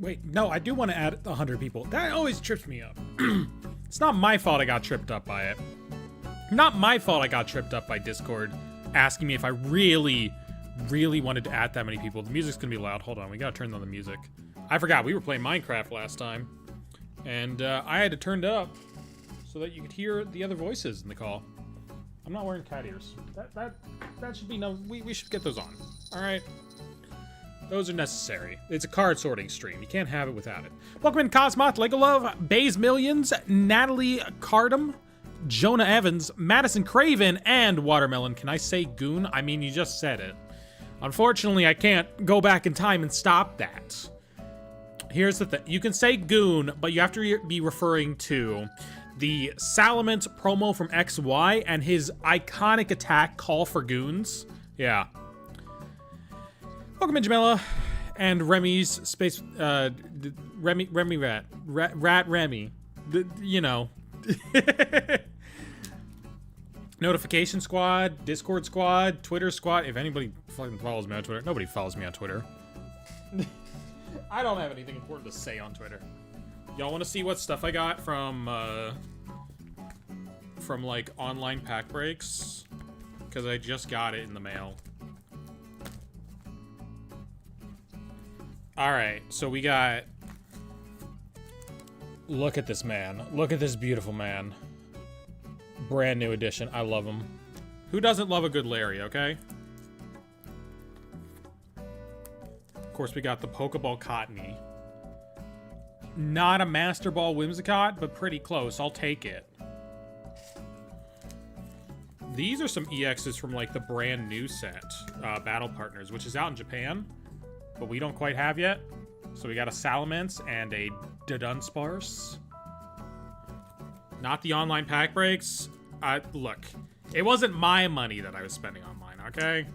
Wait, no, I do want to add 100 people. That always trips me up. It's not my fault I got tripped up by it. Not my fault I got tripped up by Discord asking me if I really wanted to add that many people. The music's gonna be loud. Hold on, we gotta turn on the music. I forgot, we were playing Minecraft last time. And I had to turn it up so that you could hear the other voices in the call. I'm not wearing cat ears. That should be no, we should get those on. All right. Those are necessary. It's a card sorting stream. You can't have it without it. Welcome in Cosmoth, Lego Love, Bays Millions, Natalie Cardam, Jonah Evans, Madison Craven, and Watermelon. Can I say Goon? I mean, you just said it. Unfortunately, I can't go back in time and stop that. Here's the thing. You can say Goon, but you have to be referring to the Salamence promo from XY and his iconic attack, Call for Goons. Yeah. Welcome in, Jamila. And Remy's space, Remy Rat Remy. You know. Notification Squad, Discord Squad, Twitter Squad. If anybody fucking follows me on Twitter. Nobody follows me on Twitter. I don't have anything important to say on Twitter. Y'all want to see what stuff I got from like online pack breaks? Because I just got it in the mail. Alright, so we got... Look at this man. Look at this beautiful man. Brand new edition. I love him. Who doesn't love a good Larry, okay? Of course, we got the Pokeball Cottony. Not a Master Ball Whimsicott, but pretty close. I'll take it. These are some EXs from, like, the brand new set, Battle Partners, which is out in Japan, but we don't quite have yet. So we got a Salamence and a Dunsparce. Not the online pack breaks. Look, it wasn't my money that I was spending online, okay?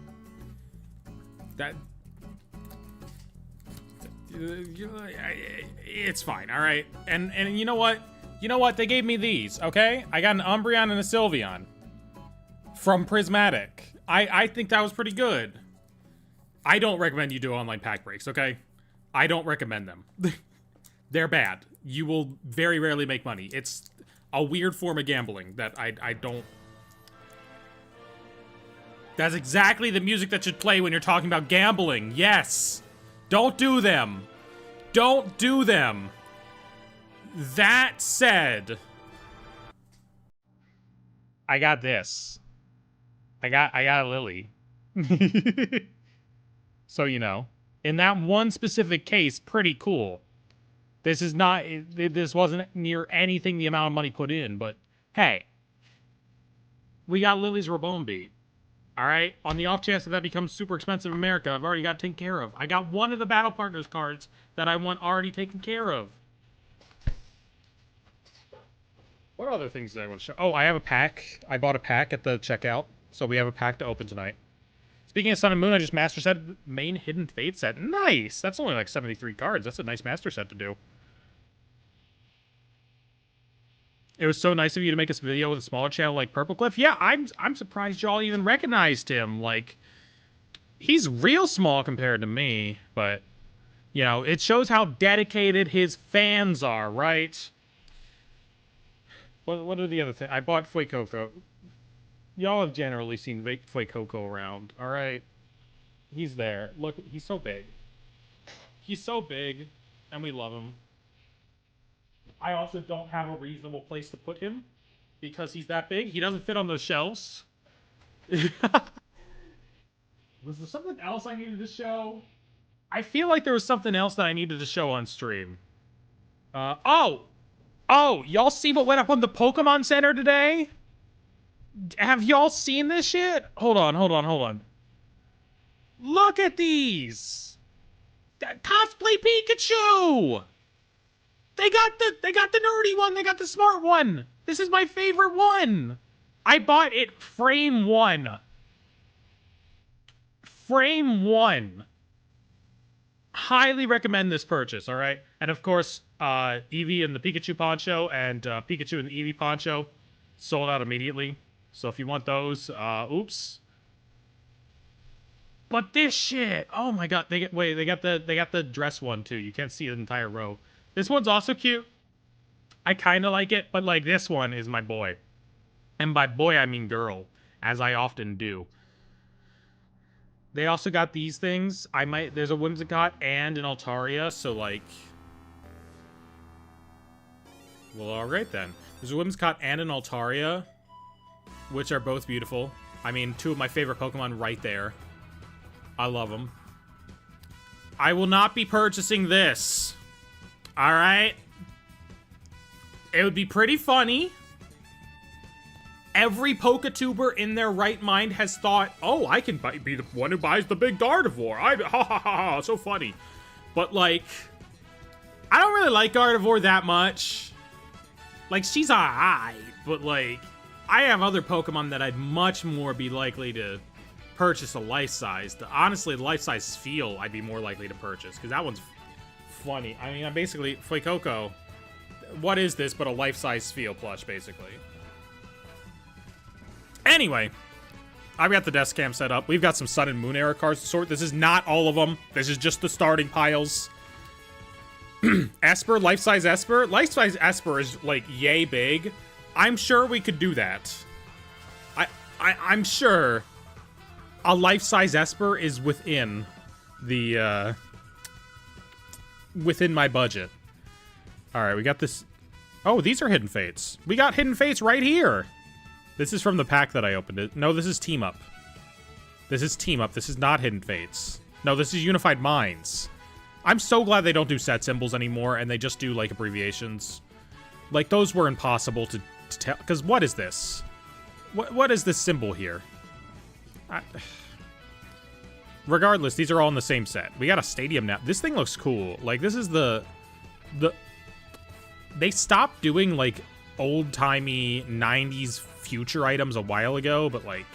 It's fine, all right? And you know what? You know what? They gave me these, okay? I got an Umbreon and a Sylveon from Prismatic. I think that was pretty good. I don't recommend you do online pack breaks, okay? I don't recommend them. They're bad. You will very rarely make money. It's a weird form of gambling that I don't... That's exactly the music that should play when you're talking about gambling. Yes! Don't do them. Don't do them. That said... I got this. I got a Lily. So, you know. In that one specific case, pretty cool. This is not... This wasn't near anything the amount of money put in, but... Hey. We got Lily's Rabone beat. Alright? On the off chance that that becomes super expensive in America, I've already got it taken care of. I got one of the Battle Partners cards that I want already taken care of. What other things did I want to show? Oh, I have a pack. I bought a pack at the checkout, so we have a pack to open tonight. Speaking of Sun and Moon, I just master set main Hidden Fate set. Nice! That's only like 73 cards. That's a nice master set to do. It was so nice of you to make this video with a smaller channel like Purple Cliff. Yeah, I'm surprised y'all even recognized him. Like, he's real small compared to me, but, you know, it shows how dedicated his fans are, right? What are the other things? I bought Fuecoco. Y'all have generally seen Fuecoco around, alright? He's there. Look, he's so big. He's so big, and we love him. I also don't have a reasonable place to put him, because he's that big. He doesn't fit on those shelves. Was there something else I needed to show? I feel like there was something else that I needed to show on stream. Oh, y'all see what went up on the Pokemon Center today? Have y'all seen this shit? Hold on. Look at these! Cosplay Pikachu! They got the nerdy one, they got the smart one! This is my favorite one! I bought it frame one. Frame one. Highly recommend this purchase, alright? And of course, Eevee and the Pikachu Poncho and Pikachu and the Eevee Poncho sold out immediately. So if you want those, oops. But this shit, oh my god, they got the dress one too. You can't see the entire row. This one's also cute. I kind of like it, but like this one is my boy. And by boy, I mean girl, as I often do. They also got these things. There's a Whimsicott and an Altaria, so like... Well, alright then. There's a Whimsicott and an Altaria, which are both beautiful. I mean, two of my favorite Pokemon right there. I love them. I will not be purchasing this. Alright? It would be pretty funny. Every Pokatuber in their right mind has thought, oh, I can be the one who buys the big Gardevoir. Ha ha ha, so funny. But, like, I don't really like Gardevoir that much. Like, she's alright, but, like, I have other Pokemon that I'd much more be likely to purchase a life-size. Honestly, the life-size Feel I'd be more likely to purchase, because that one's funny. I mean, I'm basically, Fuecoco, what is this but a life-size Feel plush, basically? Anyway, I've got the desk cam set up. We've got some Sun and Moon era cards to sort. This is not all of them. This is just the starting piles. Esper, life-size Esper. Life-size Esper is, like, yay big. I'm sure we could do that. I'm sure a life-size Esper is within the, within my budget. Alright, we got this... Oh, these are Hidden Fates. We got Hidden Fates right here! This is from the pack that I opened it. No, this is Team Up. This is Team Up. This is not Hidden Fates. No, this is Unified Minds. I'm so glad they don't do set symbols anymore, and they just do, like, abbreviations. Like, those were impossible to tell. Because what is this? What is this symbol here? Regardless, these are all in the same set. We got a stadium now. This thing looks cool. Like, this is the... They stopped doing, like, old-timey 90s future items a while ago, but, like,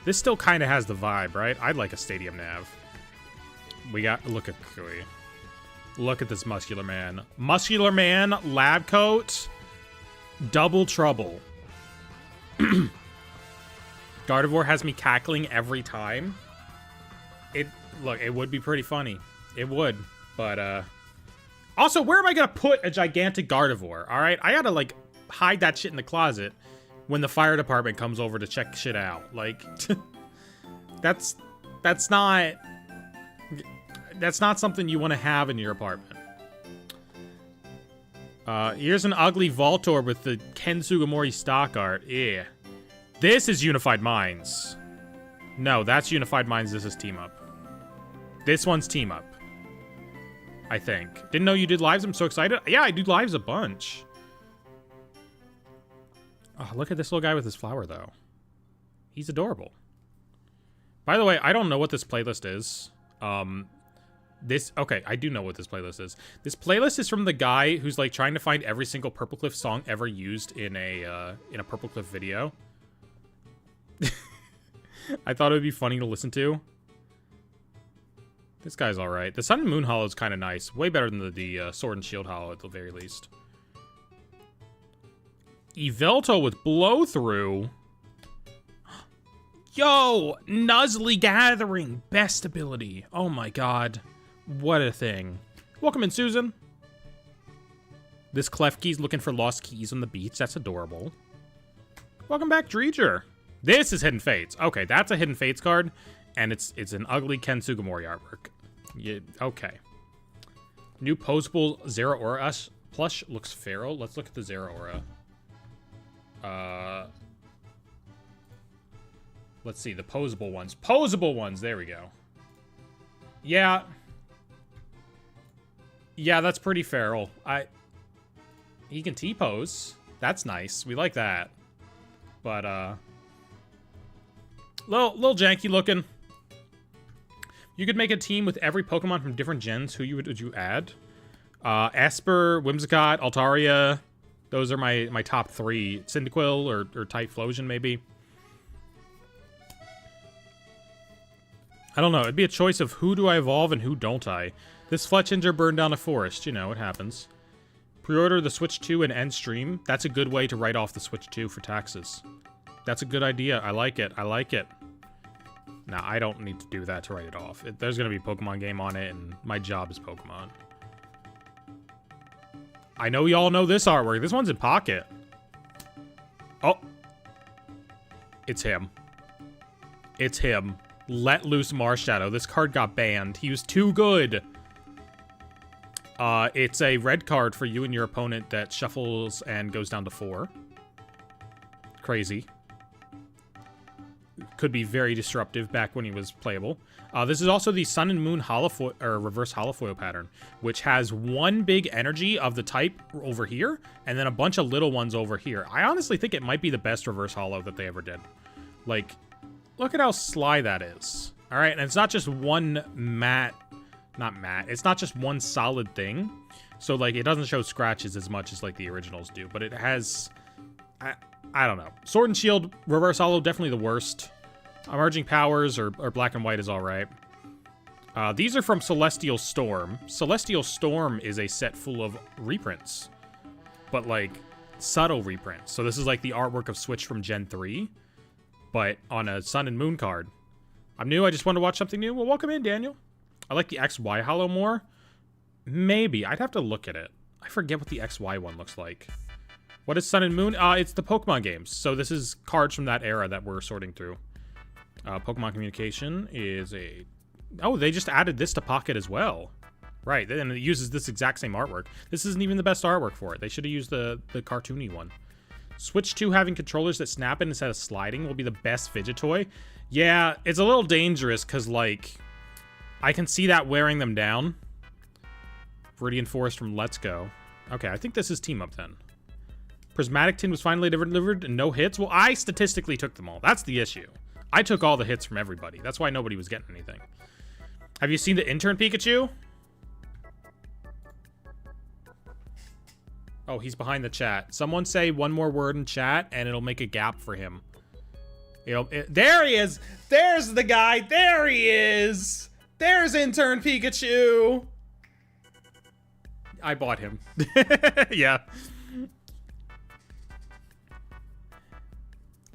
this still kind of has the vibe, right? I'd like a stadium nav. We got... Look at this Muscular Man. Muscular Man, Lab Coat, Double Trouble. Gardevoir has me cackling every time. Look, it would be pretty funny. It would, but, Also, where am I gonna put a gigantic Gardevoir, alright? I gotta, like, hide that shit in the closet when the fire department comes over to check shit out. Like, that's not something you want to have in your apartment. Here's an ugly Voltorb with the Ken Sugimori stock art. Yeah. This is Unified Minds. No, that's Unified Minds. This is Team Up. This one's Team Up. I think. Didn't know you did lives. I'm so excited. Yeah, I do lives a bunch. Oh, look at this little guy with his flower, though. He's adorable. By the way, I don't know what this playlist is. Okay, I do know what this playlist is. This playlist is from the guy who's, like, trying to find every single Purple Cliff song ever used in a Purple Cliff video. I thought it would be funny to listen to. This guy's alright. The Sun and Moon Hollow is kind of nice. Way better than the Sword and Shield Hollow, at the very least. Yveltal with Blow Through. Yo! Nuzly Gathering! Best ability. Oh my god. What a thing. Welcome in, Susan. This Klefki's looking for lost keys on the beach. That's adorable. Welcome back, Dreeger. This is Hidden Fates. Okay, that's a Hidden Fates card, and it's an ugly Ken Sugimori artwork. Yeah, okay. New posable Zeraora plush looks feral. Let's look at the Zeraora. Let's see, the posable ones. Posable ones, there we go. Yeah. Yeah, that's pretty feral. He can T-pose. That's nice. We like that. But, little janky looking. You could make a team with every Pokemon from different gens. Who would you add? Esper, Whimsicott, Altaria. Those are my top three. Cyndaquil or Typhlosion, maybe. I don't know. It'd be a choice of who do I evolve and who don't I. This Fletchinger burned down a forest. You know, it happens. Pre-order the Switch 2 and end stream. That's a good way to write off the Switch 2 for taxes. That's a good idea. I like it. I like it. Now, I don't need to do that to write it off. There's going to be a Pokemon game on it, and my job is Pokemon. I know y'all know this artwork. This one's in Pocket. Oh. It's him. It's him. Let Loose Marshadow. This card got banned. He was too good. It's a red card for you and your opponent that shuffles and goes down to 4. Crazy. Could be very disruptive back when he was playable. This is also the Sun and Moon holofoil, or reverse holofoil pattern, which has one big energy of the type over here, and then a bunch of little ones over here. I honestly think it might be the best reverse holo that they ever did. Like, look at how sly that is. All right, and it's not just one it's not just one solid thing. So, like, it doesn't show scratches as much as, like, the originals do, but it has... I don't know. Sword and Shield, reverse holo, definitely the worst. Emerging Powers or Black and White is alright. These are from Celestial Storm. Celestial Storm is a set full of reprints. But, like, subtle reprints. So this is like the artwork of Switch from Gen 3. But on a Sun and Moon card. I'm new, I just want to watch something new. Well, welcome in, Daniel. I like the XY holo more. Maybe. I'd have to look at it. I forget what the XY one looks like. What is Sun and Moon? It's the Pokemon games. So this is cards from that era that we're sorting through. Pokemon Communication is a... Oh, they just added this to Pocket as well. Right, and it uses this exact same artwork. This isn't even the best artwork for it. They should have used the cartoony one. Switch 2 having controllers that snap in instead of sliding will be the best fidget toy. Yeah, it's a little dangerous because, like, I can see that wearing them down. Viridian Forest from Let's Go. Okay, I think this is Team Up then. Prismatic Tin was finally delivered and no hits. Well, I statistically took them all. That's the issue. I took all the hits from everybody. That's why nobody was getting anything. Have you seen the intern Pikachu? Oh, he's behind the chat. Someone say one more word in chat and it'll make a gap for him. There he is. There's the guy. There he is. There's intern Pikachu. I bought him. Yeah.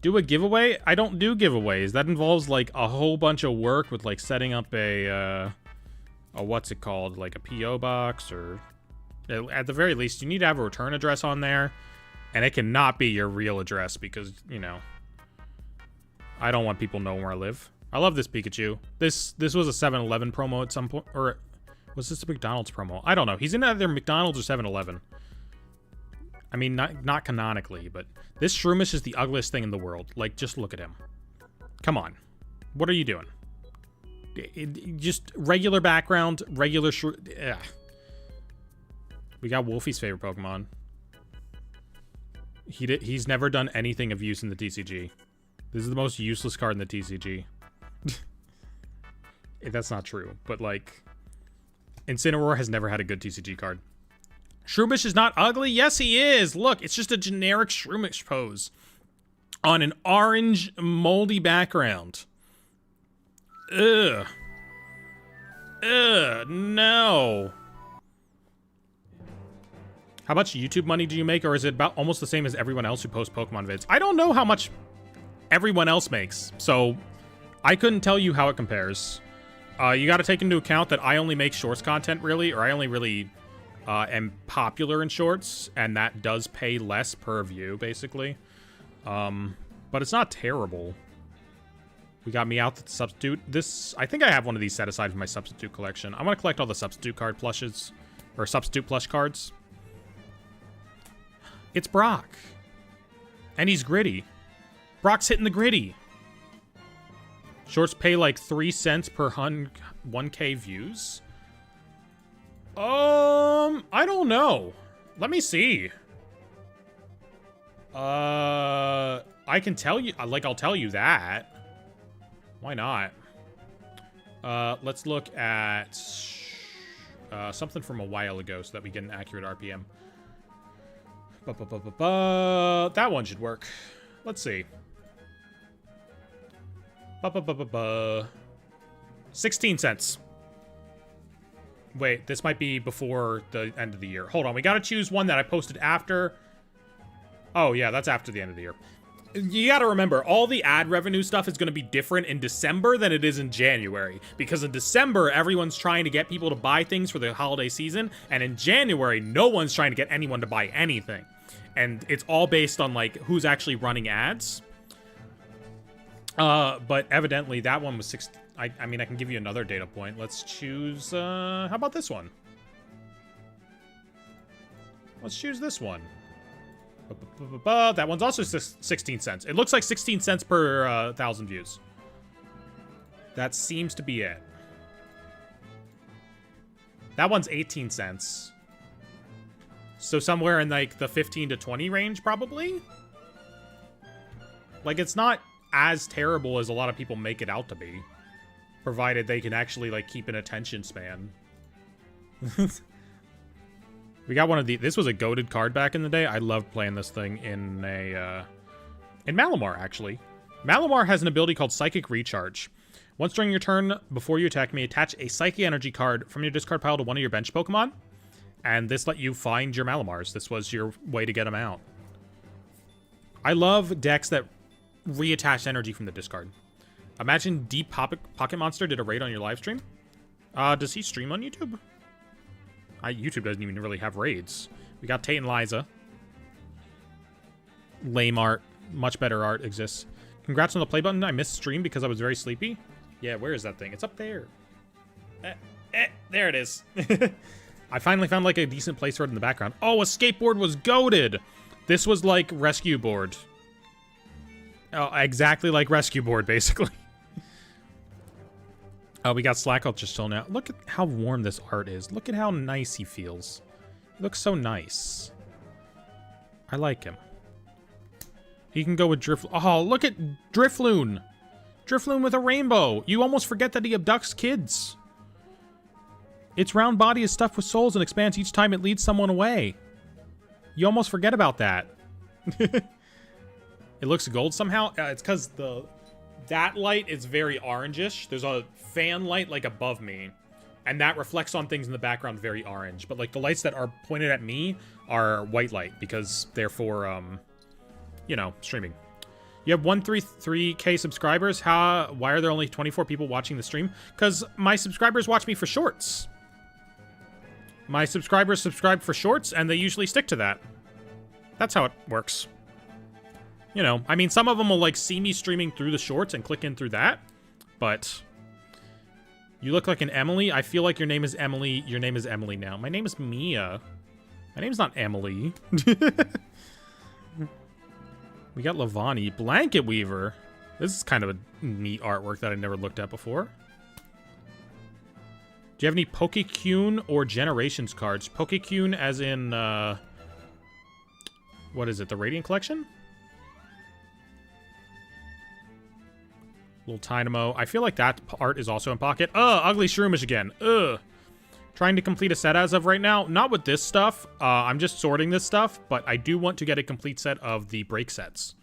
Do a giveaway? I don't do giveaways. That involves, like, a whole bunch of work with, like, setting up a what's it called? Like a P.O. box, or... At the very least, you need to have a return address on there. And it cannot be your real address because, you know... I don't want people knowing where I live. I love this Pikachu. This was a 7-Eleven promo at some point. Or was this a McDonald's promo? I don't know. He's in either McDonald's or 7-Eleven. I mean, not canonically, but this Shroomish is the ugliest thing in the world. Like, just look at him. Come on. What are you doing? Just regular background, regular Ugh. We got Wolfie's favorite Pokemon. He's never done anything of use in the TCG. This is the most useless card in the TCG. That's not true, but, like... Incineroar has never had a good TCG card. Shroomish is not ugly? Yes, he is! Look, it's just a generic Shroomish pose. On an orange, moldy background. Ugh. Ugh, no. How much YouTube money do you make, or is it about almost the same as everyone else who posts Pokemon vids? I don't know how much everyone else makes, so I couldn't tell you how it compares. You gotta take into account that I only make shorts content, really, or I only really... am popular in shorts, and that does pay less per view, basically. But it's not terrible. We got Meowth Substitute. I think I have one of these set aside for my Substitute collection. I want to collect all the Substitute card plushes, or Substitute plush cards. It's Brock. And he's gritty. Brock's hitting the gritty. Shorts pay like 3 cents per 1K views. I don't know. Let me see. I can tell you, like, I'll tell you that. Why not? Let's look at something from a while ago so that we get an accurate RPM. That one should work. Let's see. 16 cents. Wait, this might be before the end of the year. Hold on, we gotta choose one that I posted after. Oh, yeah, that's after the end of the year. you got to remember, all the ad revenue stuff is going to be different in December than it is in January. Because in December, everyone's trying to get people to buy things for the holiday season. And in January, no one's trying to get anyone to buy anything. And it's all based on, like, who's actually running ads. But evidently, that one was 6... I mean, I can give you another data point. Let's choose... how about this one? Let's choose this one. That one's also 16 cents. It looks like 16 cents per 1,000 views. That seems to be it. That one's 18 cents. So somewhere in like the 15 to 20 range, probably? Like, it's not as terrible as a lot of people make it out to be. Provided they can actually, like, keep an attention span. We got one of the... This was a goated card back in the day. I loved playing this thing in a... in Malamar, actually. Malamar has an ability called Psychic Recharge. Once during your turn, before you attack me, attach a Psychic Energy card from your discard pile to one of your bench Pokemon. And this let you find your Malamars. This was your way to get them out. I love decks that reattach energy from the discard. Imagine Deep Pocket Monster did a raid on your live stream. Does he stream on YouTube? YouTube doesn't even really have raids. We got Tate and Liza. Lame art. Much better art exists. Congrats on the play button. I missed stream because I was very sleepy. Yeah, where is that thing? It's up there. There it is. I finally found like a decent place for it in the background. Oh, a skateboard was goated. This was like Rescue Board. Oh, exactly like Rescue Board, basically. We got Slackle just till now. Look at how warm this art is. Look at how nice he feels. He looks so nice. I like him. He can go with Drift... Oh, look at Drifloon. Drifloon with a rainbow. You almost forget that he abducts kids. Its round body is stuffed with souls and expands each time it leads someone away. You almost forget about that. It looks gold somehow. It's because that light is very orangish. There's a fan light like above me, and that reflects on things in the background very orange. But like the lights that are pointed at me are white light because they're for you know, streaming. You have 133K subscribers. Why are there only 24 people watching the stream? Because my subscribers watch me for shorts. My subscribers subscribe for shorts, and they usually stick to that. That's how it works. You know, I mean, some of them will, like, see me streaming through the shorts and click in through that. But you look like an Emily. I feel like your name is Emily. Your name is Emily now. My name is Mia. My name's not Emily. We got Lavani. Blanket Weaver. This is kind of a neat artwork that I never looked at before. Do you have any Pokecune or Generations cards? Pokecune as in, what is it, the Radiant Collection? Little Tynamo. I feel like that art is also in Pocket. Ugly Shroomish again. Ugh. Trying to complete a set as of right now. Not with this stuff. I'm just sorting this stuff, but I do want to get a complete set of the break sets.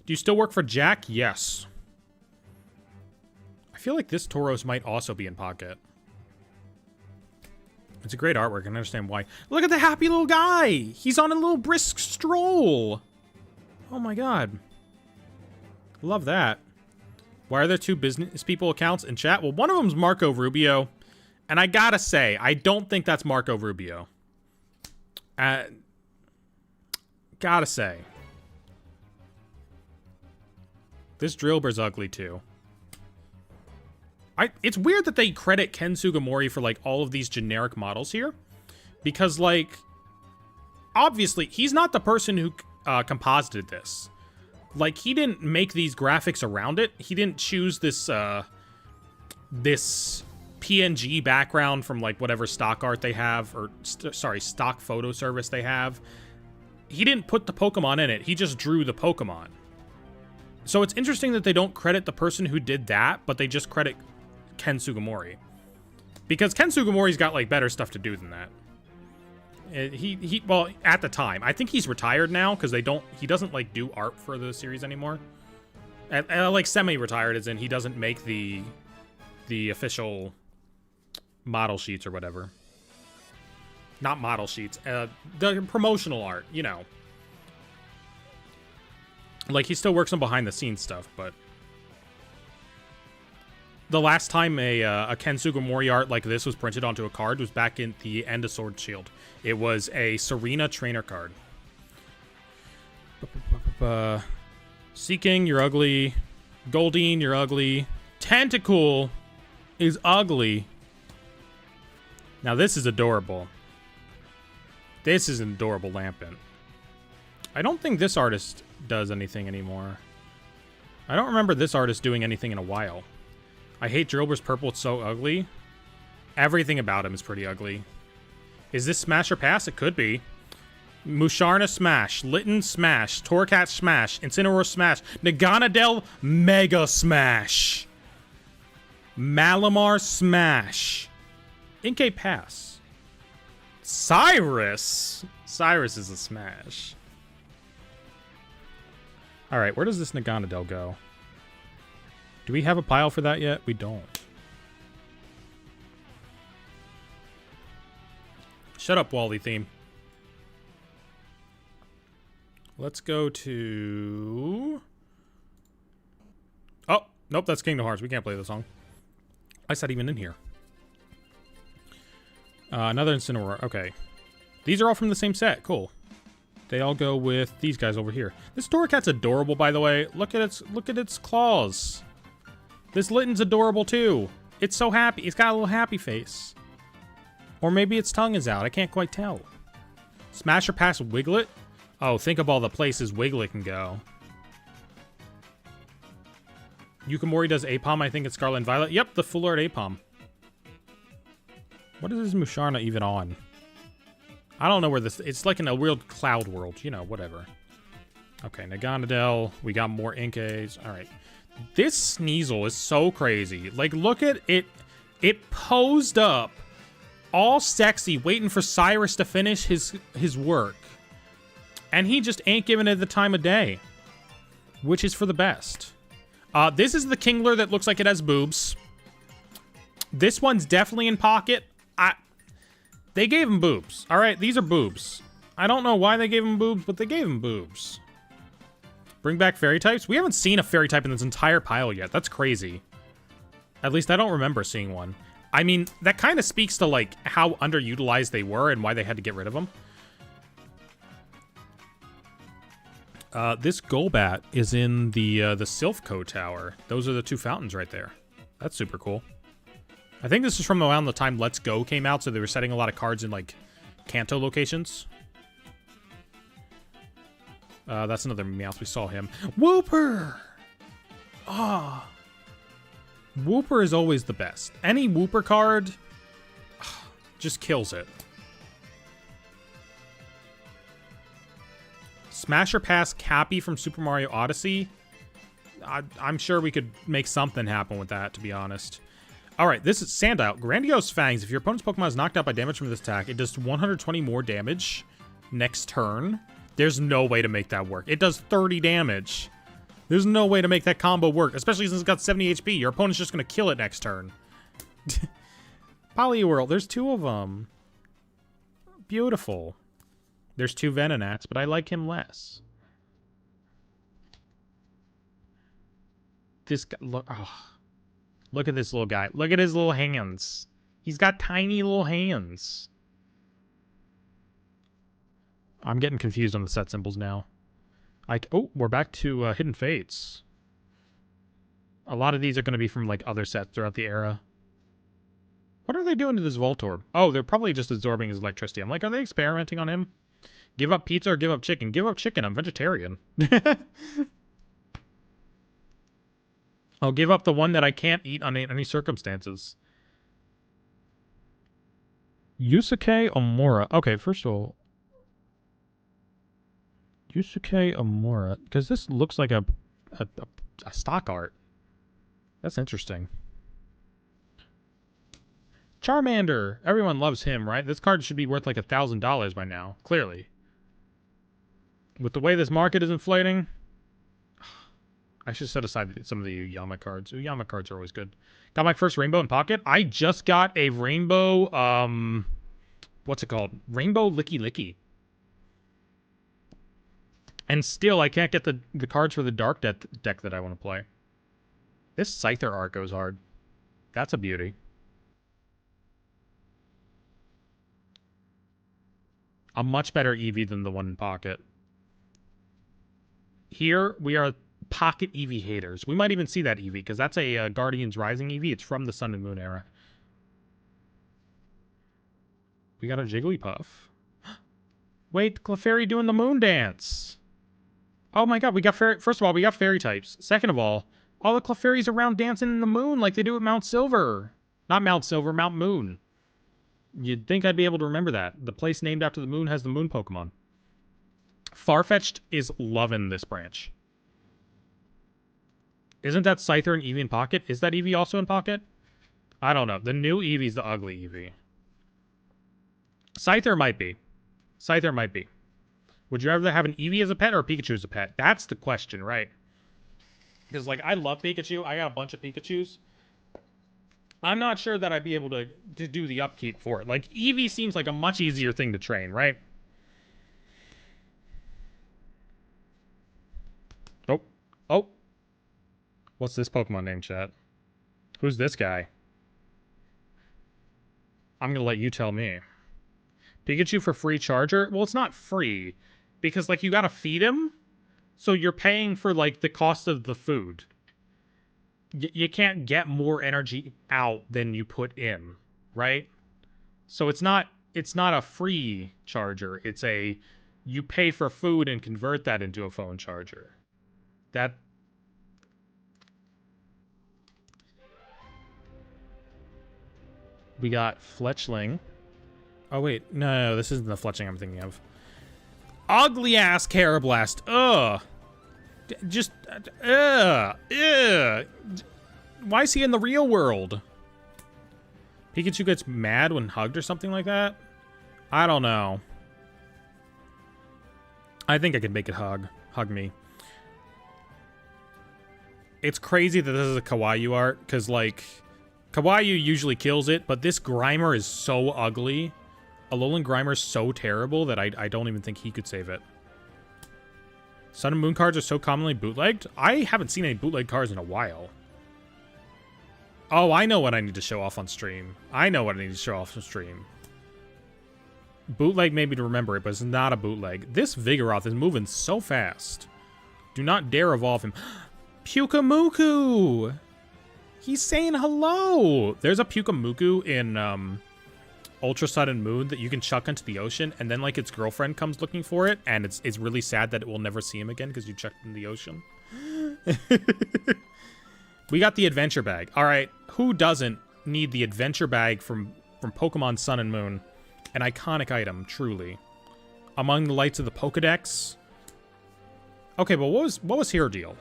Do you still work for Jack? Yes. I feel like this Tauros might also be in Pocket. It's a great artwork. I can understand why. Look at the happy little guy. He's on a little brisk stroll. Oh my god. Love that. Why are there two business people accounts in chat? Well, one of them's Marco Rubio. And I gotta say, I don't think that's Marco Rubio. Gotta say. This Drillbur's ugly too. It's weird that they credit Ken Sugimori for, like, all of these generic models here. Because, like, obviously, he's not the person who composited this. Like, he didn't make these graphics around it. He didn't choose this, this PNG background from, like, whatever stock art they have, or, sorry, stock photo service they have. He didn't put the Pokemon in it. He just drew the Pokemon. So it's interesting that they don't credit the person who did that, but they just credit Ken Sugimori. Because Ken Sugimori's got, like, better stuff to do than that. Well, at the time. I think he's retired now, because he doesn't, like, do art for the series anymore. Like, semi-retired, as in he doesn't make the official model sheets or whatever. Not model sheets. The promotional art, you know. Like, he still works on behind-the-scenes stuff, but... The last time a Ken Sugimori art like this was printed onto a card was back in the end of Sword Shield. It was a Serena trainer card. Seeking, you're ugly. Goldeen, you're ugly. Tentacool is ugly. Now this is adorable. This is an adorable Lampent. I don't think this artist does anything anymore. I don't remember this artist doing anything in a while. I hate Drillbur's purple, it's so ugly. Everything about him is pretty ugly. Is this smash or pass? It could be. Musharna smash. Litten smash. Torcat smash. Incineroar smash. Naganadel mega smash. Malamar smash. Inkay pass. Cyrus. Cyrus is a smash. Alright, where does this Naganadel go? Do we have a pile for that yet? We don't. Shut up, Wally theme. Let's go to... Oh, nope, that's Kingdom Hearts. We can't play the song. Why is that even in here? Another Incineroar. Okay. These are all from the same set. Cool. They all go with these guys over here. This Torracat's adorable, by the way. Look at its claws. This Litten's adorable, too. It's so happy. It's got a little happy face. Or maybe its tongue is out. I can't quite tell. Smash or pass Wiglet? Oh, think of all the places Wiglet can go. Yukimori does Apom. I think it's Scarlet and Violet. Yep, the full art Apom. What is this Musharna even on? I don't know where this... It's like in a weird cloud world. You know, whatever. Okay, Naganadel. We got more Inkays. All right. This Sneasel is so crazy. Like, look at it. It posed up all sexy, waiting for Cyrus to finish his work. And he just ain't giving it the time of day. Which is for the best. This is the Kingler that looks like it has boobs. This one's definitely in Pocket. They gave him boobs. All right, these are boobs. I don't know why they gave him boobs, but they gave him boobs. Bring back fairy types? We haven't seen a fairy type in this entire pile yet. That's crazy. At least I don't remember seeing one. I mean, that kind of speaks to, like, how underutilized they were and why they had to get rid of them. This Golbat is in the Silphco Tower. Those are the two fountains right there. That's super cool. I think this is from around the time Let's Go came out, so they were setting a lot of cards in, like, Kanto locations. That's another Meowth. We saw him. Wooper! Ah. Wooper is always the best. Any Wooper card just kills it. Smash or pass Cappy from Super Mario Odyssey? I'm sure we could make something happen with that, to be honest. Alright, this is Sandile. Grandiose Fangs. If your opponent's Pokemon is knocked out by damage from this attack, it does 120 more damage next turn. There's no way to make that work. It does 30 damage. There's no way to make that combo work, especially since it's got 70 HP. Your opponent's just going to kill it next turn. Poliwhirl. There's two of them. Beautiful. There's two Venonats, but I like him less. This guy... Look at this little guy. Look at his little hands. He's got tiny little hands. I'm getting confused on the set symbols now. Oh, we're back to Hidden Fates. A lot of these are going to be from, like, other sets throughout the era. What are they doing to this Voltorb? Oh, they're probably just absorbing his electricity. I'm like, are they experimenting on him? Give up pizza or give up chicken? Give up chicken. I'm vegetarian. I'll give up the one that I can't eat under any circumstances. Yusuke Omura. Okay, first of all... Yusuke Omura. Because this looks like a stock art. That's interesting. Charmander. Everyone loves him, right? This card should be worth like $1,000 by now. Clearly. With the way this market is inflating... I should set aside some of the Uyama cards. Uyama cards are always good. Got my first rainbow in Pocket. I just got a rainbow, what's it called? Rainbow Licky Licky. And still, I can't get the cards for the dark deck that I want to play. This Scyther art goes hard. That's a beauty. A much better Eevee than the one in Pocket. Here, we are Pocket Eevee haters. We might even see that Eevee, because that's a Guardians Rising Eevee. It's from the Sun and Moon era. We got a Jigglypuff. Wait, Clefairy doing the moon dance. Oh my god, we got fairy. First of all, we got fairy types. Second of all the Clefairies around dancing in the moon like they do at Mount Silver. Not Mount Silver, Mount Moon. You'd think I'd be able to remember that. The place named after the moon has the moon Pokemon. Farfetch'd is loving this branch. Isn't that Scyther and Eevee in Pocket? Is that Eevee also in Pocket? I don't know. The new Eevee's the ugly Eevee. Scyther might be. Scyther might be. Would you rather have an Eevee as a pet or a Pikachu as a pet? That's the question, right? Because, like, I love Pikachu. I got a bunch of Pikachus. I'm not sure that I'd be able to do the upkeep for it. Like, Eevee seems like a much easier thing to train, right? Oh. Oh. What's this Pokemon name, chat? Who's this guy? I'm gonna let you tell me. Pikachu for free charger? Well, it's not free. Because, like, you gotta feed him. So you're paying for, like, the cost of the food. You can't get more energy out than you put in, right? So it's not a free charger. It's a you pay for food and convert that into a phone charger. That we got Fletchling. Oh wait, no, this isn't the Fletchling I'm thinking of. Ugly ass Carablast. Ugh. Just, why is he in the real world? Pikachu gets mad when hugged or something like that? I don't know. I think I could make it hug me. It's crazy that this is a Kawaii art, because, like, Kawaii usually kills it, but this Grimer is so ugly. Alolan Grimer is so terrible that I don't even think he could save it. Sun and Moon cards are so commonly bootlegged? I haven't seen any bootleg cards in a while. Oh, I know what I need to show off on stream. Bootleg made me to remember it, but it's not a bootleg. This Vigoroth is moving so fast. Do not dare evolve him. Pyukamuku! He's saying hello! There's a Pyukamuku in Ultra Sun and Moon that you can chuck into the ocean, and then, like, its girlfriend comes looking for it, and it's really sad that it will never see him again because you chucked in the ocean. We got the adventure bag. All right, who doesn't need the adventure bag from Pokemon Sun and Moon? An iconic item, truly. Among the lights of the Pokedex. Okay, but what was her deal?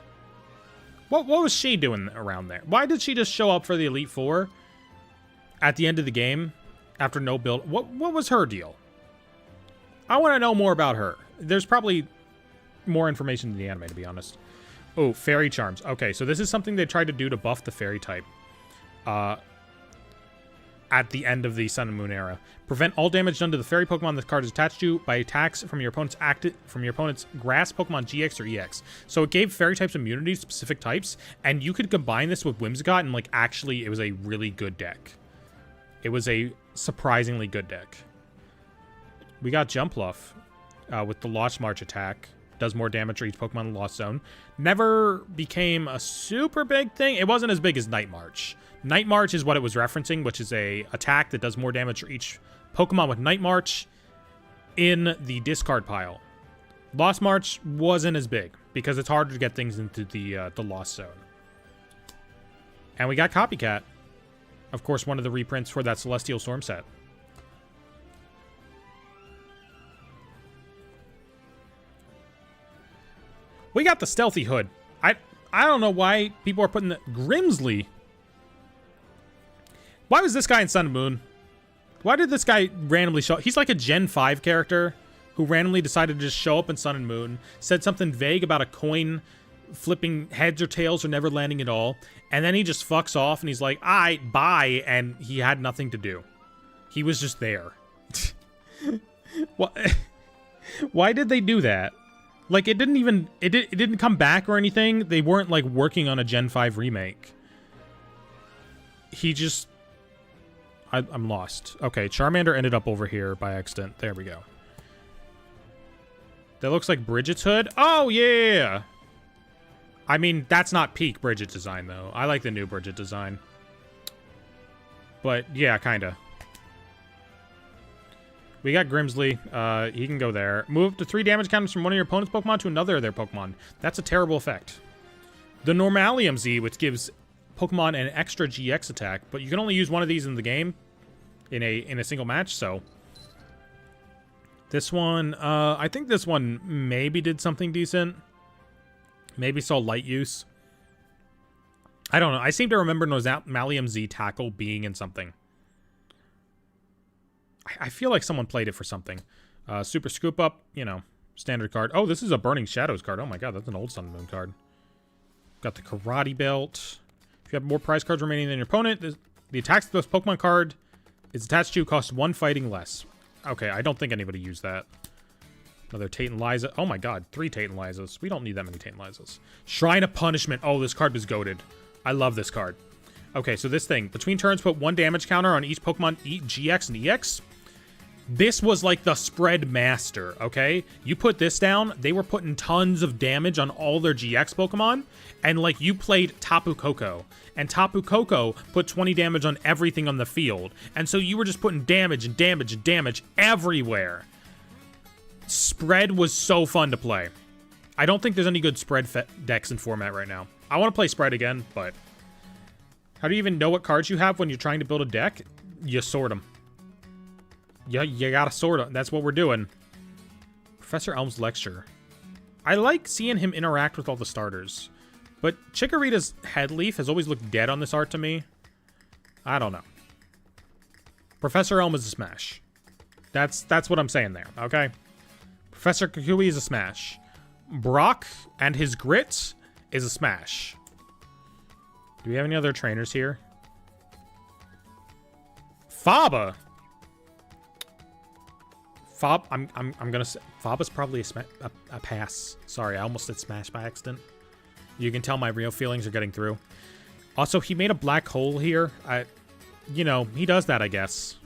What was she doing around there? Why did she just show up for the Elite Four at the end of the game? After no build, what was her deal? I want to know more about her. There's probably more information in the anime, to be honest. Oh, Fairy Charms. Okay, so this is something they tried to do to buff the Fairy type. At the end of the Sun and Moon era. Prevent all damage done to the Fairy Pokemon this card is attached to by attacks from your opponent's Grass Pokemon GX or EX. So it gave Fairy types immunity to specific types, and you could combine this with Whimsicott, and, like, actually it was a really good deck. It was a surprisingly good deck. We got Jumpluff with the Lost March attack. Does more damage for each Pokemon in the Lost Zone. Never became a super big thing. It wasn't as big as Night March. Night March is what it was referencing, which is a attack that does more damage for each Pokemon with Night March in the discard pile. Lost March wasn't as big because it's harder to get things into the Lost Zone. And we got Copycat. Of course, one of the reprints for that Celestial Storm set. We got the Stealthy Hood. I don't know why people are putting the Grimsley. Why was this guy in Sun and Moon? Why did this guy randomly show up? He's like a Gen 5 character who randomly decided to just show up in Sun and Moon, said something vague about a coin flipping heads or tails or never landing at all, and then he just fucks off and he's like, bye, and he had nothing to do. He was just there. Why did they do that? Like, it didn't even... It didn't come back or anything. They weren't, like, working on a Gen 5 remake. He just... I'm lost. Okay, Charmander ended up over here by accident. There we go. That looks like Bridget's hood. Oh, yeah! I mean, that's not peak Bridget design, though. I like the new Bridget design. But, yeah, kinda. We got Grimsley. He can go there. Move to 3 damage counters from one of your opponent's Pokemon to another of their Pokemon. That's a terrible effect. The Normalium Z, which gives Pokemon an extra GX attack, but you can only use one of these in the game in a single match, so... This one, I think this one maybe did something decent. Maybe saw light use. I don't know. I seem to remember Normalium Z Tackle being in something. I feel like someone played it for something. Super Scoop Up, you know, standard card. Oh, this is a Burning Shadows card. Oh my god, that's an old Sun and Moon card. Got the Karate Belt. If you have more prize cards remaining than your opponent, the attacks to this Pokemon card is attached to cost 1 fighting less. Okay, I don't think anybody used that. Another Tate and Liza. Oh my god, 3 Tate and Lizas. We don't need that many Tate and Lizas. Shrine of Punishment. Oh, this card was goated. I love this card. Okay, so this thing. Between turns, put 1 damage counter on each Pokemon GX and EX. This was like the spread master, okay? You put this down, they were putting tons of damage on all their GX Pokemon, and like you played Tapu Koko, and Tapu Koko put 20 damage on everything on the field, and so you were just putting damage and damage and damage everywhere. Spread was so fun to play. I don't think there's any good spread decks in format right now. I want to play spread again, but how do you even know what cards you have when you're trying to build a deck? You sort them. Yeah, you gotta sort them. That's what we're doing. Professor Elm's lecture. I like seeing him interact with all the starters. But Chikorita's head leaf has always looked dead on this art to me. I don't know. Professor Elm is a smash. That's what I'm saying there, okay? Professor Kukui is a smash. Brock and his grit is a smash. Do we have any other trainers here? Faba! Fob, I'm gonna say Fob is probably a pass. Sorry, I almost said smash by accident. You can tell my real feelings are getting through. Also, he made a black hole here. You know, he does that, I guess.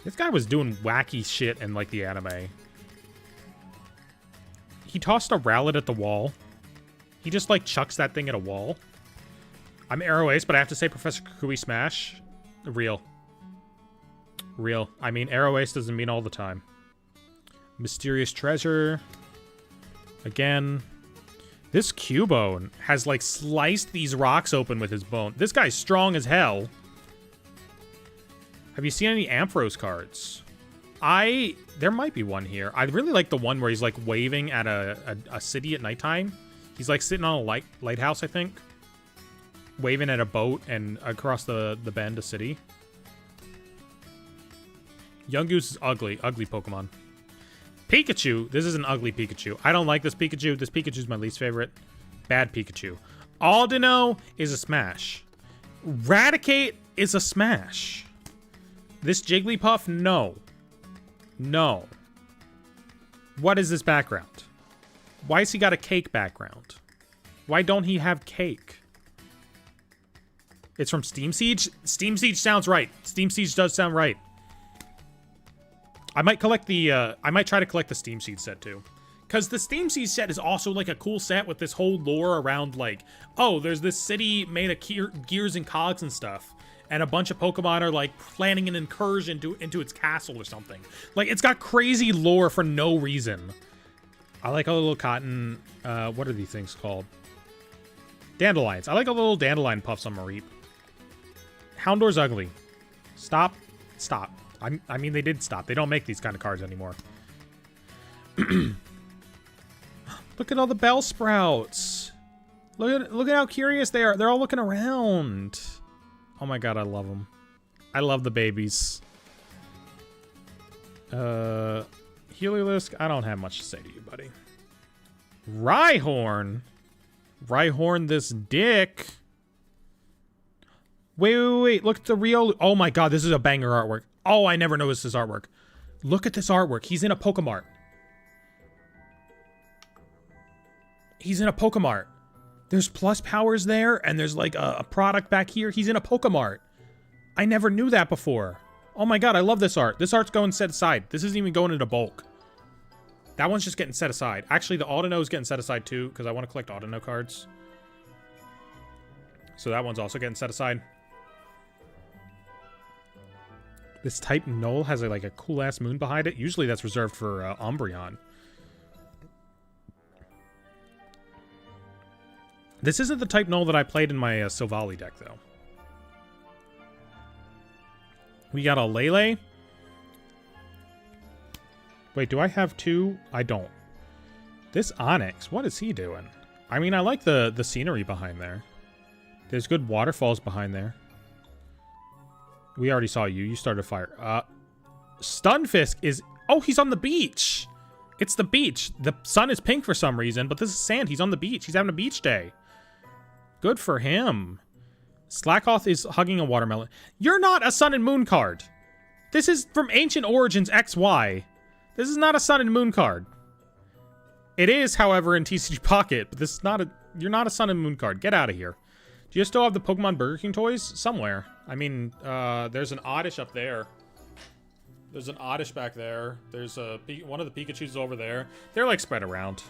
This guy was doing wacky shit in like the anime. He tossed a Rowlet at the wall. He just like chucks that thing at a wall. I'm Arrow Ace, but I have to say Professor Kukui smash. Real. I mean, Arrow Ace doesn't mean all the time. Mysterious Treasure. Again. This Cubone has, like, sliced these rocks open with his bone. This guy's strong as hell. Have you seen any Ampharos cards? There might be one here. I really like the one where he's, like, waving at a city at nighttime. He's, like, sitting on a lighthouse, I think. Waving at a boat and across the bend, a city. Yungoos is ugly. Ugly Pokemon. Pikachu. This is an ugly Pikachu. I don't like this Pikachu. This Pikachu's my least favorite. Bad Pikachu. Aldino is a smash. Raticate is a smash. This Jigglypuff, no. No. What is this background? Why has he got a cake background? Why don't he have cake? It's from Steam Siege? Steam Siege sounds right. Steam Siege does sound right. I might collect the, I might try to collect the Steam Siege set, too. Because the Steam Siege set is also, like, a cool set with this whole lore around, like, oh, there's this city made of gears and cogs and stuff. And a bunch of Pokemon are, like, planning an incursion into its castle or something. Like, it's got crazy lore for no reason. I like all the little cotton, what are these things called? Dandelions. I like all the little dandelion puffs on Mareep. Houndour's ugly. Stop. Stop. I mean, they did stop. They don't make these kind of cards anymore. Look at all the Bellsprouts. Look at how curious they are. They're all looking around. Oh my god, I love them. I love the babies. Heliolisk, I don't have much to say to you, buddy. Rhyhorn. Rhyhorn this dick. Wait. Look at the real... Oh my god, this is a banger artwork. Oh, I never noticed this artwork. Look at this artwork. He's in a Pokemart. He's in a Pokemart. There's plus powers there, and there's like a product back here. He's in a Pokemart. I never knew that before. Oh my god, I love this art. This art's going set aside. This isn't even going into bulk. That one's just getting set aside. Actually, the Audino is getting set aside too, because I want to collect Audino cards. So that one's also getting set aside. This type Null has like a cool-ass moon behind it. Usually that's reserved for Umbreon. This isn't the type Null that I played in my Silvally deck, though. We got a Lele. Wait, do I have two? I don't. This Onyx, what is he doing? I mean, I like the scenery behind there. There's good waterfalls behind there. We already saw you. You started a fire. Stunfisk is... Oh, he's on the beach. It's the beach. The sun is pink for some reason, but this is sand. He's on the beach. He's having a beach day. Good for him. Slackoth is hugging a watermelon. You're not a Sun and Moon card. This is from Ancient Origins XY. This is not a Sun and Moon card. It is, however, in TCG Pocket, but this is not a... You're not a Sun and Moon card. Get out of here. Do you still have the Pokemon Burger King toys? Somewhere. I mean, there's an Oddish up there. There's an Oddish back there. There's one of the Pikachus over there. They're, like, spread around.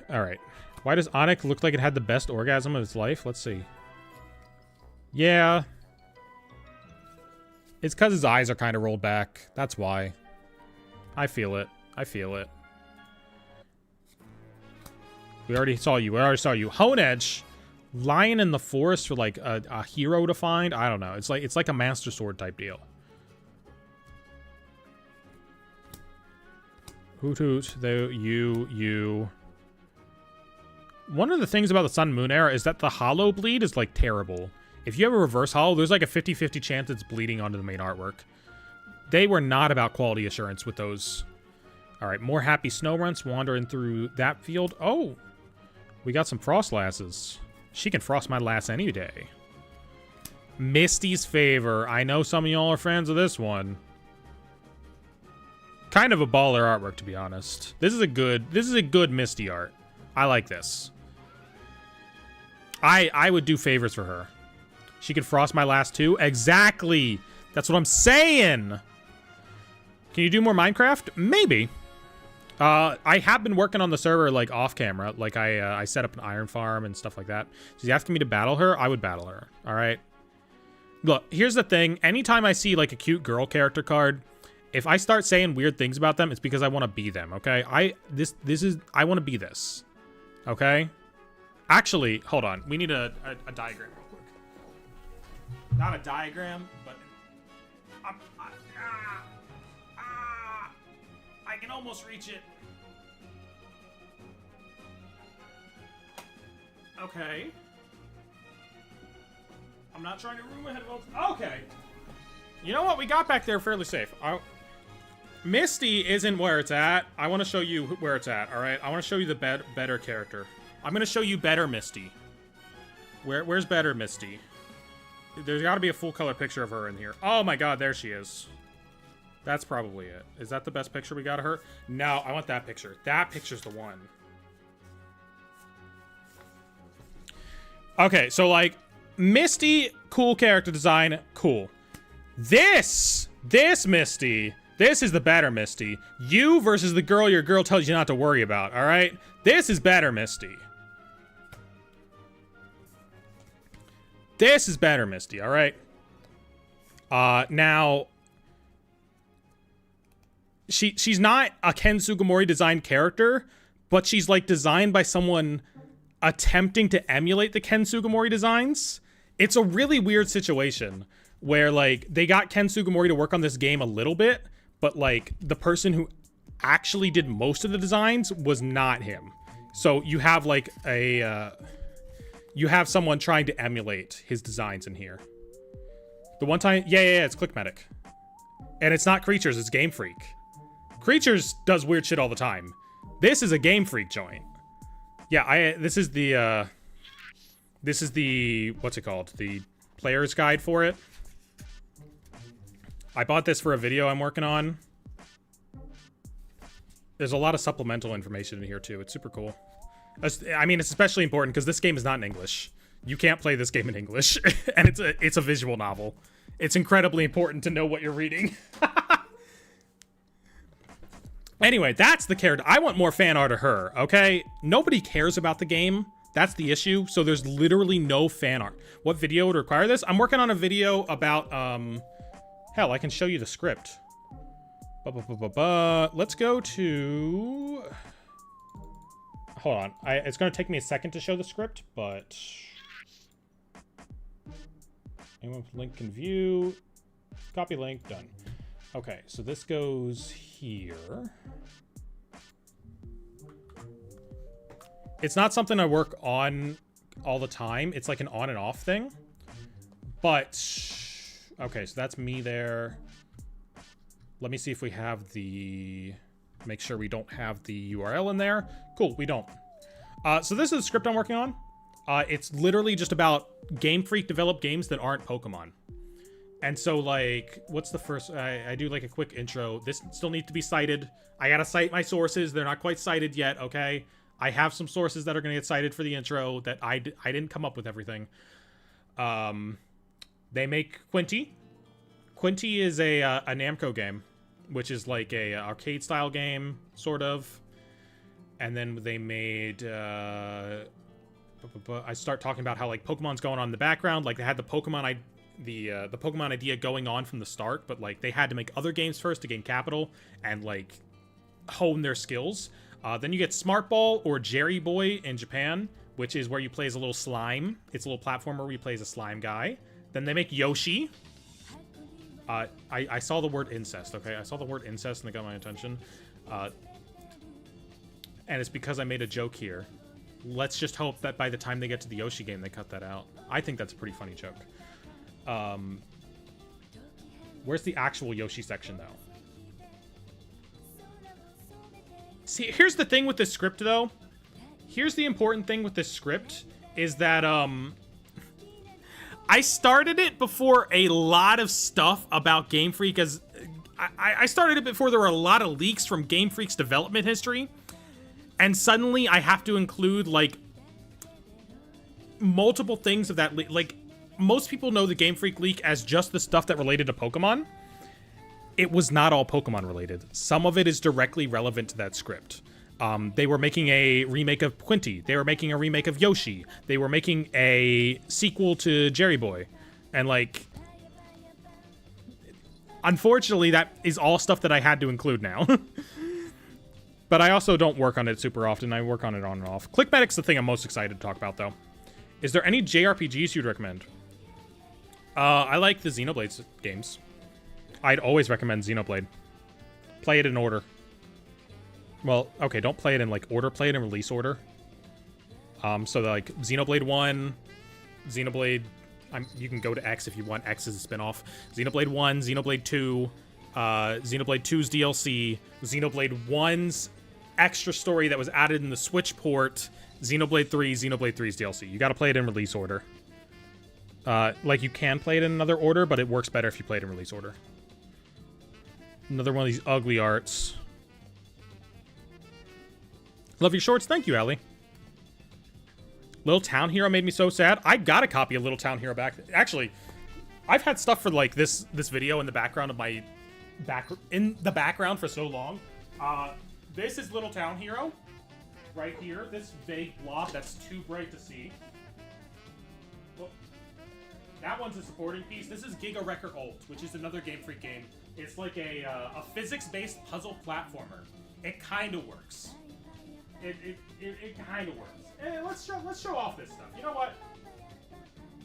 Alright. Why does Onyx look like it had the best orgasm of its life? Let's see. Yeah. It's because his eyes are kind of rolled back. That's why. I feel it. I feel it. We already saw you. We already saw you. Honedge. Lion in the forest for like a hero to find. I don't know. It's like a Master Sword type deal. Hoot hoot. You. One of the things about the Sun and Moon era is that the hollow bleed is like terrible. If you have a reverse hollow, there's like a 50-50 chance it's bleeding onto the main artwork. They were not about quality assurance with those. All right, more happy snow runts wandering through that field. Oh, we got some frost lasses. She can frost my lass any day. Misty's Favor. I know some of y'all are fans of this one. Kind of a baller artwork, to be honest. This is a good Misty art. I like this. I would do favors for her. She could frost my last two. Exactly. That's what I'm saying. Can you do more Minecraft? Maybe. I have been working on the server like off camera. Like I set up an iron farm and stuff like that. She's asking me to battle her. I would battle her. All right. Look, here's the thing. Anytime I see like a cute girl character card, if I start saying weird things about them, it's because I want to be them. Okay. I want to be this. Okay. Actually, hold on. We need a diagram real quick. Not a diagram, but I can almost reach it. Okay. I'm not trying to ruin my headphones. Okay. You know what? We got back there fairly safe. Misty isn't where it's at. I want to show you where it's at, all right? I want to show you the better character. I'm going to show you better Misty. Where's better Misty? There's got to be a full color picture of her in here. Oh my god, there she is. That's probably it. Is that the best picture we got of her? No, I want that picture. That picture's the one. Okay, so like, Misty, cool character design, cool. This Misty, this is the better Misty. You versus the girl your girl tells you not to worry about, all right? This is better Misty. This is better Misty, all right? Now, she's not a Ken Sugimori designed character, but she's like designed by someone attempting to emulate the Ken Sugimori designs. It's a really weird situation where like they got Ken Sugimori to work on this game a little bit, but like the person who actually did most of the designs was not him. So you have like you have someone trying to emulate his designs in here. The one time, yeah, it's Clickmedic. And it's not Creatures, it's Game Freak. Creatures does weird shit all the time. This is a Game Freak joint. Yeah, this is the what's it called? The player's guide for it. I bought this for a video I'm working on. There's a lot of supplemental information in here too. It's super cool. I mean, it's especially important because this game is not in English. You can't play this game in English, and it's a visual novel. It's incredibly important to know what you're reading. Anyway, that's the character. I want more fan art of her, okay? Nobody cares about the game. That's the issue. So there's literally no fan art. What video would require this? I'm working on a video about, hell, I can show you the script. Let's go to... Hold on. It's going to take me a second to show the script, but... Anyone with link can view. Copy link, done. Okay, so this goes here. It's not something I work on all the time. It's like an on and off thing. But, okay, so that's me there. Let me see if we have the... Make sure we don't have the URL in there. Cool, we don't. So this is the script I'm working on. It's literally just about Game Freak developed games that aren't Pokemon. And so, like, what's the first... I do, like, a quick intro. This still needs to be cited. I gotta cite my sources. They're not quite cited yet, okay? I have some sources that are gonna get cited for the intro that I didn't come up with everything. They make Quinty. Quinty is a Namco game, which is like a arcade-style game, sort of. And then they made... I start talking about how, like, Pokemon's going on in the background. Like, they had the Pokemon... the Pokemon idea going on from the start, but like they had to make other games first to gain capital and like hone their skills. Then you get Smart Ball or Jerry Boy in Japan, which is where you play as a little slime. It's a little platformer where you play as a slime guy. Then they make Yoshi. I saw the word incest, okay? I saw the word incest and it got my attention. And it's because I made a joke here. Let's just hope that by the time they get to the Yoshi game, they cut that out. I think that's a pretty funny joke. Where's the actual Yoshi section, though? See, here's the thing with this script, though. Here's the important thing with this script, is that, I started it before a lot of stuff about Game Freak, as... I started it before there were a lot of leaks from Game Freak's development history, and suddenly I have to include, like, multiple things of that, like... Most people know the Game Freak leak as just the stuff that related to Pokemon. It was not all Pokemon related. Some of it is directly relevant to that script. They were making a remake of Quinty. They were making a remake of Yoshi. They were making a sequel to Jerry Boy. And, like... Unfortunately, that is all stuff that I had to include now. But I also don't work on it super often. I work on it on and off. Clickmatic's the thing I'm most excited to talk about, though. Is there any JRPGs you'd recommend? I like the Xenoblade games. I'd always recommend Xenoblade. Play it in order. Well, okay, don't play it in, like, order. Play it in release order. So, like, Xenoblade 1, Xenoblade... you can go to X if you want X as a spinoff. Xenoblade 1, Xenoblade 2, Xenoblade 2's DLC, Xenoblade 1's extra story that was added in the Switch port, Xenoblade 3, Xenoblade 3's DLC. You gotta play it in release order. Like, you can play it in another order, but it works better if you play it in release order. Another one of these ugly arts. Love your shorts. Thank you, Ellie. Little Town Hero made me so sad. I got a copy of Little Town Hero back. Actually, I've had stuff for, like, this video in the background of my... background for so long. This is Little Town Hero. Right here. This vague blob that's too bright to see. Well, that one's a supporting piece. This is Giga Wrecker Ult, which is another Game Freak game. It's like a physics-based puzzle platformer. It kind of works. It kind of works. Hey, let's show off this stuff. You know what?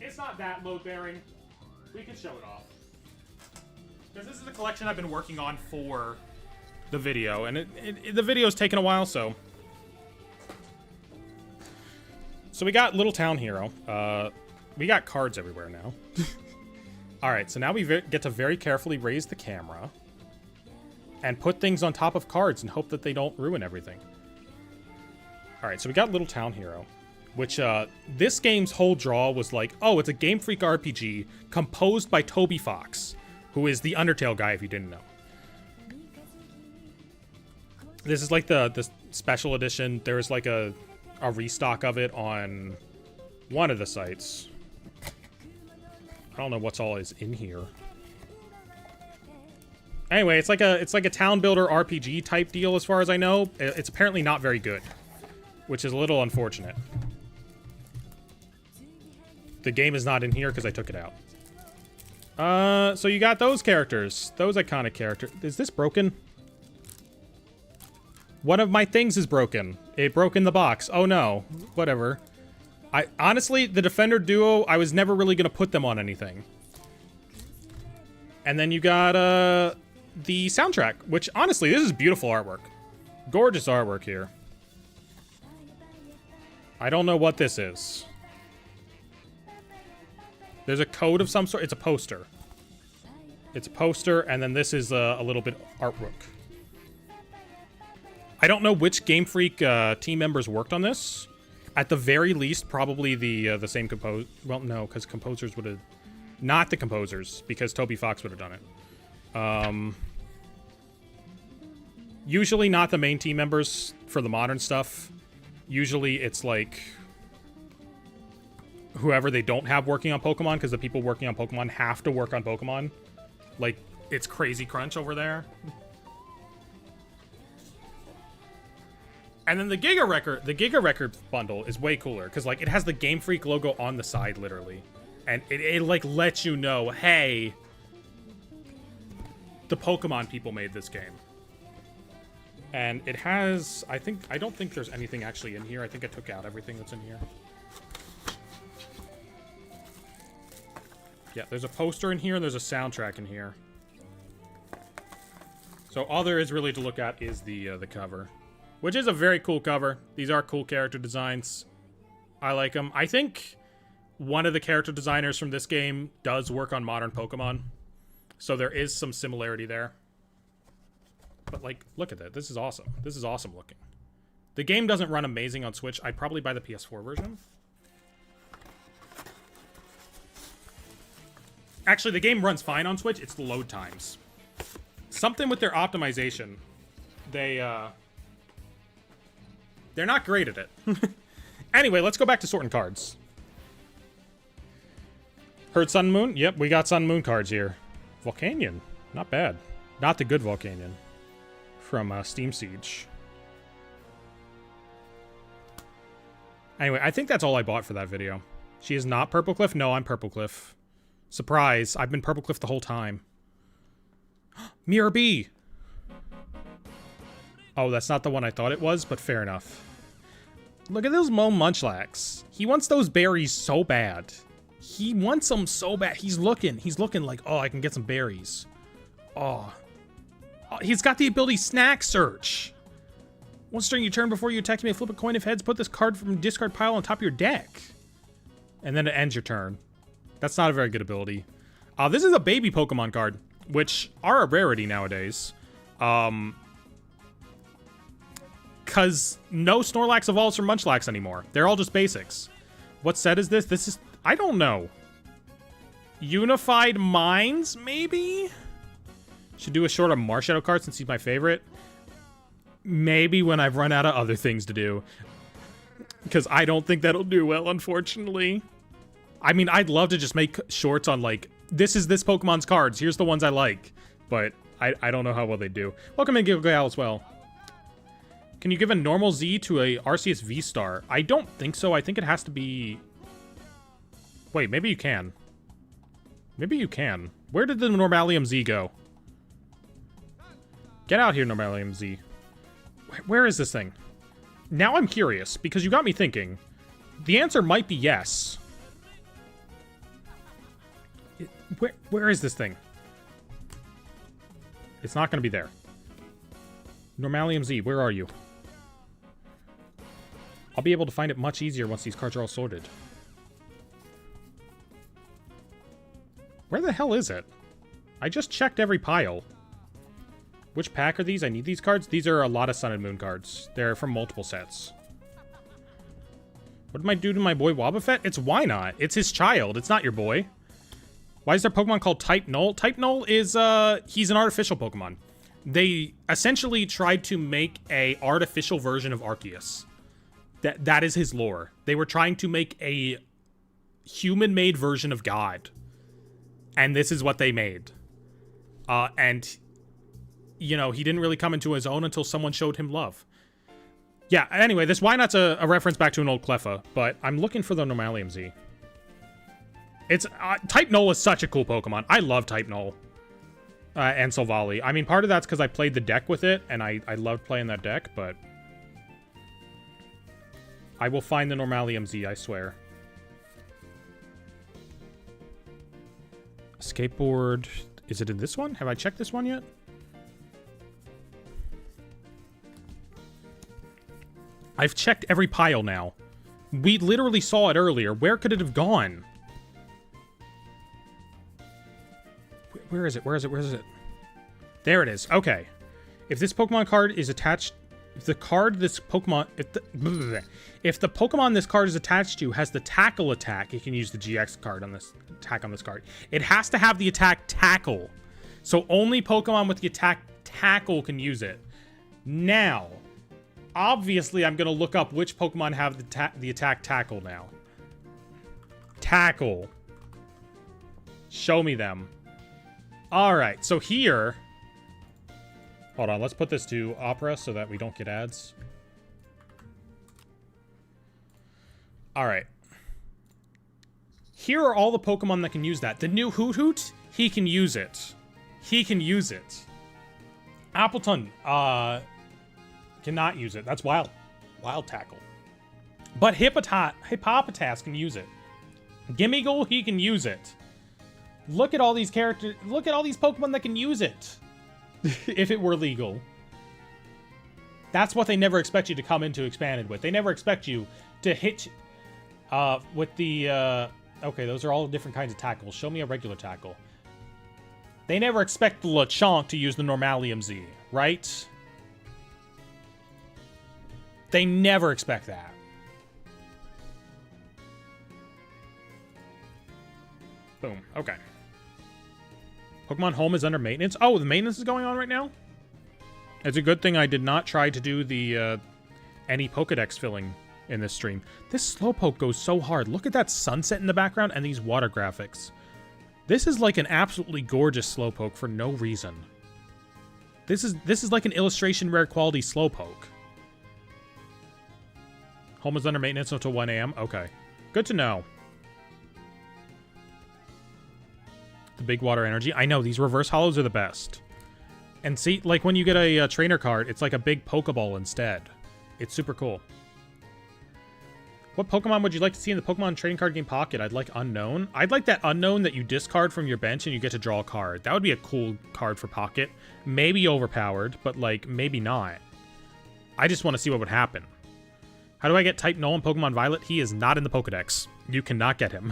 It's not that load-bearing. We can show it off. Because this is the collection I've been working on for the video, and the video's taken a while, so... So we got Little Town Hero. We got cards everywhere now. Alright, so now we get to very carefully raise the camera and put things on top of cards and hope that they don't ruin everything. Alright, so we got Little Town Hero, which, this game's whole draw was like, oh, it's a Game Freak RPG composed by Toby Fox, who is the Undertale guy, if you didn't know. This is like the special edition. There's like a restock of it on one of the sites. I don't know what's all is in here. Anyway, it's like a town builder RPG type deal as far as I know. It's apparently not very good, which is a little unfortunate. The game is not in here because I took it out. So you got those characters. Those iconic characters. Is this broken? One of my things is broken. It broke in the box. Oh no. Whatever. Honestly, the Defender duo, I was never really going to put them on anything. And then you got, the soundtrack, which, honestly, this is beautiful artwork. Gorgeous artwork here. I don't know what this is. There's a code of some sort. It's a poster. It's a poster, and then this is a little bit artwork. I don't know which Game Freak team members worked on this. At the very least, probably the same composer. Well, no, because composers would have... Not the composers, because Toby Fox would have done it. Usually not the main team members for the modern stuff. Usually it's like... whoever they don't have working on Pokemon, because the people working on Pokemon have to work on Pokemon. Like, it's crazy crunch over there. And then the Giga Record bundle is way cooler, because, like, it has the Game Freak logo on the side, literally. And it like, lets you know, hey, the Pokemon people made this game. And it has, I don't think there's anything actually in here. I think I took out everything that's in here. Yeah, there's a poster in here, and there's a soundtrack in here. So all there is really to look at is the cover. Which is a very cool cover. These are cool character designs. I like them. I think one of the character designers from this game does work on modern Pokemon. So there is some similarity there. But, like, look at that. This is awesome. This is awesome looking. The game doesn't run amazing on Switch. I'd probably buy the PS4 version. Actually, the game runs fine on Switch. It's the load times. Something with their optimization. They're not great at it. Anyway, let's go back to sorting cards. Heard Sun and Moon? Yep, we got Sun and Moon cards here. Volcanion. Not bad. Not the good Volcanion. From Steam Siege. Anyway, I think that's all I bought for that video. She is not Purple Cliff? No, I'm Purple Cliff. Surprise, I've been Purple Cliff the whole time. Mirror B! Oh, that's not the one I thought it was, but fair enough. Look at those Mo Munchlax. He wants those berries so bad. He wants them so bad. He's looking like, oh, I can get some berries. Oh. He's got the ability Snack Search. Once during your turn before you attack me, flip a coin of heads, put this card from discard pile on top of your deck. And then it ends your turn. That's not a very good ability. This is a baby Pokemon card, which are a rarity nowadays. Because no Snorlax evolves from Munchlax anymore. They're all just basics. What set is this? This is... I don't know. Unified Minds, maybe? Should do a short on Marshadow card since he's my favorite. Maybe when I've run out of other things to do. Because I don't think that'll do well, unfortunately. I mean, I'd love to just make shorts on, like, this is this Pokemon's cards. Here's the ones I like. But I don't know how well they do. Welcome in, Gilgal, as well. Can you give a normal Z to a Arceus V-Star? I don't think so. I think it has to be... Wait, maybe you can. Maybe you can. Where did the Normalium Z go? Get out here, Normalium Z. Where is this thing? Now I'm curious, because you got me thinking. The answer might be yes. Where is this thing? It's not going to be there. Normalium Z, where are you? I'll be able to find it much easier once these cards are all sorted. Where the hell is it? I just checked every pile. Which pack are these? I need these cards. These are a lot of Sun and Moon cards. They're from multiple sets. What did I do to my boy Wobbuffet? It's why not? It's his child. It's not your boy. Why is there a Pokemon called Type Null? Type Null is, he's an artificial Pokemon. They essentially tried to make a artificial version of Arceus. That is his lore. They were trying to make a human-made version of God. And this is what they made. And, you know, he didn't really come into his own until someone showed him love. Yeah, anyway, this Wynot's a reference back to an old Cleffa, but I'm looking for the Normalium Z. It's, Type Null is such a cool Pokemon. I love Type Null. And Silvally. I mean, part of that's because I played the deck with it, and I loved playing that deck, but... I will find the Normalium Z, I swear. Skateboard... Is it in this one? Have I checked this one yet? I've checked every pile now. We literally saw it earlier. Where could it have gone? Where is it? Where is it? Where is it? There it is. Okay. If this Pokemon card is attached... If the card this Pokemon... If the Pokemon this card is attached to has the tackle attack, you can use the GX card on this attack on this card. It has to have the attack tackle. So only Pokemon with the attack tackle can use it. Now, obviously I'm going to look up which Pokemon have the attack tackle now. Tackle. Show me them. Alright, so here... Hold on, let's put this to Opera so that we don't get ads. Alright. Here are all the Pokemon that can use that. The new Hoot Hoot, he can use it. He can use it. Appleton, cannot use it. That's Wild Tackle. But Hippopotas can use it. Gimmighoul, he can use it. Look at all these characters. Look at all these Pokemon that can use it. If it were legal. That's what they never expect you to come into Expanded with. They never expect you to hit with the... okay, those are all different kinds of tackles. Show me a regular tackle. They never expect the Lechonk to use the Normalium Z, right? They never expect that. Boom. Okay. Pokemon Home is under maintenance. Oh, the maintenance is going on right now? It's a good thing I did not try to do the any Pokedex filling in this stream. This Slowpoke goes so hard. Look at that sunset in the background and these water graphics. This is like an absolutely gorgeous Slowpoke for no reason. This is like an illustration rare quality Slowpoke. Home is under maintenance until 1 a.m. Okay. Good to know. The big water energy. I know, these reverse hollows are the best. And see, like when you get a trainer card, it's like a big Pokeball instead. It's super cool. What Pokemon would you like to see in the Pokemon trading card game Pocket? I'd like Unknown. I'd like that Unknown that you discard from your bench and you get to draw a card. That would be a cool card for Pocket. Maybe overpowered, but like maybe not. I just want to see what would happen. How do I get Type Null in Pokemon Violet? He is not in the Pokedex. You cannot get him.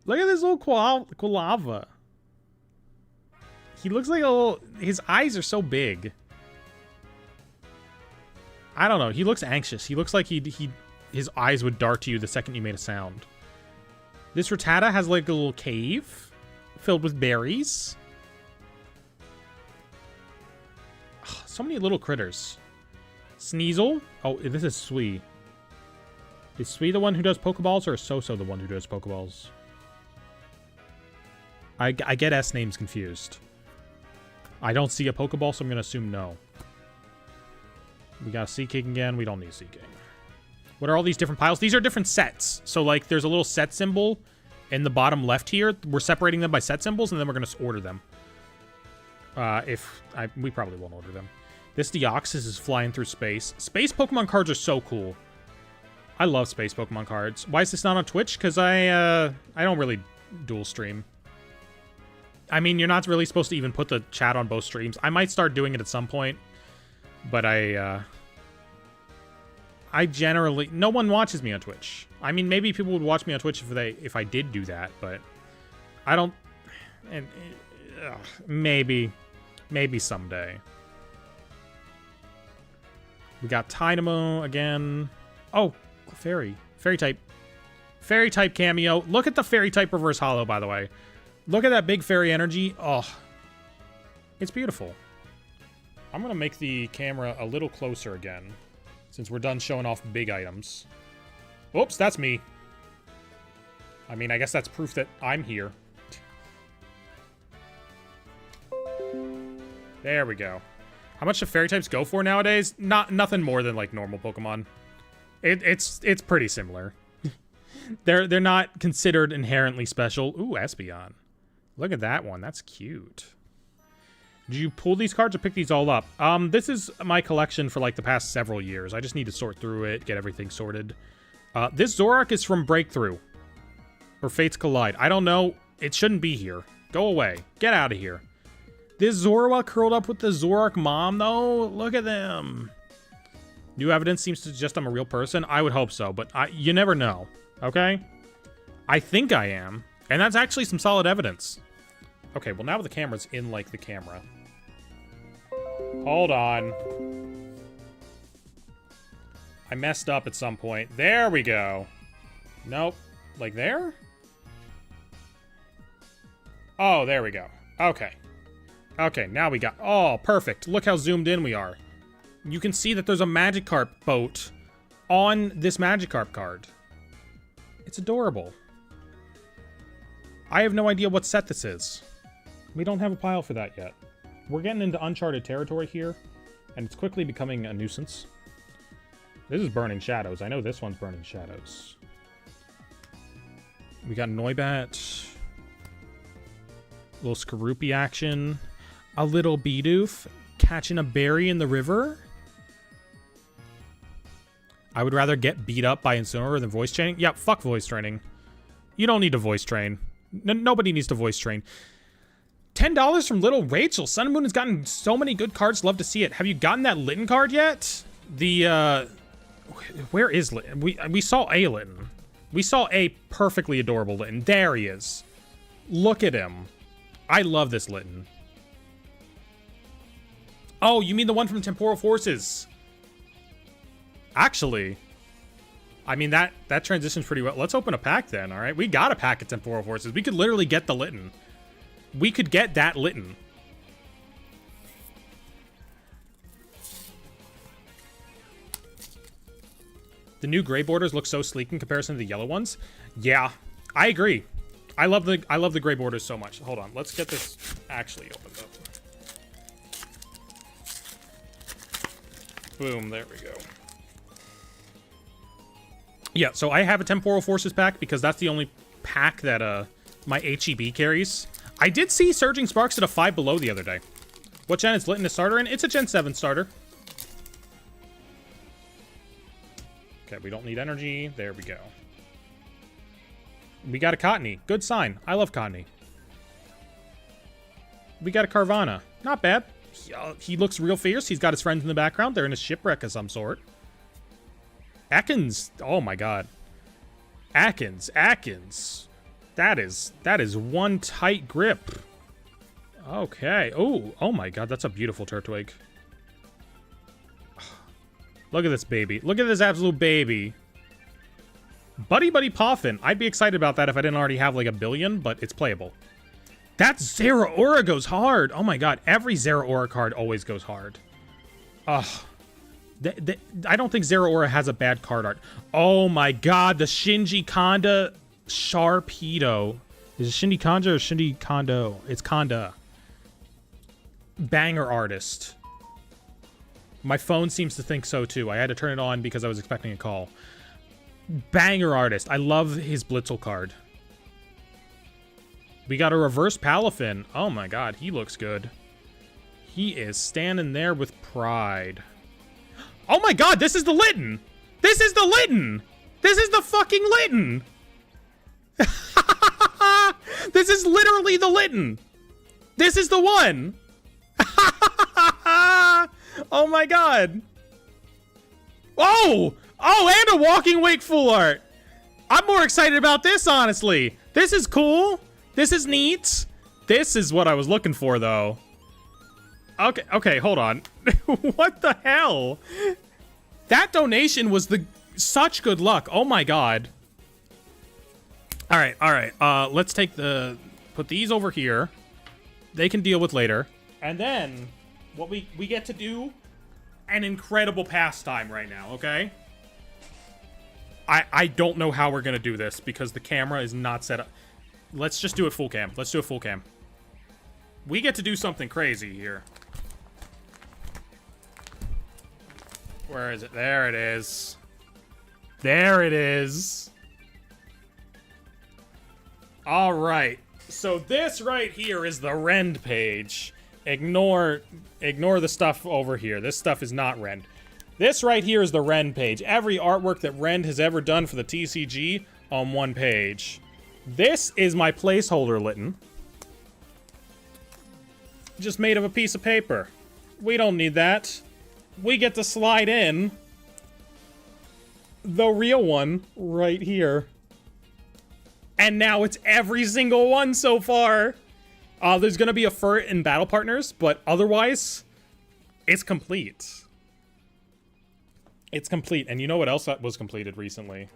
Look at this little Quilava. He looks like a little... His eyes are so big. I don't know. He looks anxious. He looks like his eyes would dart to you the second you made a sound. This Rattata has like a little cave filled with berries. Oh, so many little critters. Sneasel. Oh, this is Sui. Is Sui the one who does Pokeballs, or is So-So the one who does Pokeballs? I get S names confused. I don't see a Pokeball, so I'm going to assume no. We got Seaking again. We don't need Seaking. What are all these different piles? These are different sets. So, like, there's a little set symbol in the bottom left here. We're separating them by set symbols, and then we're going to order them. We probably won't order them. This Deoxys is flying through space. Space Pokemon cards are so cool. I love space Pokemon cards. Why is this not on Twitch? Because I don't really dual stream. I mean, you're not really supposed to even put the chat on both streams. I might start doing it at some point, but I generally... No one watches me on Twitch. I mean, maybe people would watch me on Twitch if I did do that, but I don't... maybe someday. We got Tynamo again. Oh, Fairy type. Fairy type cameo. Look at the Fairy type reverse hollow, by the way. Look at that big fairy energy. Oh, it's beautiful. I'm going to make the camera a little closer again, since we're done showing off big items. Oops, that's me. I mean, I guess that's proof that I'm here. There we go. How much do fairy types go for nowadays? Nothing more than like normal Pokemon. It's pretty similar. They're not considered inherently special. Ooh, Espeon. Look at that one. That's cute. Did you pull these cards or pick these all up? This is my collection for like the past several years. I just need to sort through it, get everything sorted. This Zoroark is from Breakthrough. Or Fates Collide. I don't know. It shouldn't be here. Go away. Get out of here. This Zoroark curled up with the Zoroark mom, though. Look at them. New evidence seems to suggest I'm a real person. I would hope so, but you never know. Okay? I think I am. And that's actually some solid evidence. Okay, well now the camera's in, like, the camera. Hold on. I messed up at some point. There we go. Nope. Like there? Oh, there we go. Okay. Okay, now we got... Oh, perfect. Look how zoomed in we are. You can see that there's a Magikarp boat on this Magikarp card. It's adorable. I have no idea what set this is. We don't have a pile for that yet. We're getting into uncharted territory here, and it's quickly becoming a nuisance. This is Burning Shadows. I know this one's Burning Shadows. We got Noibat. A little Skorupi action. A little Bidoof catching a berry in the river. I would rather get beat up by Incineroar than voice training. Yeah, fuck voice training. You don't need to voice train. Nobody needs to voice train. $10 from Little Rachel. Sun and Moon has gotten so many good cards. Love to see it. Have you gotten that Litten card yet? The, where is Litten? We saw a Litten. We saw a perfectly adorable Litten. There he is. Look at him. I love this Litten. Oh, you mean the one from Temporal Forces? Actually, I mean, that transitions pretty well. Let's open a pack then, all right? We got a pack of Temporal Forces. We could literally get the Litten. We could get that Litten. The new gray borders look so sleek in comparison to the yellow ones. Yeah, I agree. I love the gray borders so much. Hold on, let's get this actually opened up. Boom, there we go. Yeah, so I have a Temporal Forces pack because that's the only pack that my HEB carries. I did see Surging Sparks at a 5 below the other day. What gen is Litten a starter in? It's a Gen 7 starter. Okay, we don't need energy. There we go. We got a Cottony. Good sign. I love Cottony. We got a Carvana. Not bad. He looks real fierce. He's got his friends in the background. They're in a shipwreck of some sort. Atkins. Oh my god. Atkins. That is one tight grip. Okay. Oh my god. That's a beautiful Turtwig. Look at this baby. Look at this absolute baby. Buddy Poffin. I'd be excited about that if I didn't already have like a billion, but it's playable. That Zeraora goes hard. Oh my god. Every Zeraora card always goes hard. Ugh. I don't think Zeraora has a bad card art. Oh my god. The Shinji Kanda Sharpedo. Is it Shinji Kanda or Shinji Kondo? It's Kanda. Banger artist. My phone seems to think so too. I had to turn it on because I was expecting a call. Banger artist. I love his Blitzel card. We got a reverse Palafin. Oh my god, he looks good. He is standing there with pride. Oh my god, this is the Litten! This is the Litten! This is the fucking Litten! This is literally the Litten! This is the one! Oh my god! Oh! Oh, and a Walking Wake full art! I'm more excited about this, honestly. This is cool. This is neat. This is what I was looking for, though. Okay, hold on. What the hell? That donation was such good luck. Oh my god. All right. Let's put Put these over here. They can deal with later. And then, what we get to do, an incredible pastime right now, okay? I don't know how we're going to do this because the camera is not set up. Let's just do it full cam. Let's do it full cam. We get to do something crazy here. Where is it? There it is. There it is. All right. So this right here is the Rend page. Ignore the stuff over here. This stuff is not Rend. This right here is the Rend page. Every artwork that Rend has ever done for the TCG on one page. This is my placeholder Litten. Just made of a piece of paper. We don't need that. We get to slide in the real one right here. And now it's every single one so far. There's going to be a fur in Battle Partners, but otherwise, it's complete. It's complete. And you know what else that was completed recently?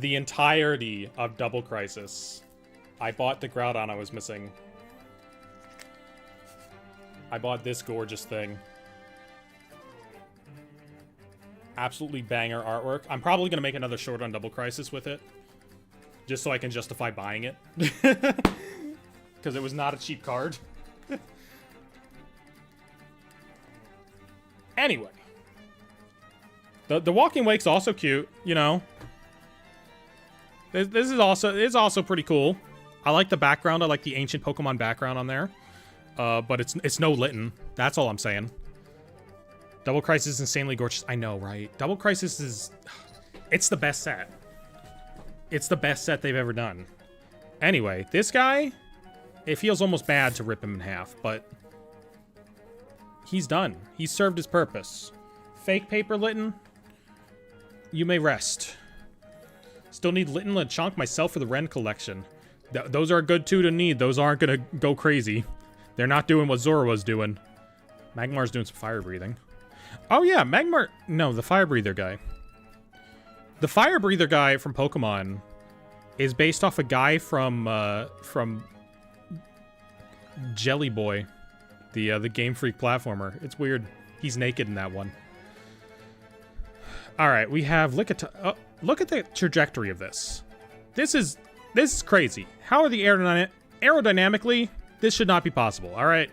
The entirety of Double Crisis. I bought the Groudon I was missing. I bought this gorgeous thing. Absolutely banger artwork. I'm probably going to make another short on Double Crisis with it. Just so I can justify buying it. Because it was not a cheap card. Anyway. The Walking Wake's also cute, you know. This is also pretty cool. I like the background. I like the ancient Pokemon background on there. But it's no Litten. That's all I'm saying. Double Crisis is insanely gorgeous. I know, right? Double Crisis is... It's the best set. It's the best set they've ever done. Anyway, this guy... It feels almost bad to rip him in half, but... He's done. He's served his purpose. Fake paper Litten. You may rest. Still need Litten Lechonk myself for the Ren collection. Those are good two to need. Those aren't gonna go crazy. They're not doing what Zora was doing. Magmar's doing some fire breathing. Oh yeah, Magmar... No, the fire breather guy. The fire breather guy from Pokemon is based off a guy from Jelly Boy, the Game Freak platformer. It's weird. He's naked in that one. All right, we have look at the trajectory of this. This is crazy. How are the aerodynamically? This should not be possible. All right.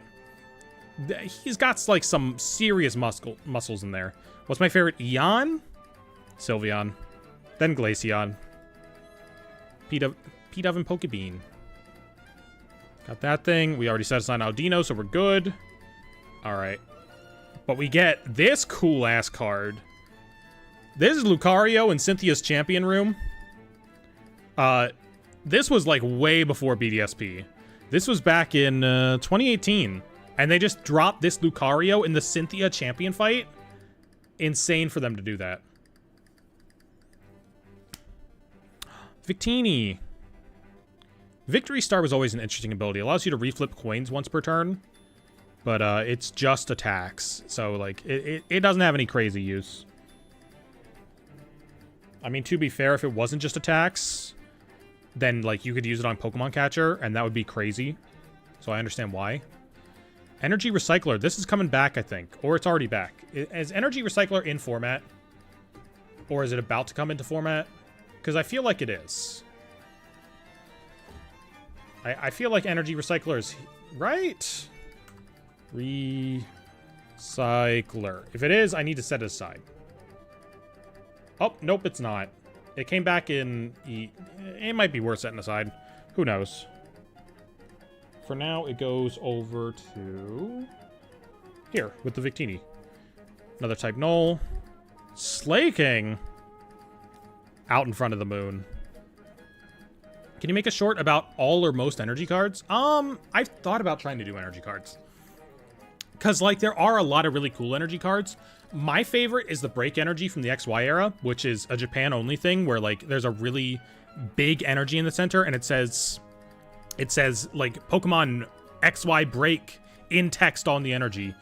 He's got like some serious muscles in there. What's my favorite? Eon? Sylveon. Then Glaceon. P-Dove and Pokebean. Got that thing. We already set aside Audino, so we're good. Alright. But we get this cool-ass card. This is Lucario in Cynthia's Champion Room. This was like way before BDSP. This was back in 2018. And they just dropped this Lucario in the Cynthia champion fight. Insane for them to do that. Victini. Victory Star was always an interesting ability. It allows you to reflip coins once per turn. But it's just attacks. So, like, it doesn't have any crazy use. I mean, to be fair, if it wasn't just attacks, then, like, you could use it on Pokemon Catcher, and that would be crazy. So I understand why. Energy Recycler. This is coming back, I think. Or it's already back. Is Energy Recycler in format? Or is it about to come into format? Because I feel like it is. I feel like Energy Recycler is... Right? Recycler. If it is, I need to set it aside. Oh, nope, it's not. It came back in... It might be worth setting aside. Who knows? For now, it goes over to... Here, with the Victini. Another type Null. Slaking! Out in front of the moon. Can you make a short about all or most energy cards? I've thought about trying to do energy cards. Because, like, there are a lot of really cool energy cards. My favorite is the Break Energy from the XY era, which is a Japan-only thing where, like, there's a really big energy in the center, and it says, like, Pokemon XY Break in text on the energy.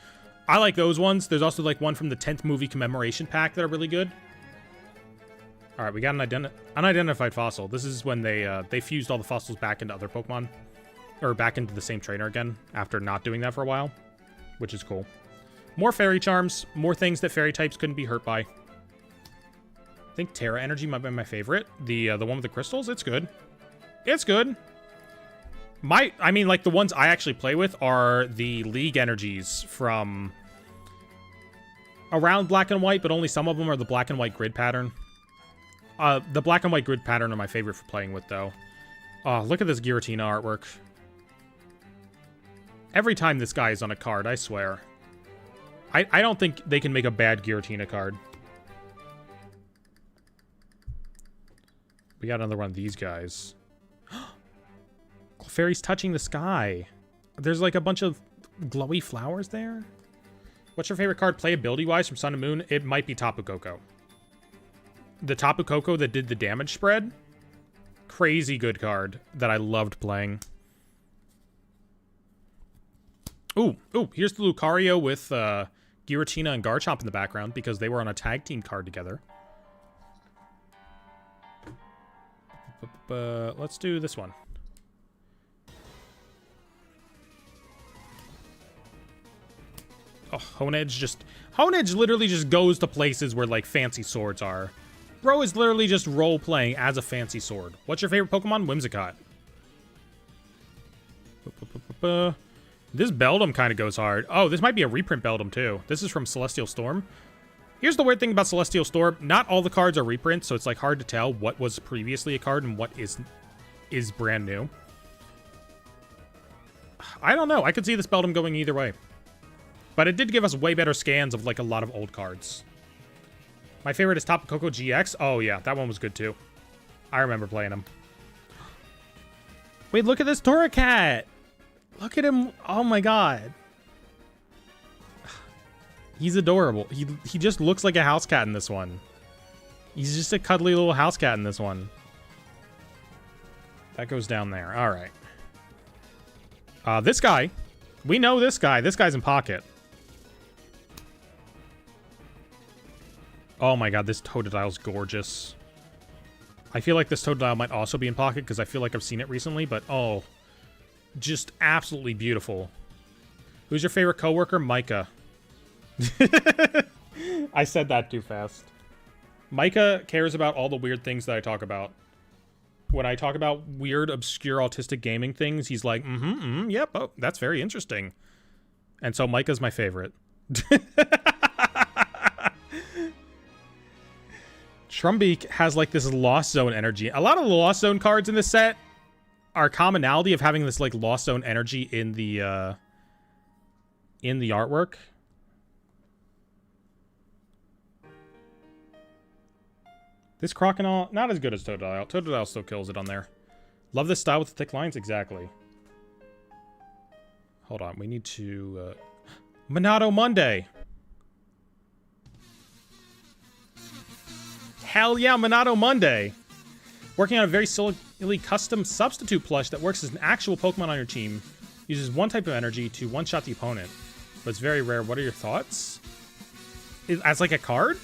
I like those ones. There's also, like, one from the 10th movie commemoration pack that are really good. All right, we got an unidentified fossil. This is when they fused all the fossils back into other Pokemon, or back into the same trainer again after not doing that for a while, which is cool. More fairy charms, more things that fairy types couldn't be hurt by. I think Terra Energy might be my favorite. The one with the crystals, it's good. It's good. I mean, like, the ones I actually play with are the League Energies from around Black and White, but only some of them are the Black and White grid pattern. The Black and White grid pattern are my favorite for playing with, though. Oh, look at this Giratina artwork. Every time this guy is on a card, I swear. I don't think they can make a bad Giratina card. We got another one of these guys. Fairies touching the sky. There's like a bunch of glowy flowers there. What's your favorite card playability-wise from Sun and Moon? It might be Tapu Koko. The Tapu Koko that did the damage spread. Crazy good card that I loved playing. Ooh, here's the Lucario with Giratina and Garchomp in the background because they were on a tag team card together. Let's do this one. Oh, Honedge literally just goes to places where, like, fancy swords are. Bro is literally just role-playing as a fancy sword. What's your favorite Pokemon? Whimsicott. This Beldum kind of goes hard. Oh, this might be a reprint Beldum, too. This is from Celestial Storm. Here's the weird thing about Celestial Storm. Not all the cards are reprints, so it's, like, hard to tell what was previously a card and what is brand new. I don't know. I could see this Beldum going either way. But it did give us way better scans of, like, a lot of old cards. My favorite is Tapu Koko GX. Oh, yeah. That one was good, too. I remember playing him. Wait, look at this Torracat! Look at him. Oh, my God. He's adorable. He just looks like a house cat in this one. He's just a cuddly little house cat in this one. That goes down there. All right. This guy. We know this guy. This guy's in Pocket. Oh my god, this Totodile's gorgeous. I feel like this Totodile might also be in Pocket because I feel like I've seen it recently, but oh, just absolutely beautiful. Who's your favorite coworker? Micah. I said that too fast. Micah cares about all the weird things that I talk about. When I talk about weird, obscure, autistic gaming things, he's like, yep, oh, that's very interesting. And so Micah's my favorite. Trumbeak has like this Lost Zone energy. A lot of the Lost Zone cards in this set are commonality of having this like Lost Zone energy in the artwork. This Crocodile, not as good as Totodile. Totodile still kills it on there. Love this style with the thick lines, exactly. Hold on, we need to... Monado Monday! Hell yeah, Monado Monday! Working on a very silly custom substitute plush that works as an actual Pokemon on your team. Uses one type of energy to one-shot the opponent. But it's very rare. What are your thoughts? As like a card?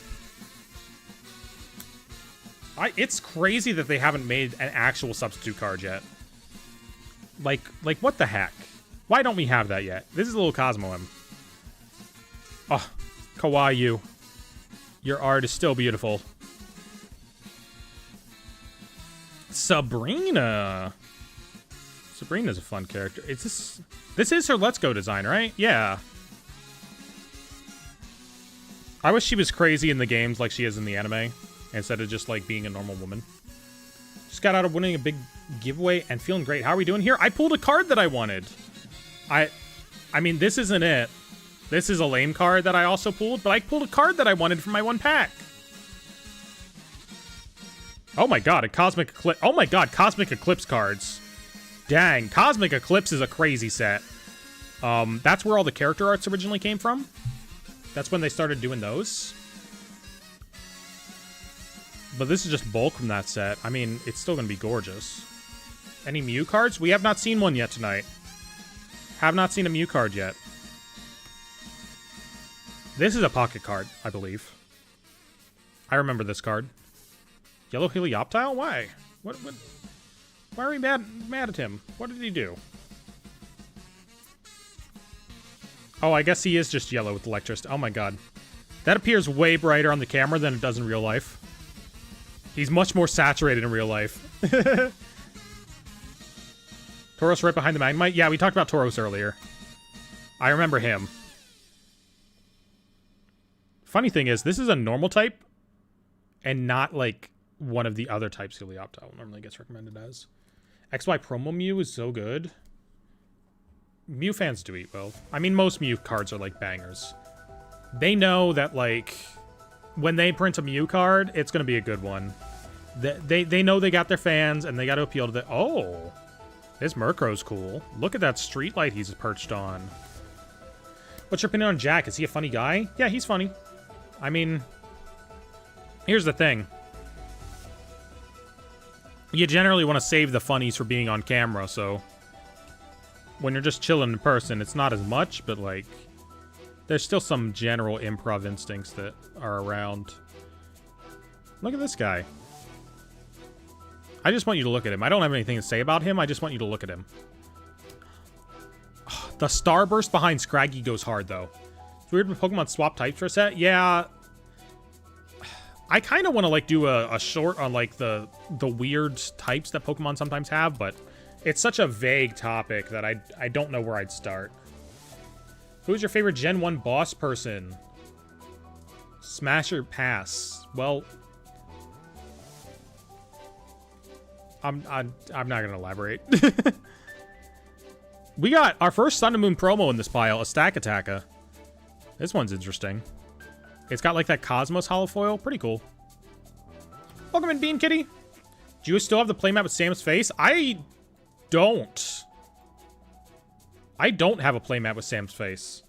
It's crazy that they haven't made an actual substitute card yet. Like what the heck? Why don't we have that yet? This is a little Cosmo M. Oh, Kawaii. Your art is still beautiful. Sabrina. Sabrina's a fun character. This is her Let's Go design, right? Yeah. I wish she was crazy in the games like she is in the anime, instead of just like being a normal woman. Just got out of winning a big giveaway and feeling great. How are we doing here? I pulled a card that I wanted. I mean, this isn't it. This is a lame card that I also pulled, but I pulled a card that I wanted from my one pack. Oh my god, a Cosmic Eclipse. Oh my god, Cosmic Eclipse cards. Dang, Cosmic Eclipse is a crazy set. That's where all the character arts originally came from. That's when they started doing those. But this is just bulk from that set. I mean, it's still going to be gorgeous. Any Mew cards? We have not seen one yet tonight. Have not seen a Mew card yet. This is a Pocket card, I believe. I remember this card. Yellow Helioptile? Why? What? Why are we mad at him? What did he do? Oh, I guess he is just yellow with electricity. Oh my god. That appears way brighter on the camera than it does in real life. He's much more saturated in real life. Tauros right behind the Magnemite? Yeah, we talked about Tauros earlier. I remember him. Funny thing is, this is a normal type, and not, like, one of the other types Helioptile normally gets recommended as. XY Promo Mew is so good. Mew fans do eat well. I mean, most Mew cards are, like, bangers. They know that, like, when they print a Mew card, it's going to be a good one. They know they got their fans, and they got to appeal to the... Oh! This Murkrow's cool. Look at that streetlight he's perched on. What's your opinion on Jack? Is he a funny guy? Yeah, he's funny. I mean, here's the thing. You generally want to save the funnies for being on camera, so... When you're just chilling in person, it's not as much, but, like... There's still some general improv instincts that are around. Look at this guy. I just want you to look at him. I don't have anything to say about him. I just want you to look at him. The starburst behind Scraggy goes hard, though. It's weird when Pokemon swap types for a set. Yeah. I kind of want to, like, do a short on, like, the weird types that Pokemon sometimes have, but it's such a vague topic that I don't know where I'd start. Who's your favorite Gen 1 boss person? Smash or pass? Well... I'm not going to elaborate. We got our first Sun and Moon promo in this pile, a Stack Attacker. This one's interesting. It's got like that Cosmos holofoil. Pretty cool. Welcome in, Bean Kitty. Do you still have the playmat with Sam's face? I don't. I don't have a playmat with Sam's face.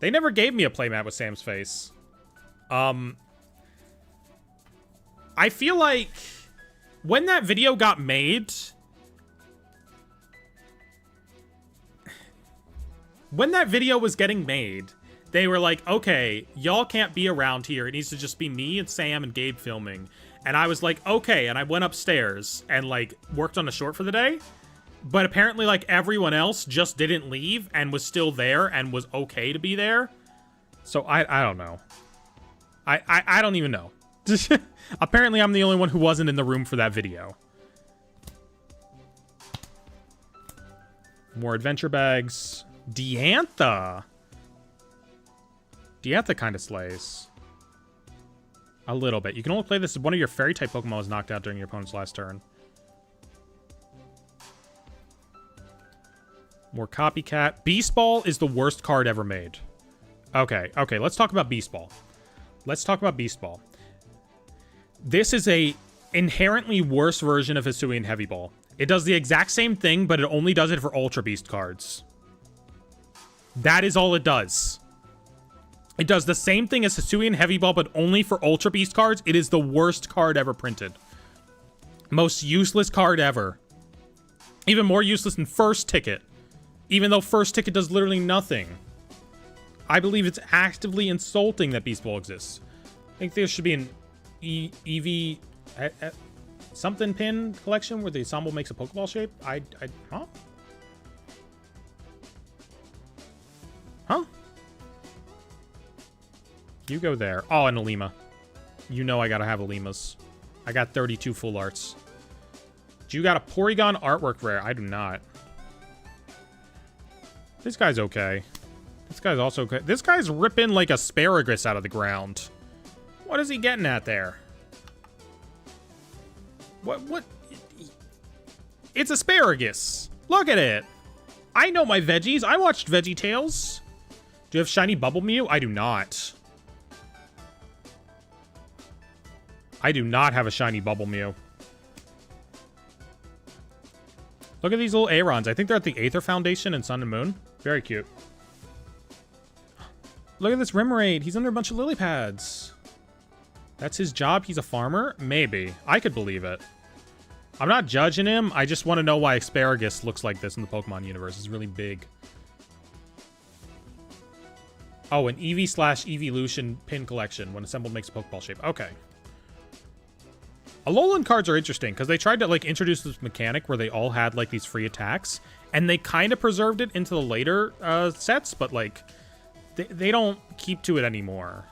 They never gave me a playmat with Sam's face. I feel like... When that video got made... When that video was getting made, they were like, okay, y'all can't be around here. It needs to just be me and Sam and Gabe filming. And I was like, okay. And I went upstairs and, like, worked on a short for the day. But apparently, like, everyone else just didn't leave and was still there and was okay to be there. So I don't know. I don't even know. Apparently, I'm the only one who wasn't in the room for that video. More adventure bags. Diantha. Diantha kind of slays. A little bit. You can only play this if one of your fairy-type Pokemon was knocked out during your opponent's last turn. More Copycat. Beast Ball is the worst card ever made. Okay, let's talk about Beast Ball. Let's talk about Beast Ball. This is a inherently worse version of Hisuian Heavy Ball. It does the exact same thing, but it only does it for Ultra Beast cards. That is all it does. It does the same thing as Hisuian Heavy Ball, but only for Ultra Beast cards. It is the worst card ever printed. Most useless card ever. Even more useless than First Ticket. Even though First Ticket does literally nothing. I believe it's actively insulting that Beast Ball exists. I think there should be an EV something pin collection where the ensemble makes a Pokeball shape. Huh? Huh? You go there. Oh, and a Lima. You know I gotta have a Limas. I got 32 full arts. Do you got a Porygon artwork rare? I do not. This guy's okay. This guy's also okay. This guy's ripping like asparagus out of the ground. What is he getting at there? What? It's asparagus. Look at it. I know my veggies. I watched VeggieTales. Do you have shiny Bubble Mew? I do not. I do not have a shiny Bubble Mew. Look at these little Aerons. I think they're at the Aether Foundation in Sun and Moon. Very cute. Look at this Remoraid. He's under a bunch of lily pads. That's his job? He's a farmer? Maybe. I could believe it. I'm not judging him. I just want to know why asparagus looks like this in the Pokemon universe. It's really big. Oh, an Eevee/Evolution pin collection when assembled makes a Pokeball shape. Okay. Alolan cards are interesting because they tried to like introduce this mechanic where they all had like these free attacks, and they kind of preserved it into the later sets, but like they don't keep to it anymore.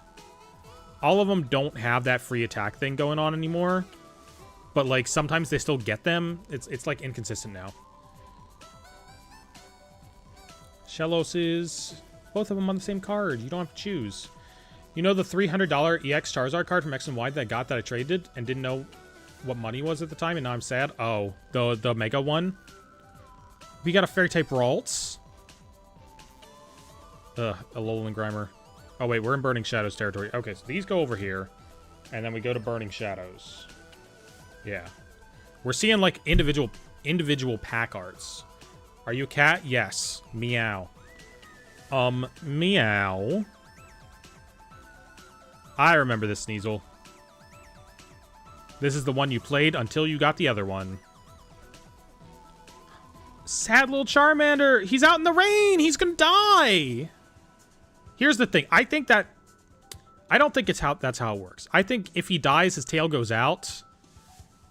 All of them don't have that free attack thing going on anymore, but like sometimes they still get them. It's like inconsistent now. Shellos is both of them on the same card. You don't have to choose. You know the $300 EX Charizard card from X and Y that I got that I traded and didn't know what money was at the time, and now I'm sad? Oh, the Mega one? We got a Fairy-type Ralts. Ugh, a Alolan Grimer. Oh, wait, we're in Burning Shadows territory. Okay, so these go over here, and then we go to Burning Shadows. Yeah. We're seeing, like, individual pack arts. Are you a cat? Yes. Meow. Meow. I remember this, Sneasel. This is the one you played until you got the other one. Sad little Charmander. He's out in the rain. He's gonna die. Here's the thing. I don't think that's how it works. I think if he dies, his tail goes out,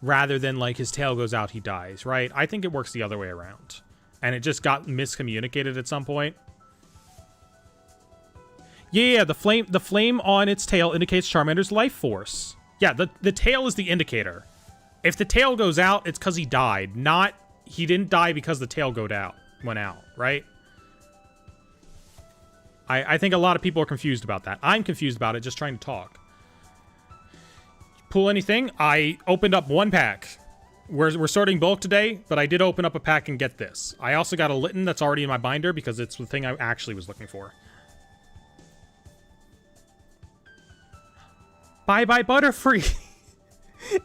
rather than like his tail goes out, he dies, right? I think it works the other way around. And it just got miscommunicated at some point. Yeah, the flame on its tail indicates Charmander's life force. Yeah, the tail is the indicator. If the tail goes out, it's because he died, not he didn't die because the tail went out, right? I think a lot of people are confused about that. I'm confused about it, just trying to talk. Pull anything? I opened up one pack. We're sorting bulk today, but I did open up a pack and get this. I also got a Litten that's already in my binder because it's the thing I actually was looking for. Bye-bye Butterfree.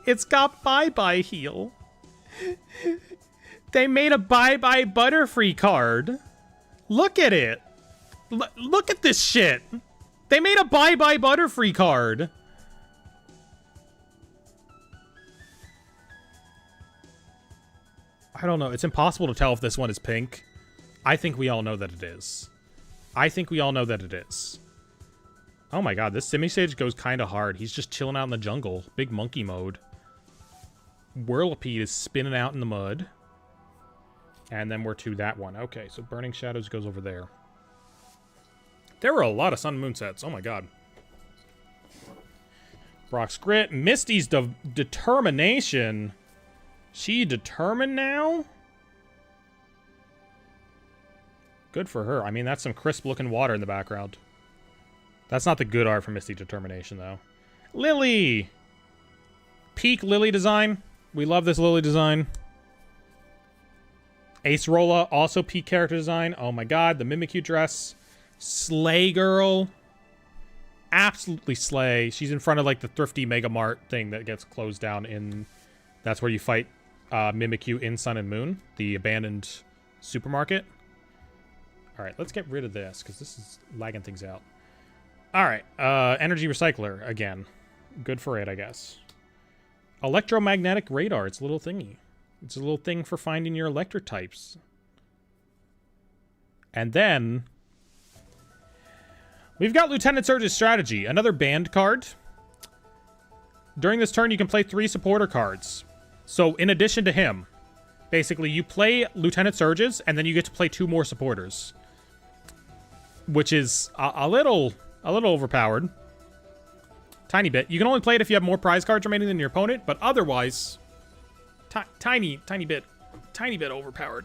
It's got bye-bye heal. They made a bye-bye Butterfree card. Look at it. Look at this shit. They made a bye-bye Butterfree card. I don't know. It's impossible to tell if this one is pink. I think we all know that it is. Oh my god, this Simisage goes kind of hard. He's just chilling out in the jungle. Big monkey mode. Whirlipede is spinning out in the mud. And then we're to that one. Okay, so Burning Shadows goes over there. There were a lot of Sun and Moon sets. Oh my god. Brock's Grit. Misty's Determination. She determined now? Good for her. I mean, that's some crisp-looking water in the background. That's not the good art for Misty Determination, though. Lily! Peak Lily design. We love this Lily design. Acerola, also peak character design. Oh my god, the Mimikyu dress. Slay Girl. Absolutely slay. She's in front of, like, the Thrifty Mega Mart thing that gets closed down in... That's where you fight Mimikyu in Sun and Moon, the abandoned supermarket. Alright, let's get rid of this, because this is lagging things out. Alright, Energy Recycler, again. Good for it, I guess. Electromagnetic Radar, it's a little thingy. It's a little thing for finding your electric types. And then... we've got Lieutenant Surge's Strategy, another banned card. During this turn, you can play 3 supporter cards. So, in addition to him, basically, you play Lieutenant Surge's, and then you get to play 2 more supporters. Which is a little overpowered. Tiny bit. You can only play it if you have more prize cards remaining than your opponent, but otherwise, tiny bit overpowered.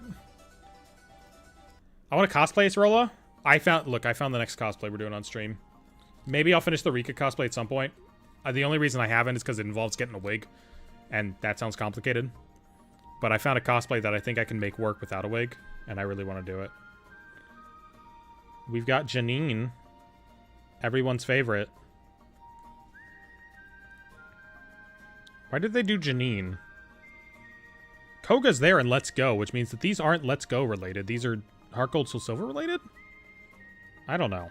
I want to cosplay Acerola. I found the next cosplay we're doing on stream. Maybe I'll finish the Rika cosplay at some point. The only reason I haven't is because it involves getting a wig, and that sounds complicated. But I found a cosplay that I think I can make work without a wig, and I really want to do it. We've got Janine, everyone's favorite. Why did they do Janine? Koga's there in Let's Go, which means that these aren't Let's Go related. These are Heart Gold Soul Silver related? I don't know.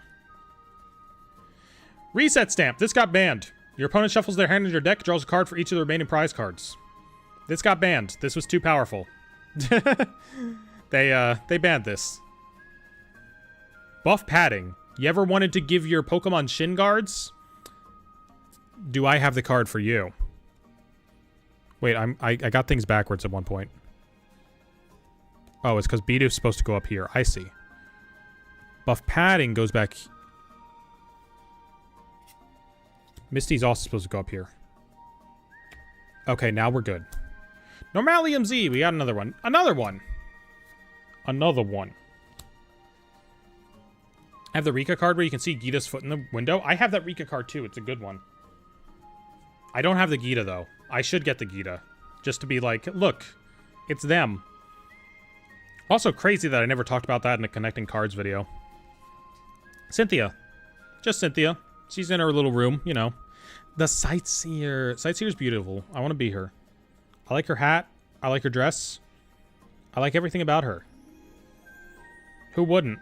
Reset Stamp. This got banned. Your opponent shuffles their hand in your deck, draws a card for each of the remaining prize cards. This got banned. This was too powerful. They banned this. Buff Padding. You ever wanted to give your Pokemon shin guards? Do I have the card for you? Wait, I got things backwards at one point. Oh, it's because Bidoo's supposed to go up here. I see. Buff padding goes back. Misty's also supposed to go up here. Okay, now we're good. Normalium Z, we got another one. Another one! Another one. I have the Rika card where you can see Gita's foot in the window. I have that Rika card too. It's a good one. I don't have the Gita though. I should get the Gita. Just to be like, look, it's them. Also crazy that I never talked about that in a connecting cards video. Cynthia. Just Cynthia. She's in her little room, you know. The Sightseer. Sightseer's beautiful. I want to be her. I like her hat. I like her dress. I like everything about her. Who wouldn't?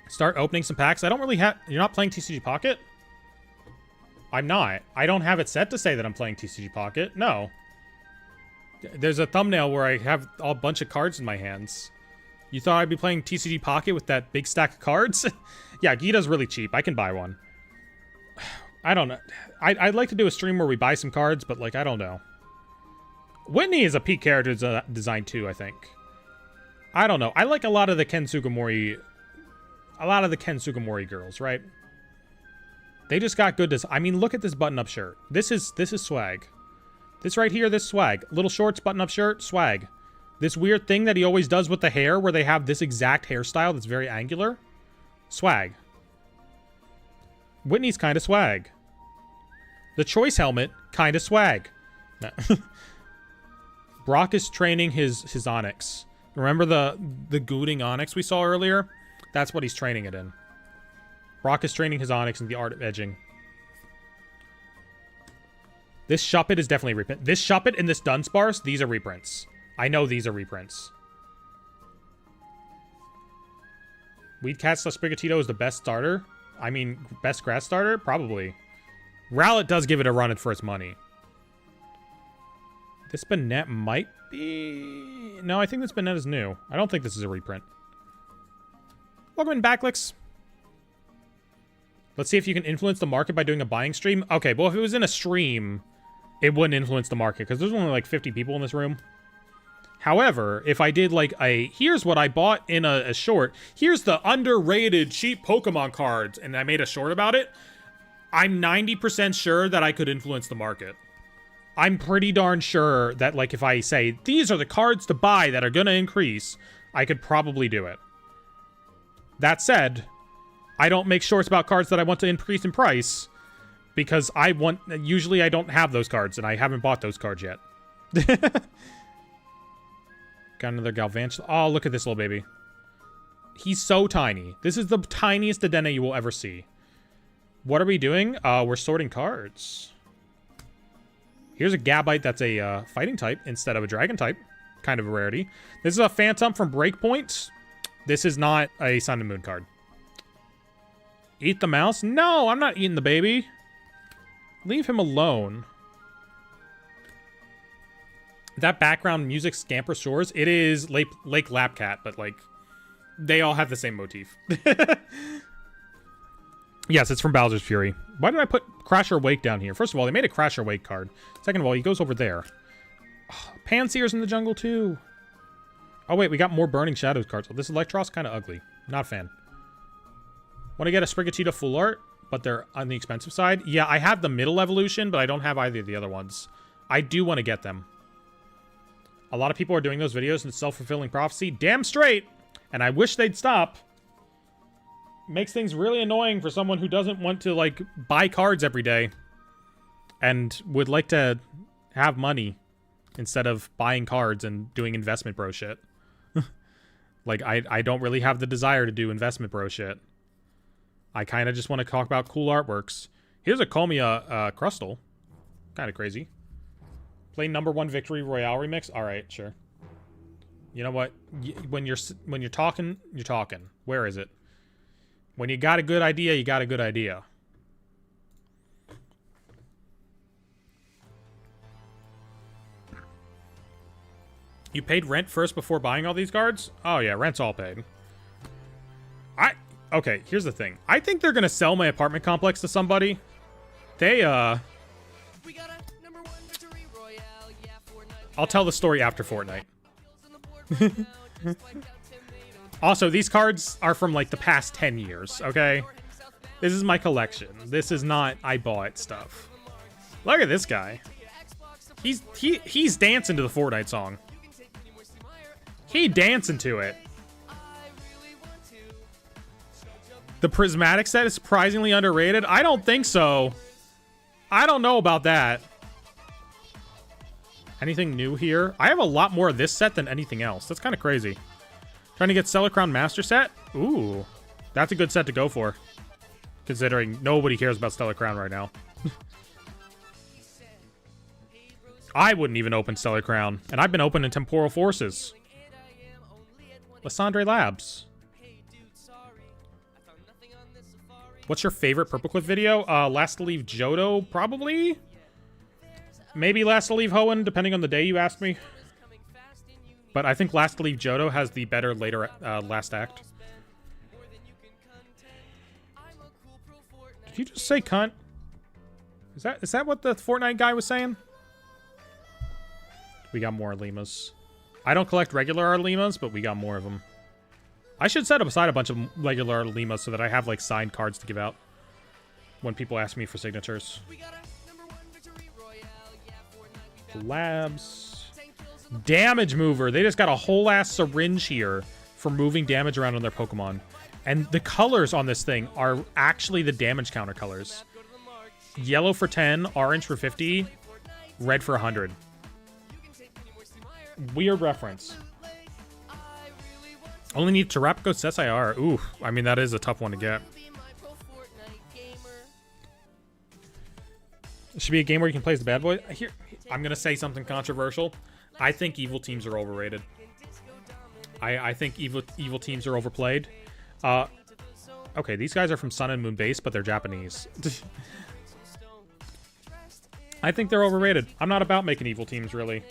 Start opening some packs. I don't really have... You're not playing TCG Pocket? I'm not. I don't have it set to say that I'm playing TCG Pocket. No. There's a thumbnail where I have a bunch of cards in my hands. You thought I'd be playing TCG Pocket with that big stack of cards? Yeah, Gita's really cheap. I can buy one. I don't know. I'd like to do a stream where we buy some cards, but, like, I don't know. Whitney is a peak character design, too, I think. I don't know. I like a lot of the Ken Sugimori... A lot of the Ken Sugimori girls, right? They just got good design. I mean, look at this button-up shirt. This is swag. This right here, this swag. Little shorts, button-up shirt, swag. This weird thing that he always does with the hair, where they have this exact hairstyle that's very angular. Swag. Whitney's kind of swag. The choice helmet, kind of swag. No. Brock is training his Onyx. Remember the gooting Onyx we saw earlier? That's what he's training it in. Brock is training his Onyx in the art of edging. This Shuppet is definitely a reprint. This Shuppet and this Dunsparce, these are reprints. I know these are reprints. Weedcat / Sprigatito is the best starter. I mean, best grass starter? Probably. Rowlet does give it a run for its money. This Banette might be... No, I think this Banette is new. I don't think this is a reprint. Welcome in, Backlicks. Let's see if you can influence the market by doing a buying stream. Okay, well, if it was in a stream, it wouldn't influence the market, because there's only like 50 people in this room. However, if I did like a, here's what I bought in a short, here's the underrated cheap Pokemon cards, and I made a short about it, I'm 90% sure that I could influence the market. I'm pretty darn sure that, like, if I say, these are the cards to buy that are gonna increase, I could probably do it. That said, I don't make shorts about cards that I want to increase in price, because usually I don't have those cards, and I haven't bought those cards yet. Got another Galvantula. Oh, look at this little baby. He's so tiny. This is the tiniest Dedenne you will ever see. What are we doing? We're sorting cards. Here's a Gabite that's a fighting type instead of a dragon type. Kind of a rarity. This is a Phantom from Breakpoint. This is not a Sun and Moon card. Eat the mouse? No, I'm not eating the baby. Leave him alone. That background music, Scamper Shores, it is Lake Lapcat, but, like, they all have the same motif. Yes, it's from Bowser's Fury. Why did I put Crasher Wake down here? First of all, they made a Crasher Wake card. Second of all, he goes over there. Oh, Panseer's in the jungle, too. Oh, wait, we got more Burning Shadows cards. Oh, this Electros kind of ugly. Not a fan. Want to get a Sprigatito full art, but they're on the expensive side? Yeah, I have the middle evolution, but I don't have either of the other ones. I do want to get them. A lot of people are doing those videos in self-fulfilling prophecy. Damn straight! And I wish they'd stop. Makes things really annoying for someone who doesn't want to, like, buy cards every day. And would like to have money instead of buying cards and doing investment bro shit. Like, I don't really have the desire to do investment bro shit. I kind of just want to talk about cool artworks. Here's a Comia Crustal. Kind of crazy. Play #1 Victory Royale remix? Alright, sure. You know what? When you're talking, you're talking. Where is it? When you got a good idea, you got a good idea. You paid rent first before buying all these cards? Oh yeah, rent's all paid. Okay, here's the thing. I think they're gonna sell my apartment complex to somebody. They, I'll tell the story after Fortnite. Also, these cards are from like the past 10 years, okay? This is my collection. This is not I bought stuff. Look at this guy. He's dancing to the Fortnite song. He dancing to it. The prismatic set is surprisingly underrated. I don't think so. I don't know about that. Anything new here? I have a lot more of this set than anything else. That's kind of crazy. Trying to get Stellar Crown Master set? Ooh. That's a good set to go for. Considering nobody cares about Stellar Crown right now. I wouldn't even open Stellar Crown. And I've been opening Temporal Forces. Lysandre Labs. What's your favorite Purple Cliff video? Last to Leave Johto, probably? Maybe Last to Leave Hoenn, depending on the day you asked me. But I think Last to Leave Johto has the better later last act. Did you just say cunt? Is that what the Fortnite guy was saying? We got more Limas. I don't collect regular Limas, but we got more of them. I should set aside a bunch of regular Limas so that I have, like, signed cards to give out when people ask me for signatures. Labs. Damage mover. They just got a whole ass syringe here for moving damage around on their Pokemon. And the colors on this thing are actually the damage counter colors. Yellow for 10, orange for 50, red for 100. Weird reference. Only need Terapagos SIR. Ooh, I mean, that is a tough one to get. It should be a game where you can play as the bad boy. Here, I'm going to say something controversial. I think evil teams are overrated. I think evil teams are overplayed. Okay, these guys are from Sun and Moon Base, but they're Japanese. I think they're overrated. I'm not about making evil teams, really.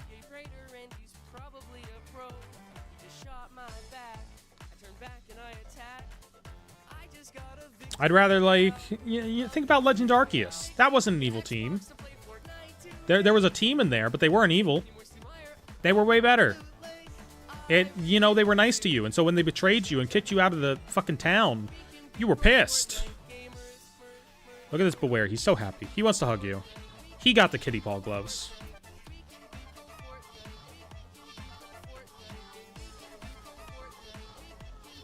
I'd rather, like, you think about Legend Arceus. That wasn't an evil team. There was a team in there, but they weren't evil. They were way better. You know, they were nice to you, and so when they betrayed you and kicked you out of the fucking town, you were pissed. Look at this Beware. He's so happy. He wants to hug you. He got the kitty paw gloves.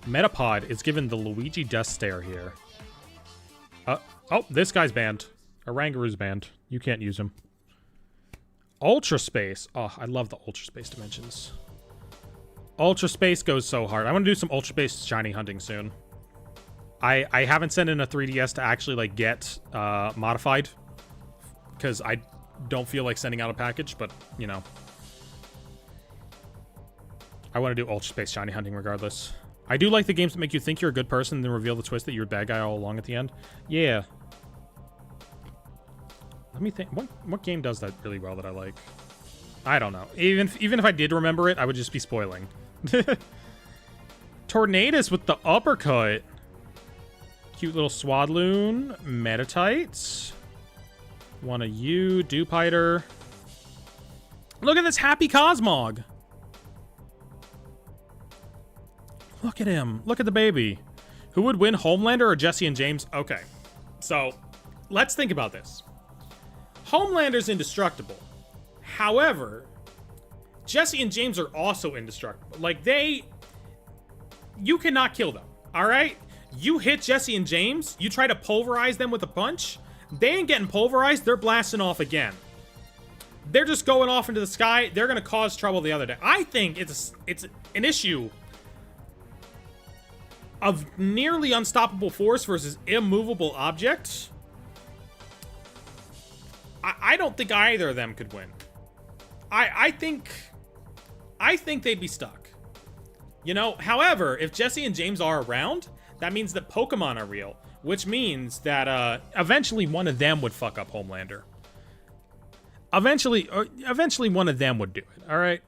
Metapod is given the Luigi Death Stare here. Oh, this guy's banned. Orangaru's banned. You can't use him. Ultra Space. Oh, I love the Ultra Space dimensions. Ultra Space goes so hard. I want to do some Ultra Space shiny hunting soon. I haven't sent in a 3DS to actually, like, get modified. Because I don't feel like sending out a package, but, you know. I want to do Ultra Space shiny hunting regardless. I do like the games that make you think you're a good person and then reveal the twist that you're a bad guy all along at the end. Yeah. Let me think. What game does that really well that I like? I don't know. Even if I did remember it, I would just be spoiling. Tornadus with the uppercut. Cute little Swadloon. Metatites. One of you. Dupiter. Look at this happy Cosmog. Look at him. Look at the baby. Who would win, Homelander or Jesse and James? Okay. So, let's think about this. Homelander's indestructible. However, Jesse and James are also indestructible. Like, you cannot kill them, all right? You hit Jesse and James, you try to pulverize them with a punch, they ain't getting pulverized, they're blasting off again. They're just going off into the sky, they're going to cause trouble the other day. I think it's an issue of nearly unstoppable force versus immovable objects. I don't think either of them could win. I think they'd be stuck. You know, however, if Jesse and James are around, that means that Pokemon are real, which means that eventually one of them would fuck up Homelander. Eventually one of them would do it, all right?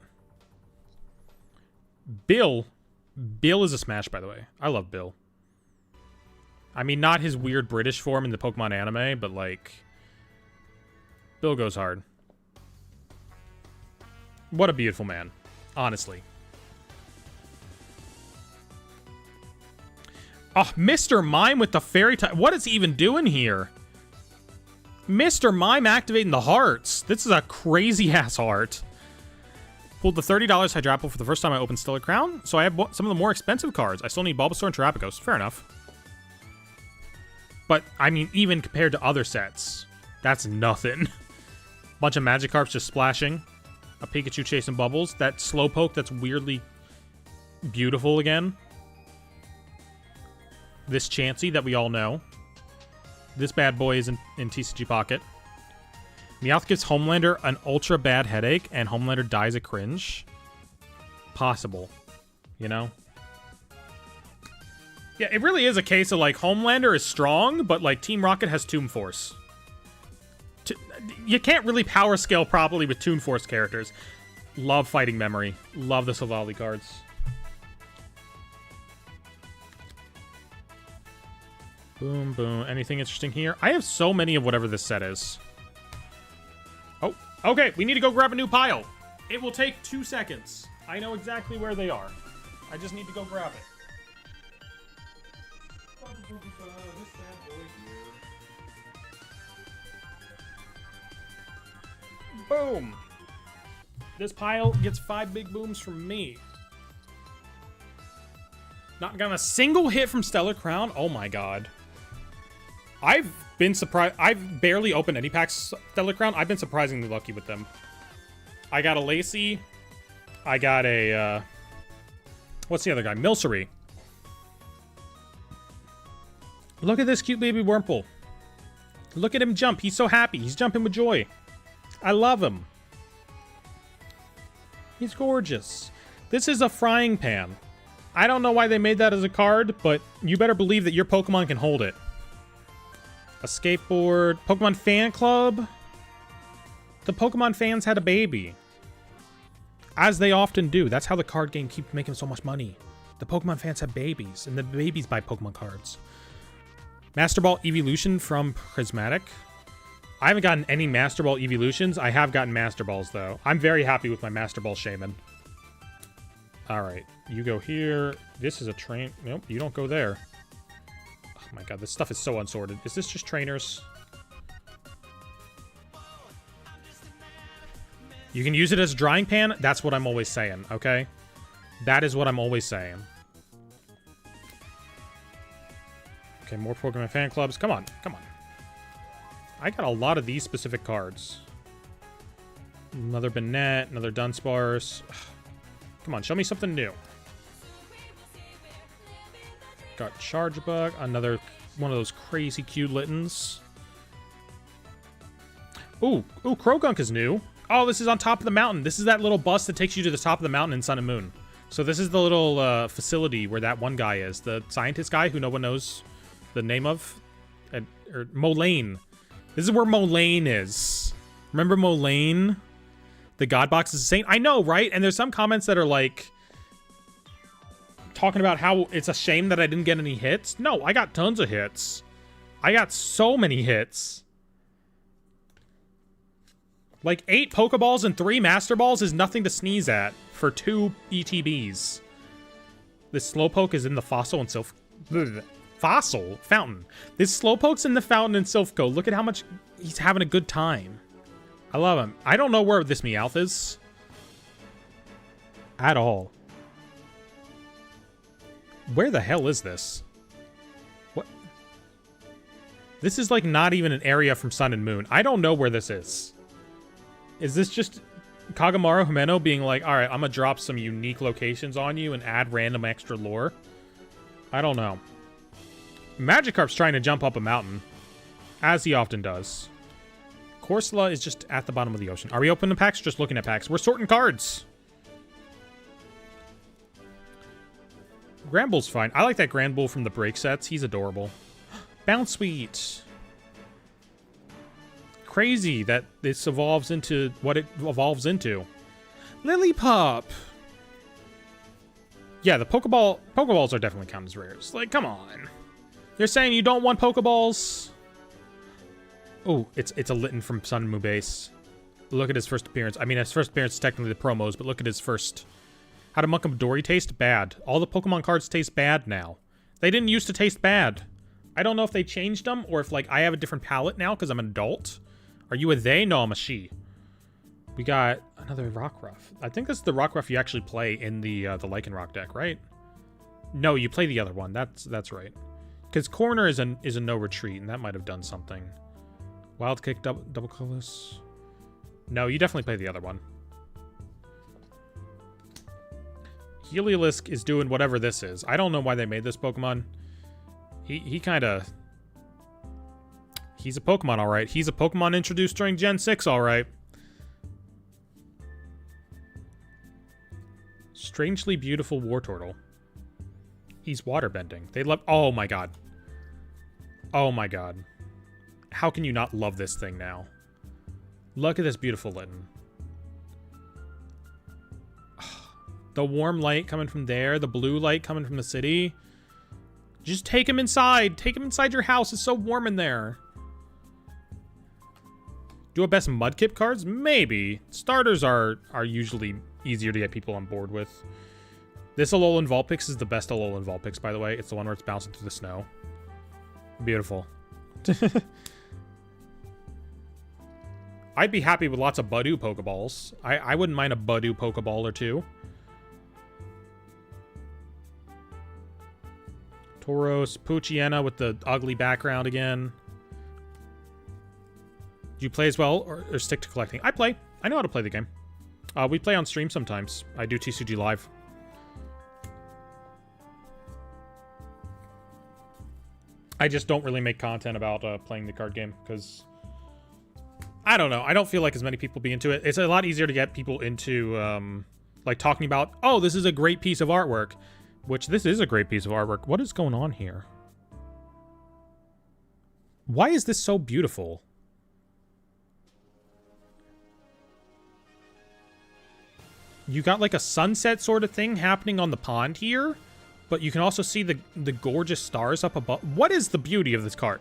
Bill is a smash, by the way. I love Bill. I mean, not his weird British form in the Pokemon anime, but, like, Bill goes hard. What a beautiful man. Honestly. Oh, Mr. Mime with the fairy type. What is he even doing here? Mr. Mime activating the hearts. This is a crazy-ass heart. Pulled the $30 Hydrapple for the first time I opened Stellar Crown, so I have some of the more expensive cards. I still need Bulbasaur and Terrapagos. Fair enough. But, I mean, even compared to other sets, that's nothing. Bunch of Magikarps just splashing. A Pikachu chasing bubbles. That Slowpoke that's weirdly beautiful again. This Chansey that we all know. This bad boy is in TCG Pocket. Meowth gives Homelander an ultra bad headache, and Homelander dies a cringe. Possible. You know? Yeah, it really is a case of, like, Homelander is strong, but, like, Team Rocket has Toon Force. You can't really power scale properly with Toon Force characters. Love Fighting Memory. Love the Savali cards. Boom, boom. Anything interesting here? I have so many of whatever this set is. Oh, okay. We need to go grab a new pile. It will take 2 seconds. I know exactly where they are. I just need to go grab it. Boom. This pile gets 5 big booms from me. Not gotten a single hit from Stellar Crown. Oh my god. I've been surprised. I've barely opened any packs Stellar Crown. I've been surprisingly lucky with them. I got a Lacey. I got a, what's the other guy? Milcery. Look at this cute baby Wurmple. Look at him jump. He's so happy. He's jumping with joy. I love him. He's gorgeous. This is a frying pan. I don't know why they made that as a card, but you better believe that your Pokemon can hold it. A skateboard. Pokemon Fan Club. The Pokemon fans had a baby. As they often do. That's how the card game keeps making so much money. The Pokemon fans have babies, and the babies buy Pokemon cards. Master Ball Evolution from Prismatic. I haven't gotten any Master Ball Evolutions. I have gotten Master Balls, though. I'm very happy with my Master Ball Shaman. Alright, you go here. This is a train. Nope, you don't go there. Oh my god, this stuff is so unsorted. Is this just trainers? You can use it as a drying pan. That's what I'm always saying, okay? That is what I'm always saying. Okay, more Pokemon fan clubs. Come on, come on. I got a lot of these specific cards. Another Banette, another Dunsparce. Come on, show me something new. Got Chargebug, another one of those crazy cute Littens. Ooh, Croagunk is new. Oh, this is on top of the mountain. This is that little bus that takes you to the top of the mountain in Sun and Moon. So this is the little facility where that one guy is. The scientist guy who no one knows the name of. Or Molane. This is where Molane is. Remember Molane? The God Box is a saint? I know, right? And there's some comments that are like talking about how it's a shame that I didn't get any hits. No, I got tons of hits. I got so many hits. Like 8 Pokeballs and 3 Master Balls is nothing to sneeze at for 2 ETBs. This Slowpoke is in the Fossil and Fossil Fountain. This Slowpoke's in the Fountain in Silphco. Look at how much he's having a good time. I love him. I don't know where this Meowth is. At all. Where the hell is this? What? This is like not even an area from Sun and Moon. I don't know where this is. Is this just Kagamaru Himeno being like, alright, I'm gonna drop some unique locations on you and add random extra lore? I don't know. Magikarp's trying to jump up a mountain, as he often does. Corsola is just at the bottom of the ocean. Are we opening packs? Just looking at packs. We're sorting cards. Granbull's fine. I like that Granbull from the break sets. He's adorable. Bounce Sweet. Crazy that this evolves into what it evolves into. Lillipup. Yeah, the Pokeballs are definitely counted as rares. Like, come on. They're saying you don't want Pokeballs? Oh, it's a Litten from Sun and Moon base. Look at his first appearance. I mean, his first appearance is technically the promos, but look at his first. How did Monkey Dory taste? Bad. All the Pokemon cards taste bad now. They didn't used to taste bad. I don't know if they changed them or if, like, I have a different palate now because I'm an adult. Are you a they? No, I'm a she. We got another Rockruff. I think this is the Rockruff you actually play in the Lycanroc deck, right? No, you play the other one. That's right. Because Corner is a no retreat, and that might have done something. Wild Kick, double colorless. No, you definitely play the other one. Heliolisk is doing whatever this is. I don't know why they made this Pokemon. He kind of... He's a Pokemon, all right. He's a Pokemon introduced during Gen 6, all right. Strangely beautiful Wartortle. He's waterbending. They love... Oh, my God. Oh, my God. How can you not love this thing now? Look at this beautiful Litten. The warm light coming from there. The blue light coming from the city. Just take him inside. Take him inside your house. It's so warm in there. Do a best Mudkip cards? Maybe. Starters are usually easier to get people on board with. This Alolan Vulpix is the best Alolan Vulpix, by the way. It's the one where it's bouncing through the snow. Beautiful. I'd be happy with lots of Budew Pokeballs. I wouldn't mind a Budew Pokeball or two. Tauros, Poochyena with the ugly background again. Do you play as well or stick to collecting? I play. I know how to play the game. We play on stream sometimes. I do TCG Live. I just don't really make content about playing the card game because... I don't know. I don't feel like as many people be into it. It's a lot easier to get people into, like, talking about, oh, this is a great piece of artwork. Which, this is a great piece of artwork. What is going on here? Why is this so beautiful? You got, like, a sunset sort of thing happening on the pond here. But you can also see the gorgeous stars up above. What is the beauty of this card?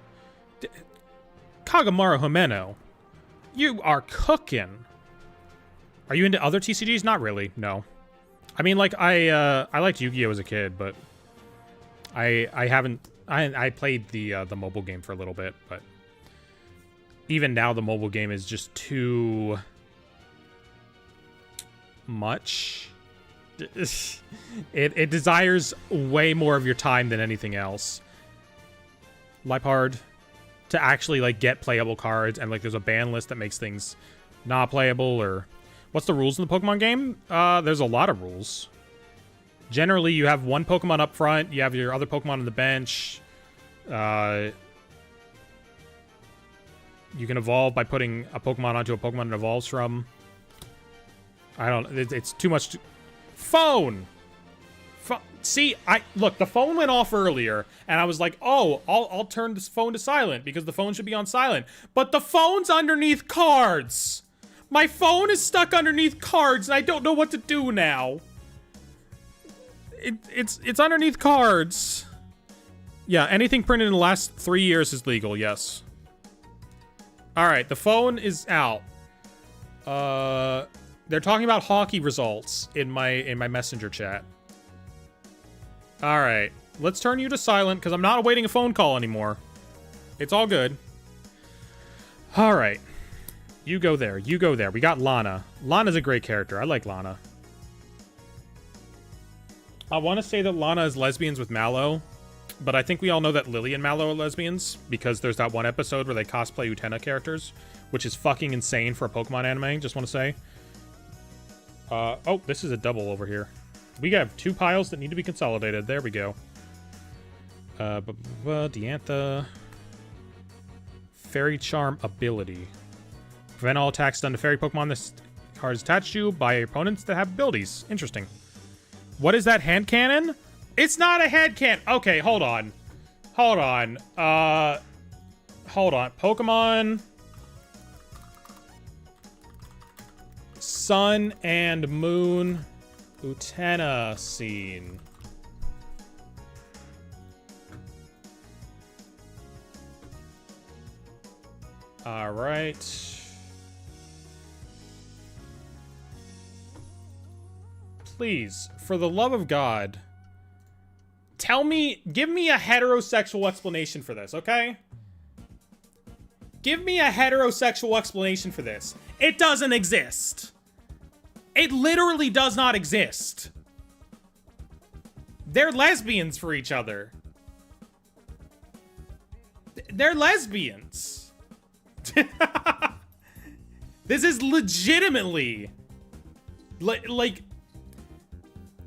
Kagamaru Himeno. You are cooking. Are you into other TCGs? Not really, no. I mean, like, I liked Yu-Gi-Oh! As a kid, but I haven't... I played the mobile game for a little bit, but even now the mobile game is just too much. It desires way more of your time than anything else. Liepard, to actually, like, get playable cards, and, like, there's a ban list that makes things not playable, or... What's the rules in the Pokemon game? There's a lot of rules. Generally, you have one Pokemon up front, you have your other Pokemon on the bench. You can evolve by putting a Pokemon onto a Pokemon it evolves from. I don't... It's too much to... Phone! See, look, the phone went off earlier, and I was like, oh, I'll turn this phone to silent, because the phone should be on silent. But the phone's underneath cards! My phone is stuck underneath cards, and I don't know what to do now. It's underneath cards. Yeah, anything printed in the last 3 years is legal, yes. Alright, the phone is out. They're talking about hockey results in my messenger chat. Alright, let's turn you to silent, because I'm not awaiting a phone call anymore. It's all good. Alright. You go there. You go there. We got Lana. Lana's a great character. I like Lana. I want to say that Lana is lesbians with Mallow, but I think we all know that Lily and Mallow are lesbians, because there's that one episode where they cosplay Utena characters, which is fucking insane for a Pokemon anime, just want to say. Oh, this is a double over here. We have two piles that need to be consolidated. There we go. Diantha. Fairy Charm ability. Prevent all attacks done to fairy Pokemon this card is attached to by opponents that have abilities. Interesting. What is that, hand cannon? It's not a hand cannon. Okay, hold on. Hold on. Hold on. Pokemon Sun and Moon Utena scene. All right. Please, for the love of God, give me a heterosexual explanation for this, okay? Give me a heterosexual explanation for this. It doesn't exist. It literally does not exist. They're lesbians for each other. They're lesbians. This is legitimately... Like...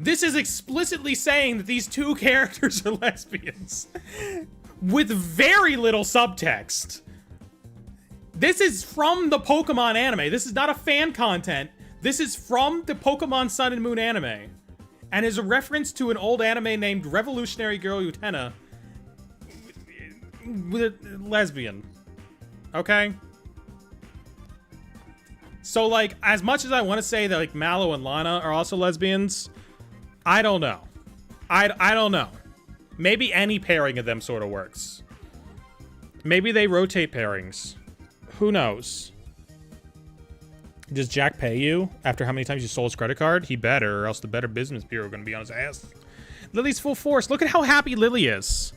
This is explicitly saying that these two characters are lesbians. With very little subtext. This is from the Pokemon anime. This is not a fan content. This is from the Pokemon Sun and Moon anime. And is a reference to an old anime named Revolutionary Girl Utena. With lesbian. Okay? So, like, as much as I want to say that, like, Mallow and Lana are also lesbians, I don't know. I don't know. Maybe any pairing of them sort of works. Maybe they rotate pairings. Who knows? Does Jack pay you after how many times you stole his credit card? He better, or else the Better Business Bureau are going to be on his ass. Lily's full force. Look at how happy Lily is.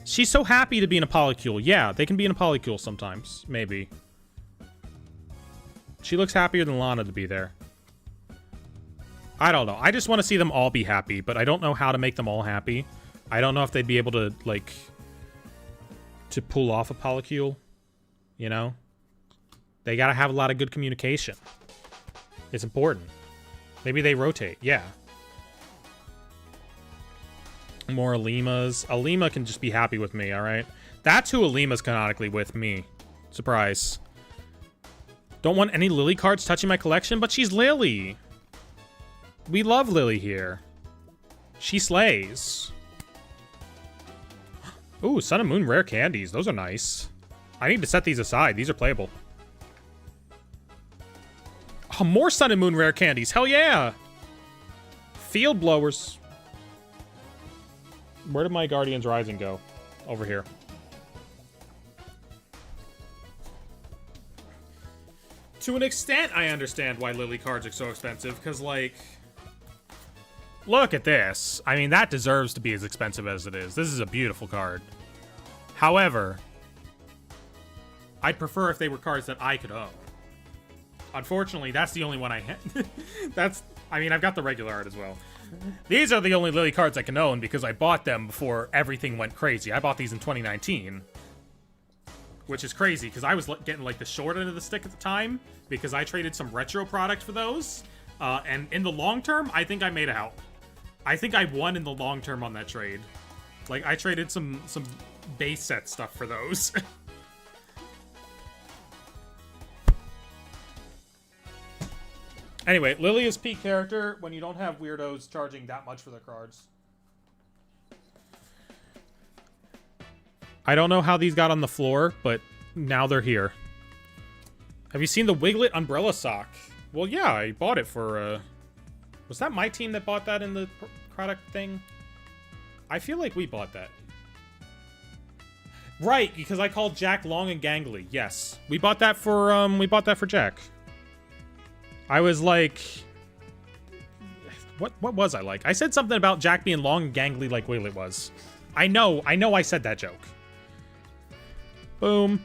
She's so happy to be in a polycule. Yeah, they can be in a polycule sometimes. Maybe. She looks happier than Lana to be there. I don't know. I just want to see them all be happy, but I don't know how to make them all happy. I don't know if they'd be able to, like, to pull off a polycule. You know? They gotta have a lot of good communication. It's important. Maybe they rotate. Yeah. More Alimas. Alima can just be happy with me, alright? That's who Alima's canonically with me. Surprise. Don't want any Lily cards touching my collection, but she's Lily. We love Lily here. She slays. Ooh, Sun and Moon rare candies. Those are nice. I need to set these aside. These are playable. Oh, more Sun and Moon rare candies. Hell yeah. Field blowers. Where did my Guardians Rising go? Over here. To an extent, I understand why Lily cards are so expensive, because, like... Look at this. I mean, that deserves to be as expensive as it is. This is a beautiful card. However, I'd prefer if they were cards that I could own. Unfortunately, that's the only one I have. I mean, I've got the regular art as well. These are the only Lily cards I can own because I bought them before everything went crazy. I bought these in 2019. Which is crazy, because I was getting, like, the short end of the stick at the time, because I traded some retro product for those. And in the long term, I think I made out. I think I won in the long term on that trade. Like, I traded some base set stuff for those. Anyway, Lily is peak character when you don't have weirdos charging that much for their cards. I don't know how these got on the floor, but now they're here. Have you seen the Wiglet umbrella sock? Well, yeah, I bought it for, Was that my team that bought that in the product thing? I feel like we bought that. Right, because I called Jack long and gangly. Yes. We bought that for Jack. I was like... What was I like? I said something about Jack being long and gangly like Wiglet was. I know I said that joke. Boom.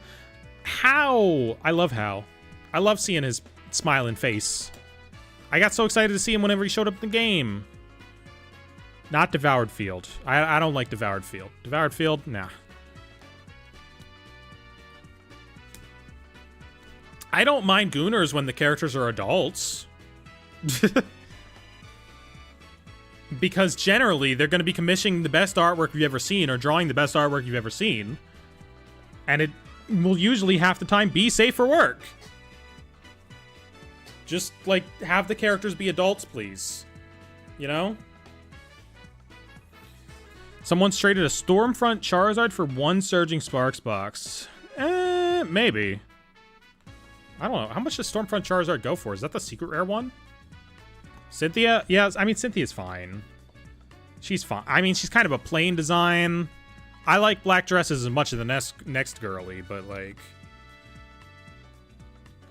How? I love How. I love seeing his smiling face. I got so excited to see him whenever he showed up in the game. Not Devoured Field. I don't like Devoured Field. Devoured Field? Nah. I don't mind Gooners when the characters are adults. Because generally, they're going to be commissioning the best artwork you've ever seen or drawing the best artwork you've ever seen. And it will usually half the time be safe for work. Just, like, have the characters be adults, please. You know? Someone's traded a Stormfront Charizard for one Surging Sparks box. Maybe. I don't know. How much does Stormfront Charizard go for? Is that the secret rare one? Cynthia? Yeah, I mean, Cynthia's fine. She's fine. I mean, she's kind of a plain design. I like black dresses as much as the next girly, but, like...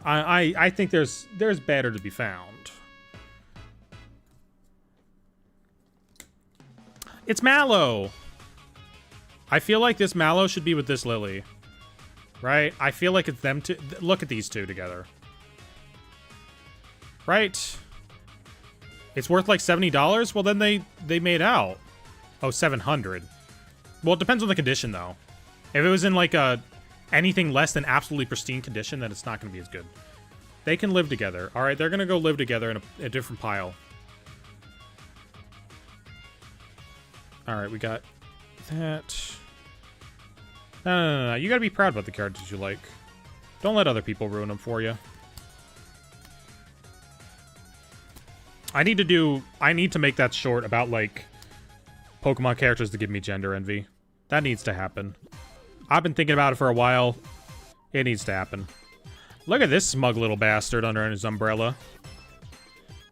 I think there's better to be found. It's Mallow. I feel like this Mallow should be with this Lily. Right? I feel like it's them two. Look at these two together. Right? It's worth like $70? Well, then they made out. Oh, 700. Well, it depends on the condition, though. If it was in like anything less than absolutely pristine condition, then it's not going to be as good. They can live together. All right, they're going to go live together in a different pile. All right, we got that. No. You got to be proud about the characters you like. Don't let other people ruin them for you. I need to make that short about, like, Pokemon characters that give me gender envy. That needs to happen. I've been thinking about it for a while. It needs to happen. Look at this smug little bastard under his umbrella.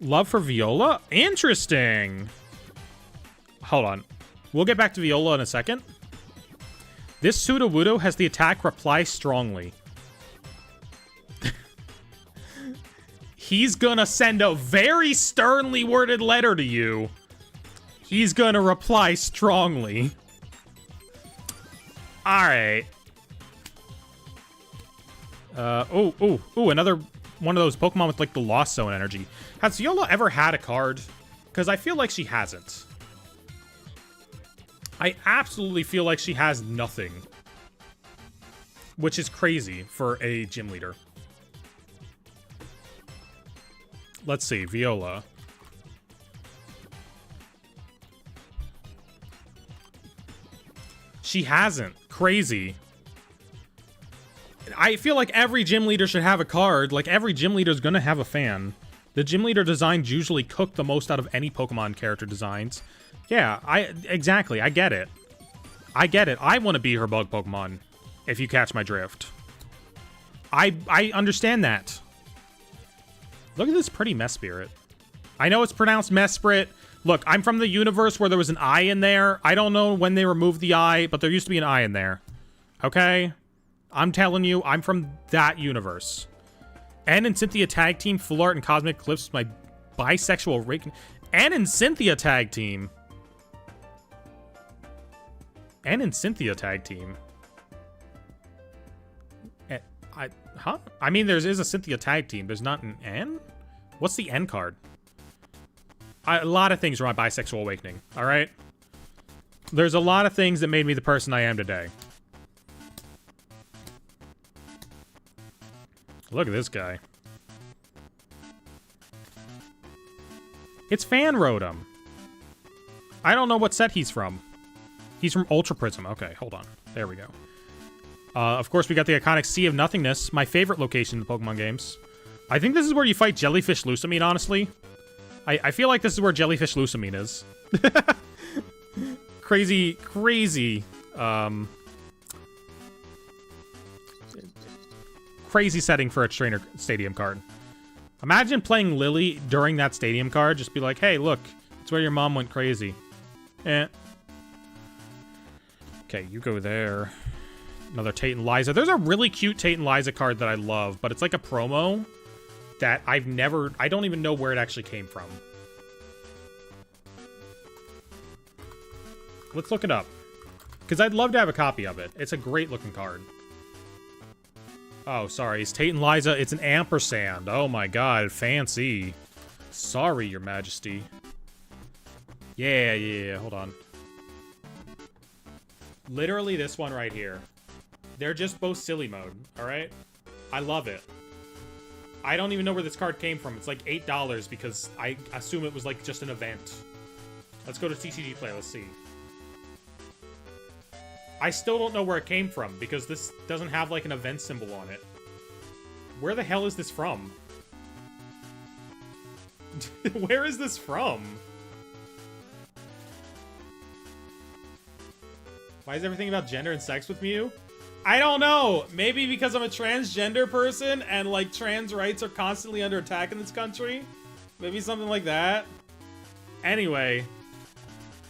Love for Viola? Interesting. Hold on. We'll get back to Viola in a second. This Sudowoodo has the attack Reply Strongly. He's gonna send a very sternly worded letter to you. He's gonna reply strongly. Alright. Another one of those Pokemon with, like, the Lost Zone energy. Has Viola ever had a card? Because I feel like she hasn't. I absolutely feel like she has nothing. Which is crazy for a gym leader. Let's see, Viola. She hasn't. Crazy. I feel like every gym leader should have a card. Like, every gym leader is gonna have a fan. The gym leader designs usually cook the most out of any Pokemon character designs. Yeah, exactly. I get it. I get it. I want to be her bug Pokemon, if you catch my drift. I understand that. Look at this pretty Mesprit. I know it's pronounced Mesprit. Look, I'm from the universe where there was an I in there. I don't know when they removed the I, but there used to be an I in there. Okay? I'm telling you, I'm from that universe. Ann and Cynthia tag team, Full Art and Cosmic Eclipse, my bisexual rake. Ann and Cynthia tag team. Ann and Cynthia tag team. Huh? I mean, there is a Cynthia tag team. There's not an N? What's the N card? A lot of things are my bisexual awakening, all right? There's a lot of things that made me the person I am today. Look at this guy. It's Fan Rotom. I don't know what set he's from. He's from Ultra Prism. Okay, hold on. There we go. Of course, we got the iconic Sea of Nothingness, my favorite location in the Pokemon games. I think this is where you fight Jellyfish Lusamine, honestly. I feel like this is where Jellyfish Lusamine is. Crazy setting for a trainer stadium card. Imagine playing Lily during that stadium card. Just be like, hey, look, it's where your mom went crazy. Eh. Okay, you go there. Another Tate and Liza. There's a really cute Tate and Liza card that I love, but it's like a promo that I don't even know where it actually came from. Let's look it up. Because I'd love to have a copy of it. It's a great looking card. Oh, sorry. It's Tate and Liza. It's an ampersand. Oh my god. Fancy. Sorry, Your Majesty. Yeah. Hold on. Literally this one right here. They're just both silly mode, alright? I love it. I don't even know where this card came from. It's like $8 because I assume it was like just an event. Let's go to TCG Play. Let's see. I still don't know where it came from because this doesn't have like an event symbol on it. Where the hell is this from? Where is this from? Why is everything about gender and sex with you? I don't know. Maybe because I'm a transgender person and like trans rights are constantly under attack in this country. Maybe something like that. Anyway,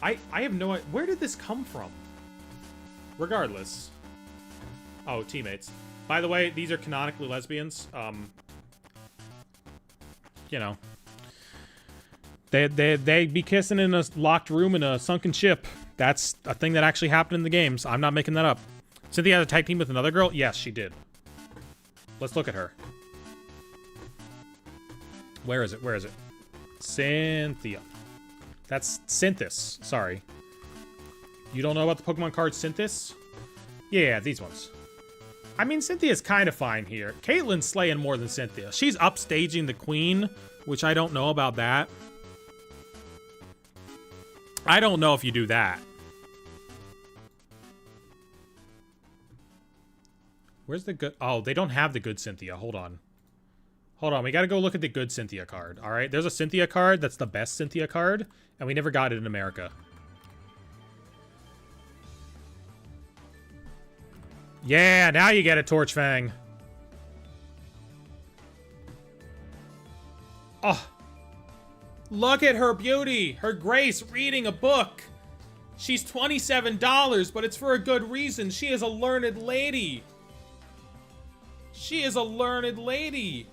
I have no idea. Where did this come from? Regardless. Oh, teammates. By the way, these are canonically lesbians. You know. They be kissing in a locked room in a sunken ship. That's a thing that actually happened in the games. I'm not making that up. Cynthia had a tag team with another girl? Yes, she did. Let's look at her. Where is it? Where is it? Cynthia. That's Synthis. Sorry. You don't know about the Pokemon card Synthis? Yeah, these ones. I mean, Cynthia's kind of fine here. Caitlyn's slaying more than Cynthia. She's upstaging the queen, which I don't know about that. I don't know if you do that. Where's the good... Oh, they don't have the good Cynthia. Hold on. Hold on. We got to go look at the good Cynthia card. All right. There's a Cynthia card that's the best Cynthia card, and we never got it in America. Yeah, now you get it, Torchfang. Oh. Look at her beauty. Her grace reading a book. She's $27, but it's for a good reason. She is a learned lady. She is a learned lady.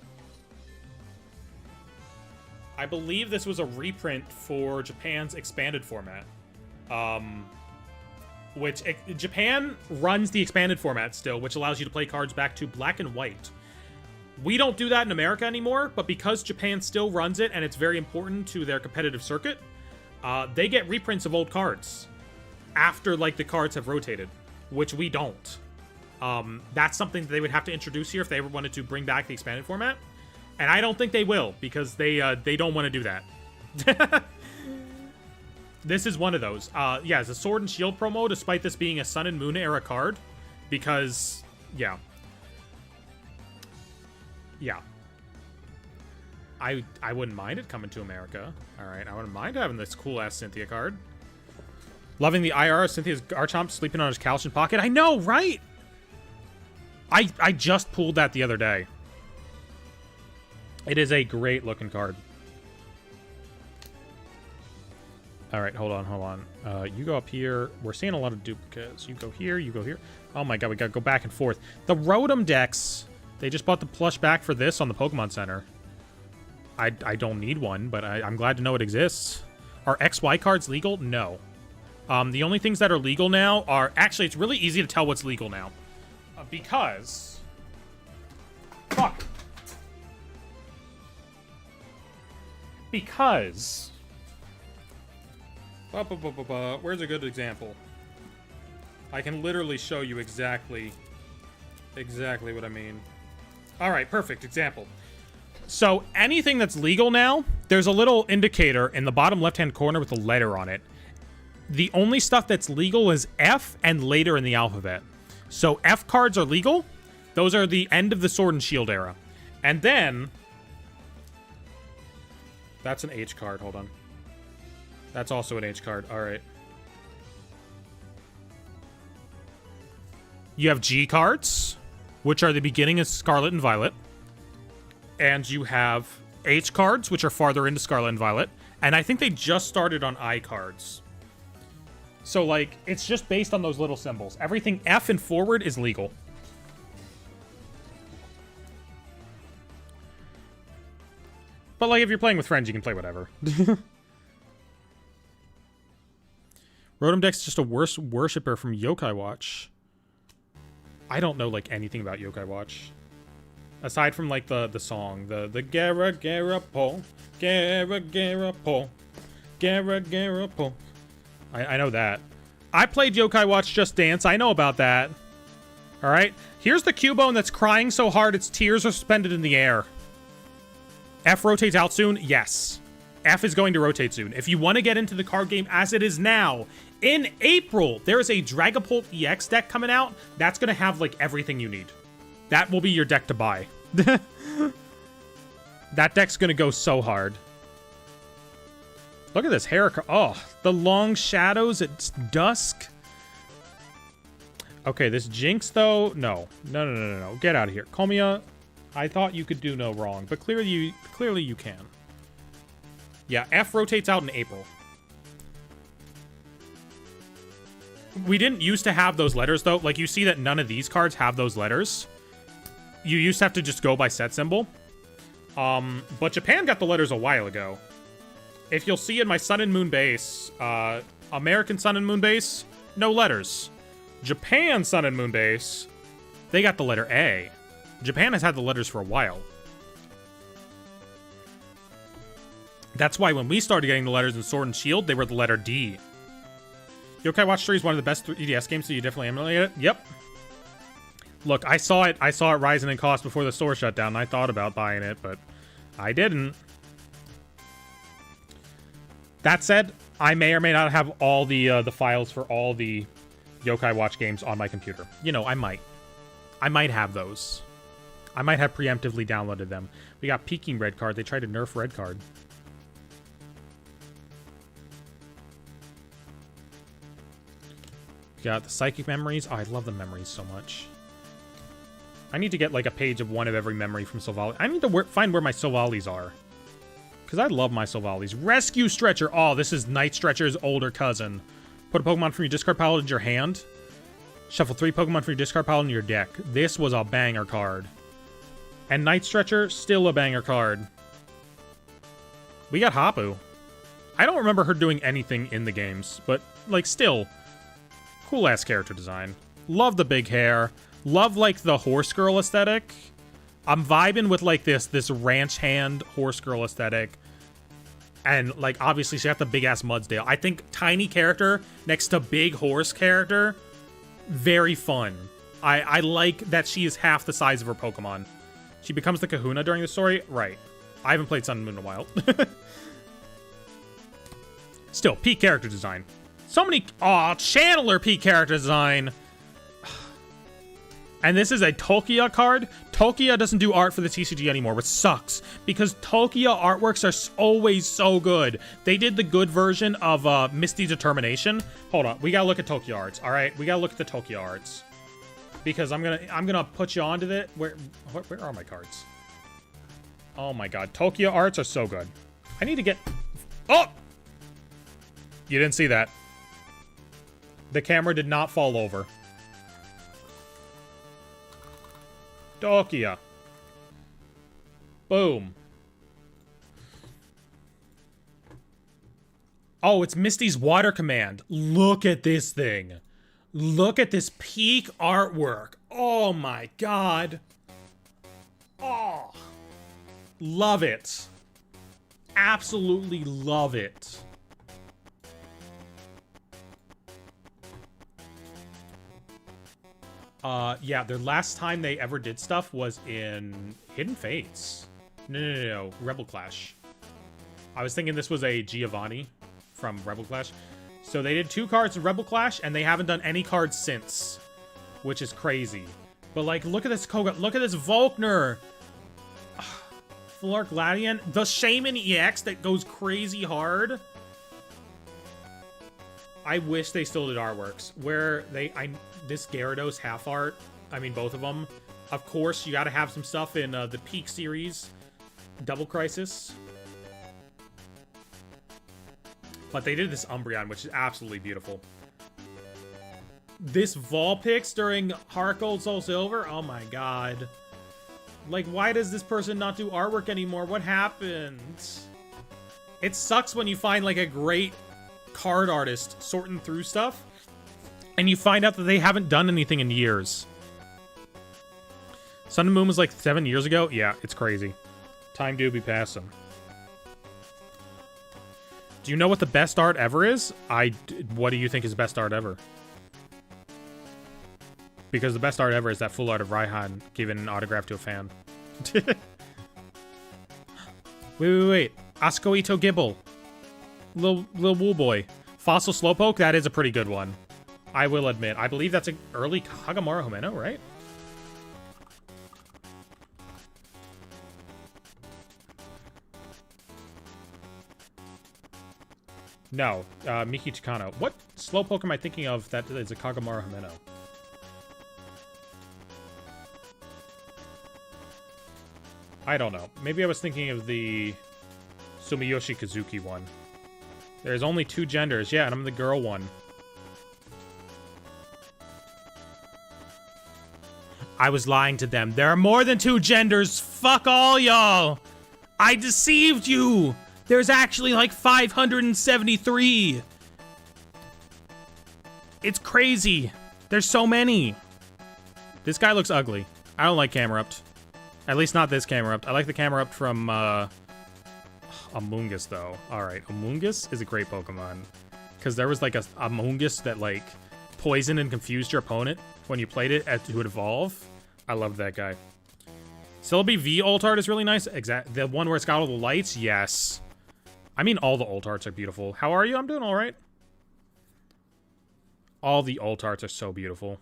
I believe this was a reprint for Japan's expanded format. Japan runs the expanded format still, which allows you to play cards back to black and white. We don't do that in America anymore, but because Japan still runs it and it's very important to their competitive circuit, they get reprints of old cards after, like, the cards have rotated, which we don't. That's something that they would have to introduce here if they ever wanted to bring back the expanded format. And I don't think they will, because they don't want to do that. This is one of those. Yeah, it's a Sword and Shield promo, despite this being a Sun and Moon era card. Because, yeah. Yeah. I wouldn't mind it coming to America. Alright, I wouldn't mind having this cool-ass Cynthia card. Loving the IR of Cynthia's Garchomp sleeping on his couch in Pocket. I know, right? I just pulled that the other day. It is a great-looking card. Alright, hold on. You go up here. We're seeing a lot of duplicates. You go here, you go here. Oh my god, we gotta go back and forth. The Rotom decks, they just bought the plush back for this on the Pokemon Center. I don't need one, but I'm glad to know it exists. Are XY cards legal? No. The only things that are legal now are... Actually, it's really easy to tell what's legal now. Because... Fuck. Because... Where's a good example? I can literally show you exactly what I mean. Alright, perfect. Example. So, anything that's legal now, there's a little indicator in the bottom left-hand corner with a letter on it. The only stuff that's legal is F and later in the alphabet. So, F cards are legal. Those are the end of the Sword and Shield era. And then... That's an H card. Hold on. That's also an H card. Alright. You have G cards, which are the beginning of Scarlet and Violet. And you have H cards, which are farther into Scarlet and Violet. And I think they just started on I cards. So, like, it's just based on those little symbols. Everything F and forward is legal. But, like, if you're playing with friends, you can play whatever. Rotom Deck's just a worse worshipper from Yokai Watch. I don't know, like, anything about Yokai Watch. Aside from, like, the song. The Gara Gara Po. Gara Gara Po. Gara Gara Po. I know that. I played Yokai Watch Just Dance. I know about that. Alright? Here's the Cubone that's crying so hard its tears are suspended in the air. F rotates out soon? Yes. F is going to rotate soon. If you want to get into the card game as it is now, in April, there is a Dragapult EX deck coming out that's going to have, like, everything you need. That will be your deck to buy. That deck's going to go so hard. Look at this hair. Oh, the long shadows at dusk. Okay, this Jinx, though. No. No. Get out of here. Comia, I thought you could do no wrong, but clearly you can. Yeah, F rotates out in April. We didn't used to have those letters, though. Like, you see that none of these cards have those letters. You used to have to just go by set symbol. But Japan got the letters a while ago. If you'll see in my Sun and Moon base, American Sun and Moon base, no letters. Japan Sun and Moon base, they got the letter A. Japan has had the letters for a while. That's why when we started getting the letters in Sword and Shield, they were the letter D. Yokai Watch 3 is one of the best 3DS games, so you definitely emulate it. Yep. Look, I saw it rising in cost before the store shut down, and I thought about buying it, but I didn't. That said, I may or may not have all the files for all the Yokai Watch games on my computer. You know, I might. I might have those. I might have preemptively downloaded them. We got Peking Red Card. They tried to nerf Red Card. We got the Psychic Memories. Oh, I love the memories so much. I need to get, like, a page of one of every memory from Sylvali. I need to find where my Sylvalis are. Because I love my Sylvalis. Rescue Stretcher. Oh, this is Night Stretcher's older cousin. Put a Pokemon from your discard pile into your hand. Shuffle 3 Pokemon from your discard pile into your deck. This was a banger card. And Night Stretcher, still a banger card. We got Hapu. I don't remember her doing anything in the games, but, like, still, cool-ass character design. Love the big hair. Love, like, the horse girl aesthetic. I'm vibing with, like, this ranch hand horse girl aesthetic. And, like, obviously she got the big-ass Mudsdale. I think tiny character next to big horse character, very fun. I like that she is half the size of her Pokemon. She becomes the Kahuna during the story? Right. I haven't played Sun and Moon in a while. Still, peak character design. So many... Aw, Channeler peak character design. And this is a Tokia card. Tokia doesn't do art for the TCG anymore, which sucks. Because Tokia artworks are always so good. They did the good version of Misty Determination. Hold on. We gotta look at Tokia arts, alright? We gotta look at the Tokia arts. Because I'm gonna put you onto that. Where are my cards? Oh my god. Tokia arts are so good. I need to get... Oh! You didn't see that. The camera did not fall over. Tokia. Boom. Oh, it's Misty's Water Command. Look at this thing. Look at this peak artwork. Oh my god. Oh. Love it. Absolutely love it. Yeah, their last time they ever did stuff was in Hidden Fates. No, Rebel Clash. I was thinking this was a Giovanni from Rebel Clash. So they did 2 cards in Rebel Clash, and they haven't done any cards since. Which is crazy. But, like, look at this Koga. Look at this Volkner. Full Art Gladian. The Shaman EX that goes crazy hard. I wish they still did artworks. Where this Gyarados half art, I mean both of them. Of course, you gotta have some stuff in the Peak series. Double Crisis. But they did this Umbreon, which is absolutely beautiful. This Vulpix during Heart Gold Soul Silver? Oh my god. Like, why does this person not do artwork anymore? What happened? It sucks when you find, like, a great card artist sorting through stuff, and you find out that they haven't done anything in years. Sun and Moon was like 7 years ago? Yeah, it's crazy. Time do be passing. Do you know what the best art ever is? What do you think is best art ever? Because the best art ever is that full art of Raihan giving an autograph to a fan. Wait. Askoito Gibble. Lil Wool Boy. Fossil Slowpoke, that is a pretty good one. I will admit. I believe that's an early Kagamaru Homeno, right? No, Miki Chikano. What Slowpoke am I thinking of that is a Kagamaru Homeno? I don't know. Maybe I was thinking of the Sumiyoshi Kazuki one. There's only 2 genders. Yeah, and I'm the girl one. I was lying to them. There are more than 2 genders. Fuck all y'all. I deceived you. There's actually like 573. It's crazy. There's so many. This guy looks ugly. I don't like Camerupt. At least not this Camerupt. I like the Camerupt from Amoonguss, though. Alright, Amoonguss is a great Pokemon. Because there was like a Amoonguss that like poisoned and confused your opponent when you played it to evolve. I love that guy. Celebi V alt art is really nice. The one where it's got all the lights? Yes. I mean, all the alt arts are beautiful. How are you? I'm doing alright. All the alt arts are so beautiful.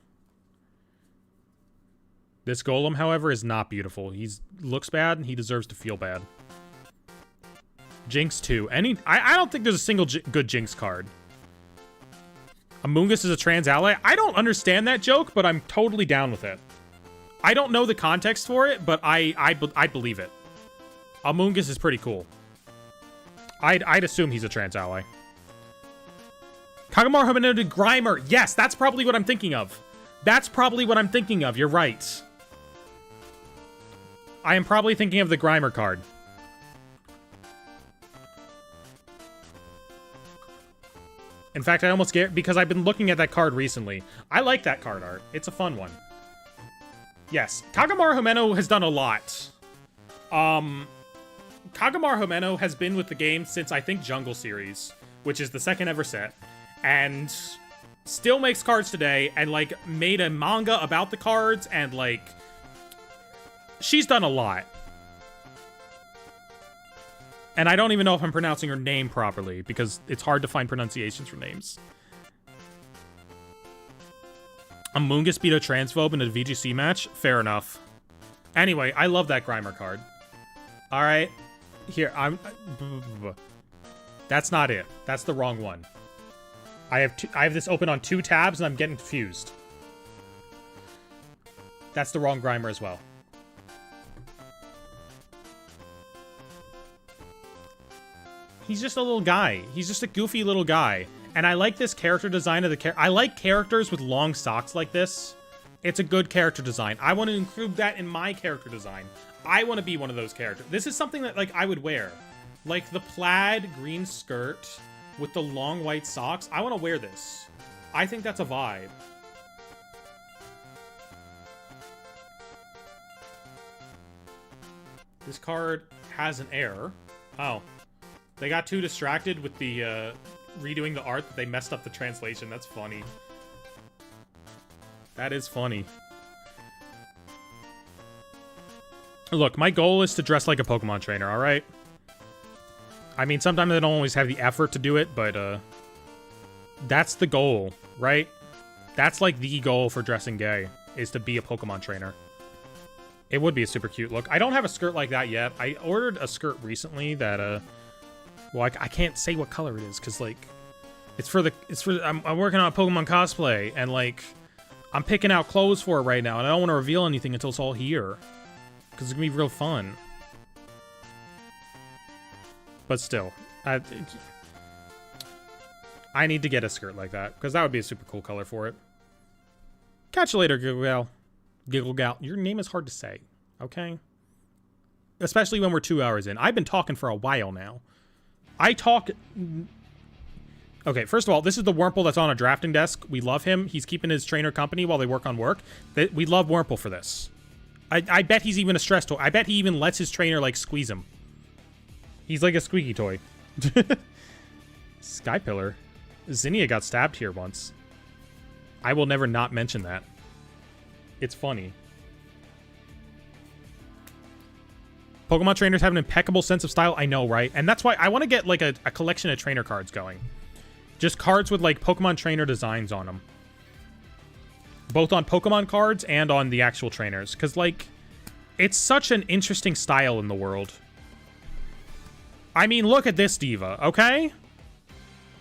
This Golem, however, is not beautiful. He looks bad, and he deserves to feel bad. Jinx, too. I don't think there's a single good Jinx card. Amoonguss is a trans ally. I don't understand that joke, but I'm totally down with it. I don't know the context for it, but I believe it. Amoonguss is pretty cool. I'd assume he's a trans ally. Kagamaru Homino to Grimer. Yes, that's probably what I'm thinking of. That's probably what I'm thinking of. You're right. I am probably thinking of the Grimer card. In fact, I almost get... because I've been looking at that card recently. I like that card art. It's a fun one. Yes. Kagamaru Homino has done a lot. Kagamaru Homino has been with the game since, I think, Jungle Series, which is the second ever set. And still makes cards today, and, like, made a manga about the cards, and, like... she's done a lot. And I don't even know if I'm pronouncing her name properly, because it's hard to find pronunciations for names. Amoonguss beat a transphobe in a VGC match? Fair enough. Anyway, I love that Grimer card. Alright. Here, that's not it. That's the wrong one. I have this open on 2 tabs, and I'm getting confused. That's the wrong Grimer as well. He's just a little guy. He's just a goofy little guy. And I like this character design of the character. I like characters with long socks like this. It's a good character design. I want to include that in my character design. I want to be one of those characters. This is something that, like, I would wear. Like, the plaid green skirt with the long white socks. I want to wear this. I think that's a vibe. This card has an error. Oh. They got too distracted with the, redoing the art that they messed up the translation. That's funny. That is funny. Look, my goal is to dress like a Pokemon trainer, alright? I mean, sometimes I don't always have the effort to do it, but, that's the goal, right? That's, like, the goal for dressing gay, is to be a Pokemon trainer. It would be a super cute look. I don't have a skirt like that yet. I ordered a skirt recently that, well, I can't say what color it is, because, like, I'm working on a Pokemon cosplay, and, like, I'm picking out clothes for it right now, and I don't want to reveal anything until it's all here. Because it's going to be real fun. But still, I need to get a skirt like that, because that would be a super cool color for it. Catch you later, Giggle Gal. Giggle Gal. Your name is hard to say, okay? Especially when we're 2 hours in. I've been talking for a while now. I talk... Okay, first of all, this is the Wurmple that's on a drafting desk. We love him. He's keeping his trainer company while they work on work. We love Wurmple for this. I bet he's even a stress toy. I bet he even lets his trainer, like, squeeze him. He's like a squeaky toy. Skypillar. Zinnia got stabbed here once. I will never not mention that. It's funny. Pokemon trainers have an impeccable sense of style. I know, right? And that's why I want to get, like, a collection of trainer cards going. Just cards with, like, Pokemon trainer designs on them. Both on Pokemon cards and on the actual trainers. Because, like, it's such an interesting style in the world. I mean, look at this diva, okay?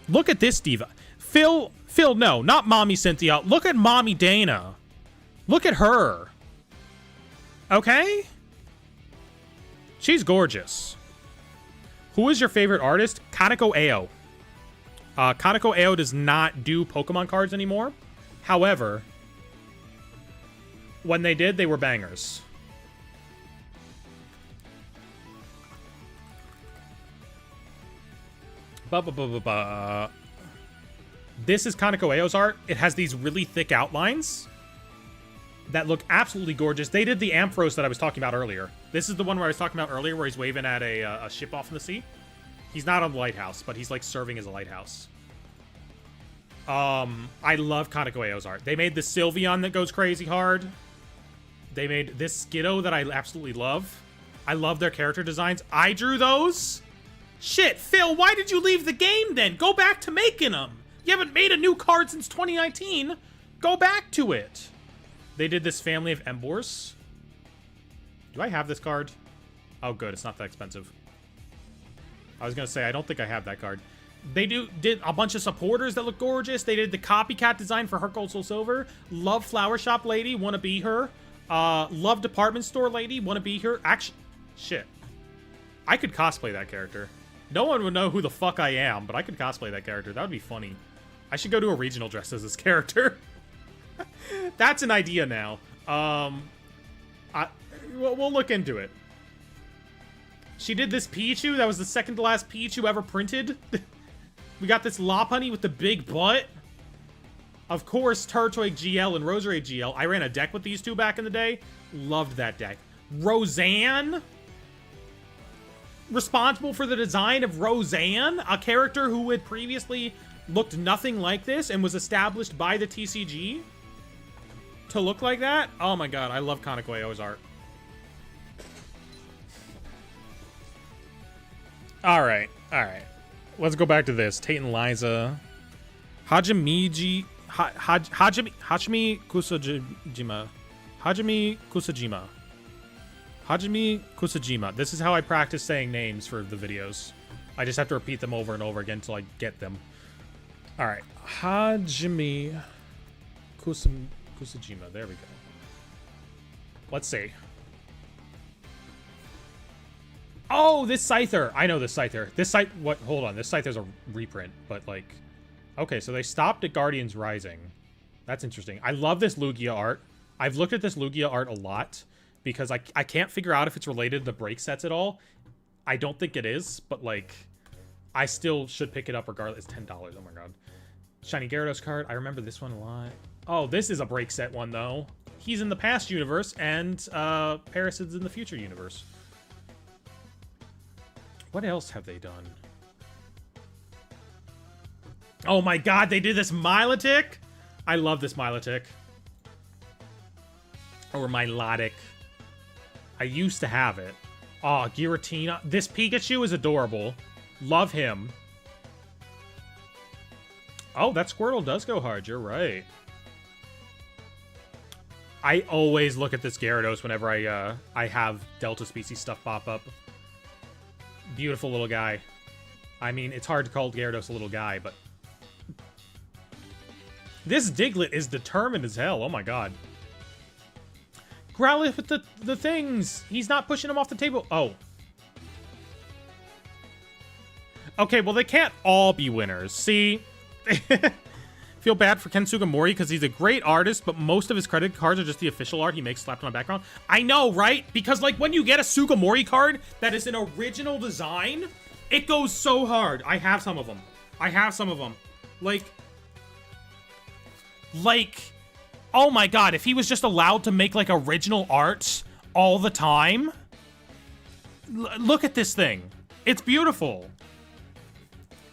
Look at this diva. Phil, no, not Mommy Cynthia. Look at Mommy Dana. Look at her. Okay? She's gorgeous. Who is your favorite artist? Kaneko Ao. Kaneko Ao does not do Pokemon cards anymore. However, when they did, they were bangers. This is Kaneko Ao's art. It has these really thick outlines that look absolutely gorgeous. They did the Ampharos that I was talking about earlier. This is the one where I was talking about earlier where he's waving at a ship off in the sea. He's not on the lighthouse, but he's like serving as a lighthouse. I love Kaneko Ao's art. They made the Sylveon that goes crazy hard. They made this Skiddo that I absolutely love. I love their character designs. I drew those. Shit, Phil, why did you leave the game then? Go back to making them. You haven't made a new card since 2019. Go back to it. They did this family of Embors. Do I have this card? Oh, good. It's not that expensive. I was going to say, I don't think I have that card. They did a bunch of supporters that look gorgeous. They did the copycat design for Heart Gold Soul Silver. Love Flower Shop Lady. Want to be her. Love Department Store Lady. Want to be her. Actually, shit. I could cosplay that character. No one would know who the fuck I am, but I could cosplay that character. That would be funny. I should go to a regional dressed as this character. That's an idea now. We'll look into it. She did this Pichu. That was the second to last Pichu ever printed. We got this Lopunny with the big butt. Of course, Turtoig GL and Roserade GL. I ran a deck with these two back in the day. Loved that deck. Roseanne. Responsible for the design of Roseanne, a character who had previously looked nothing like this and was established by the TCG to look like that. Oh my god, I love Kaneko Ao's art. Alright. Let's go back to this. Tate and Liza. Hajime Kusajima. Hajime Kusajima. This is how I practice saying names for the videos. I just have to repeat them over and over again until I get them. Alright. Hajime Kusajima. There we go. Let's see. Oh, this Scyther. I know this Scyther. This Scyther... What? Hold on. This Scyther's a reprint, but like... Okay, so they stopped at Guardians Rising. That's interesting. I love this Lugia art. I've looked at this Lugia art a lot because I can't figure out if it's related to the break sets at all. I don't think it is, but like... I still should pick it up regardless. It's $10. Oh my god. Shiny Gyarados card. I remember this one a lot. Oh, this is a break set one, though. He's in the past universe, and Paracid's in the future universe. What else have they done? Oh my god, they did this Milotic? I love this Milotic. Or Milotic. I used to have it. Oh, Giratina. This Pikachu is adorable. Love him. Oh, that Squirtle does go hard. You're right. I always look at this Gyarados whenever I have Delta Species stuff pop up. Beautiful little guy. I mean, it's hard to call Gyarados a little guy, but... This Diglett is determined as hell. Oh my god. Growlithe with the things. He's not pushing him off the table. Oh. Okay, well, they can't all be winners. See? Feel bad for Ken Sugimori because he's a great artist, but most of his credit cards are just the official art he makes slapped on a background. I know, right? Because, like, when you get a Sugimori card that is an original design, it goes so hard. I have some of them. Like, oh my god, if he was just allowed to make, like, original art all the time. Look at this thing. It's beautiful.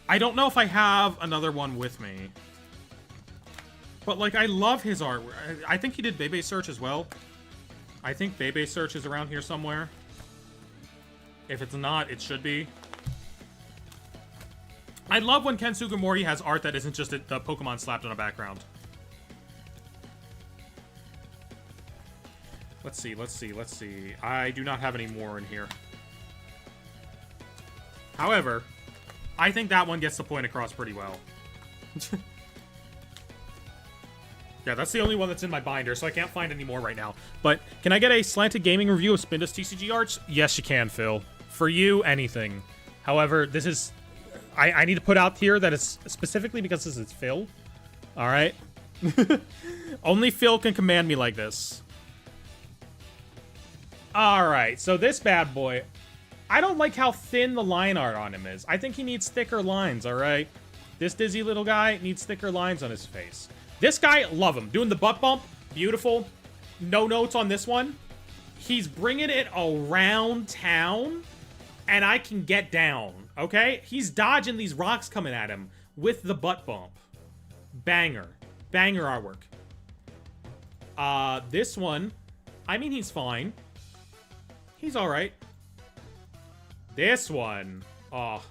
I don't know if I have another one with me. But, like, I love his art. I think he did Bebe Search as well. I think Bebe Search is around here somewhere. If it's not, it should be. I love when Ken Sugimori has art that isn't just the Pokemon slapped on a background. Let's see. I do not have any more in here. However, I think that one gets the point across pretty well. Yeah, that's the only one that's in my binder, so I can't find any more right now. But can I get a slanted gaming review of Spinda's TCG arts? Yes, you can, Phil. For you, anything. However, this is... I need to put out here that it's specifically because this is Phil. Alright? Only Phil can command me like this. Alright, so this bad boy... I don't like how thin the line art on him is. I think he needs thicker lines, all right? This dizzy little guy needs thicker lines on his face. This guy, love him. Doing the butt bump, beautiful. No notes on this one. He's bringing it around town, and I can get down, okay? He's dodging these rocks coming at him with the butt bump. Banger. Banger artwork. This one, I mean, he's fine. He's all right. This one, oh,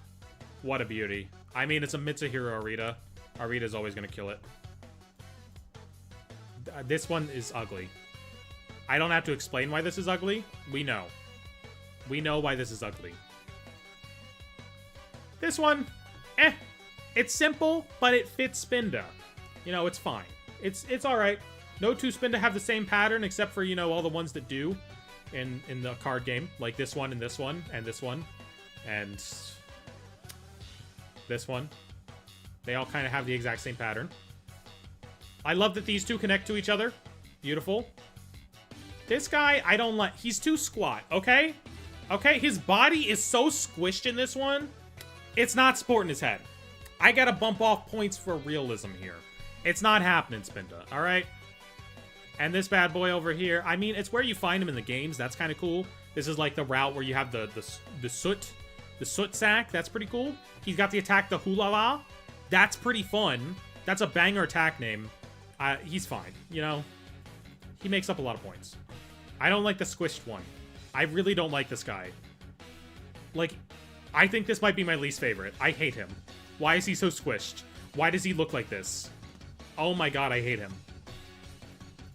what a beauty. I mean, it's a Mitsuhiro Arita. Arita's always going to kill it. This one is ugly. I don't have to explain why this is ugly. We know. We know why this is ugly. This one, it's simple, but it fits Spinda. You know, it's fine. It's all right. No two Spinda have the same pattern, except for, you know, all the ones that do in the card game. Like this one and this one and this one. And this one. They all kind of have the exact same pattern. I love that these two connect to each other. Beautiful. This guy, I don't like. He's too squat, okay? Okay, his body is so squished in this one. It's not sporting his head. I gotta bump off points for realism here. It's not happening, Spinda, all right? And this bad boy over here, I mean, it's where you find him in the games. That's kind of cool. This is like the route where you have the soot sack. That's pretty cool. He's got the attack, the Hulala. That's pretty fun. That's a banger attack name. He's fine, you know? He makes up a lot of points. I don't like the squished one. I really don't like this guy. Like, I think this might be my least favorite. I hate him. Why is he so squished? Why does he look like this? Oh my god, I hate him.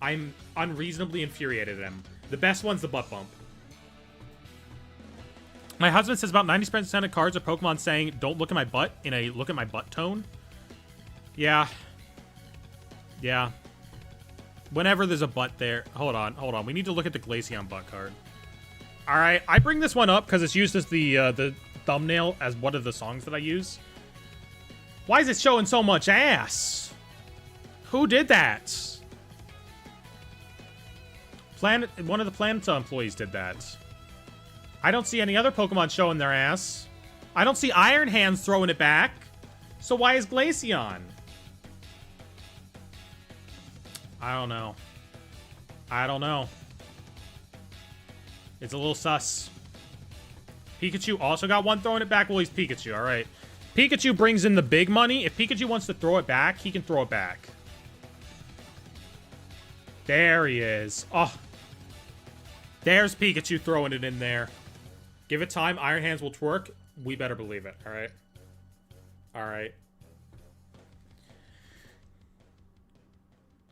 I'm unreasonably infuriated at him. The best one's the butt bump. My husband says about 90% of cards are Pokemon saying, don't look at my butt, in a look at my butt tone. Yeah. Yeah. Whenever there's a butt there. Hold on. We need to look at the Glaceon butt card. Alright, I bring this one up because it's used as the thumbnail as one of the songs that I use. Why is it showing so much ass? Who did that? One of the Planeta employees did that. I don't see any other Pokemon showing their ass. I don't see Iron Hands throwing it back. So why is Glaceon? I don't know. I don't know. It's a little sus. Pikachu also got one throwing it back. Well, he's Pikachu, all right. Pikachu brings in the big money. If Pikachu wants to throw it back, he can throw it back. There he is. Oh. There's Pikachu throwing it in there. Give it time. Iron Hands will twerk. We better believe it, all right? All right.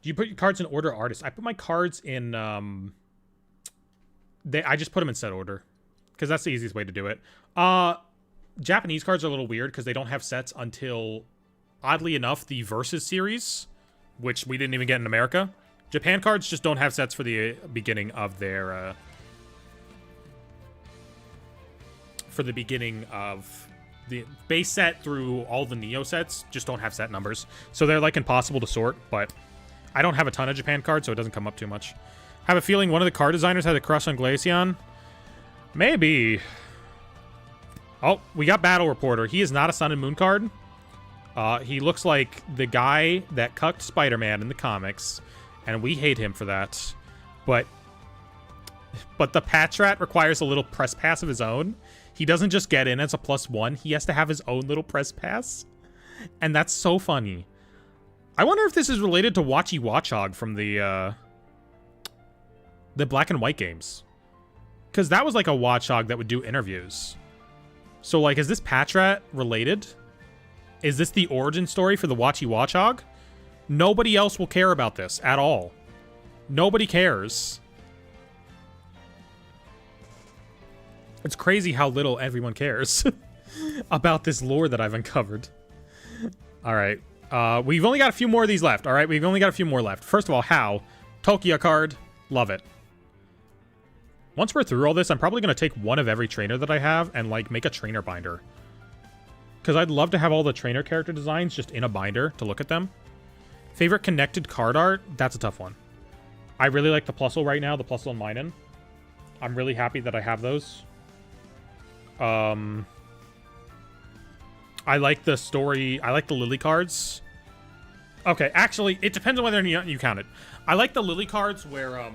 Do you put your cards in order artist? I put my cards in, I just put them in set order. Because that's the easiest way to do it. Japanese cards are a little weird because they don't have sets until, oddly enough, the Versus series, which we didn't even get in America. Japan cards just don't have sets for the beginning of their, for the beginning of the base set through all the Neo sets, just don't have set numbers. So they're, like, impossible to sort, but I don't have a ton of Japan cards, so it doesn't come up too much. I have a feeling one of the card designers had a crush on Glaceon. Maybe. Oh, we got Battle Reporter. He is not a Sun and Moon card. He looks like the guy that cucked Spider-Man in the comics, and we hate him for that. But the Patrat requires a little press pass of his own. He doesn't just get in as a +1. He has to have his own little press pass. And that's so funny. I wonder if this is related to Wachi Watchog from the Black and White games. Because that was like a Watchog that would do interviews. So, like, is this Patrat related? Is this the origin story for the Wachi Watchog? Nobody else will care about this at all. Nobody cares. It's crazy how little everyone cares about this lore that I've uncovered. All right. We've only got a few more of these left. All right. We've only got a few more left. First of all, How? Tokia card. Love it. Once we're through all this, I'm probably going to take one of every trainer that I have and, like, make a trainer binder. Because I'd love to have all the trainer character designs just in a binder to look at them. Favorite connected card art? That's a tough one. I really like the Plusle right now, the Plusle and Minun. I'm really happy that I have those. I like the story. I like the Lily cards. Okay, actually, it depends on whether you count it. I like the Lily cards where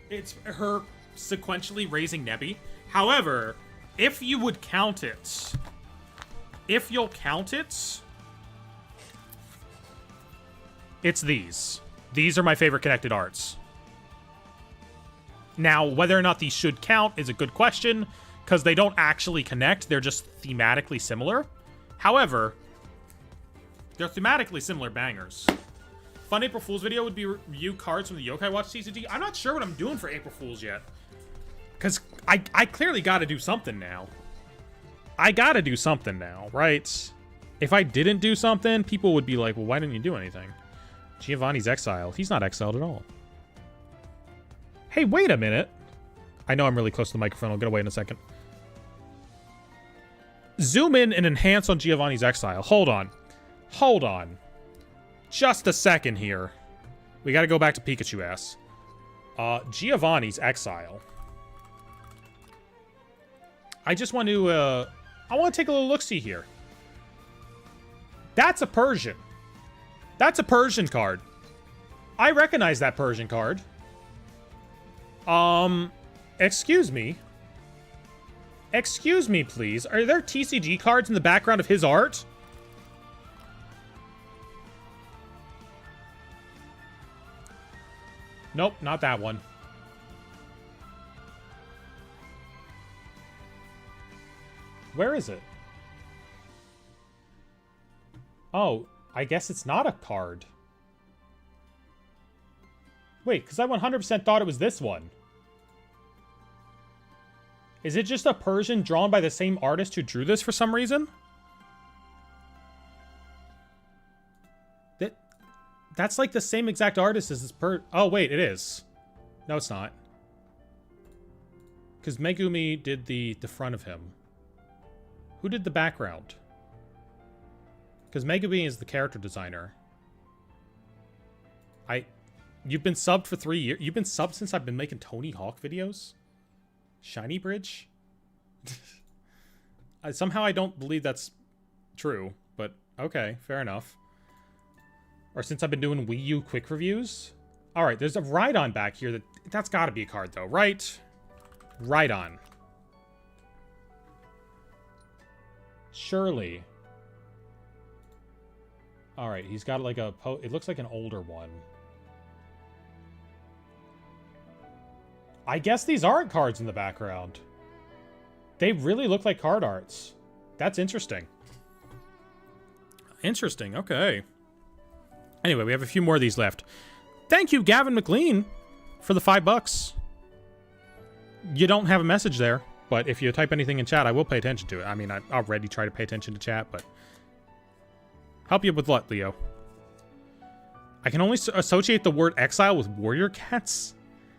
it's her sequentially raising Nebby. However, if you would count it, if you'll count it, it's these. These are my favorite connected arts. Now, whether or not these should count is a good question, because they don't actually connect. They're just thematically similar. However, they're thematically similar bangers. Fun April Fool's video would be review cards from the Yokai Watch TCG. I'm not sure what I'm doing for April Fool's yet. Because I clearly got to do something now. I got to do something now, right? If I didn't do something, people would be like, well, why didn't you do anything? Giovanni's exiled. He's not exiled at all. Hey, wait a minute. I know I'm really close to the microphone. I'll get away in a second. Zoom in and enhance on Giovanni's exile. Hold on. Hold on. Just a second here. We got to go back to Pikachu ass. Giovanni's exile. I just want to, I want to take a little look-see here. That's a Persian. That's a Persian card. I recognize that Persian card. Excuse me. Excuse me, please. Are there TCG cards in the background of his art? Nope, not that one. Where is it? Oh, I guess it's not a card. Wait, because I 100% thought it was this one. Is it just a Persian drawn by the same artist who drew this for some reason? That's like the same exact artist as this Oh, wait, it is. No, it's not. Because Megumi did the front of him. Who did the background? Because Megumi is the character designer. You've been subbed for 3 years. You've been subbed since I've been making Tony Hawk videos? Shiny Bridge? Somehow I don't believe that's true, but okay, fair enough. Or since I've been doing Wii U quick reviews? Alright, there's a Rhydon back here. That's gotta be a card, though, right? Rhydon. Surely. Alright, he's got like a... It looks like an older one. I guess these aren't cards in the background. They really look like card arts. That's interesting. Interesting, okay. Anyway, we have a few more of these left. Thank you, Gavin McLean, for the $5. You don't have a message there, but if you type anything in chat, I will pay attention to it. I mean, I already try to pay attention to chat, but... Help you with what, Leo? I can only associate the word exile with warrior cats?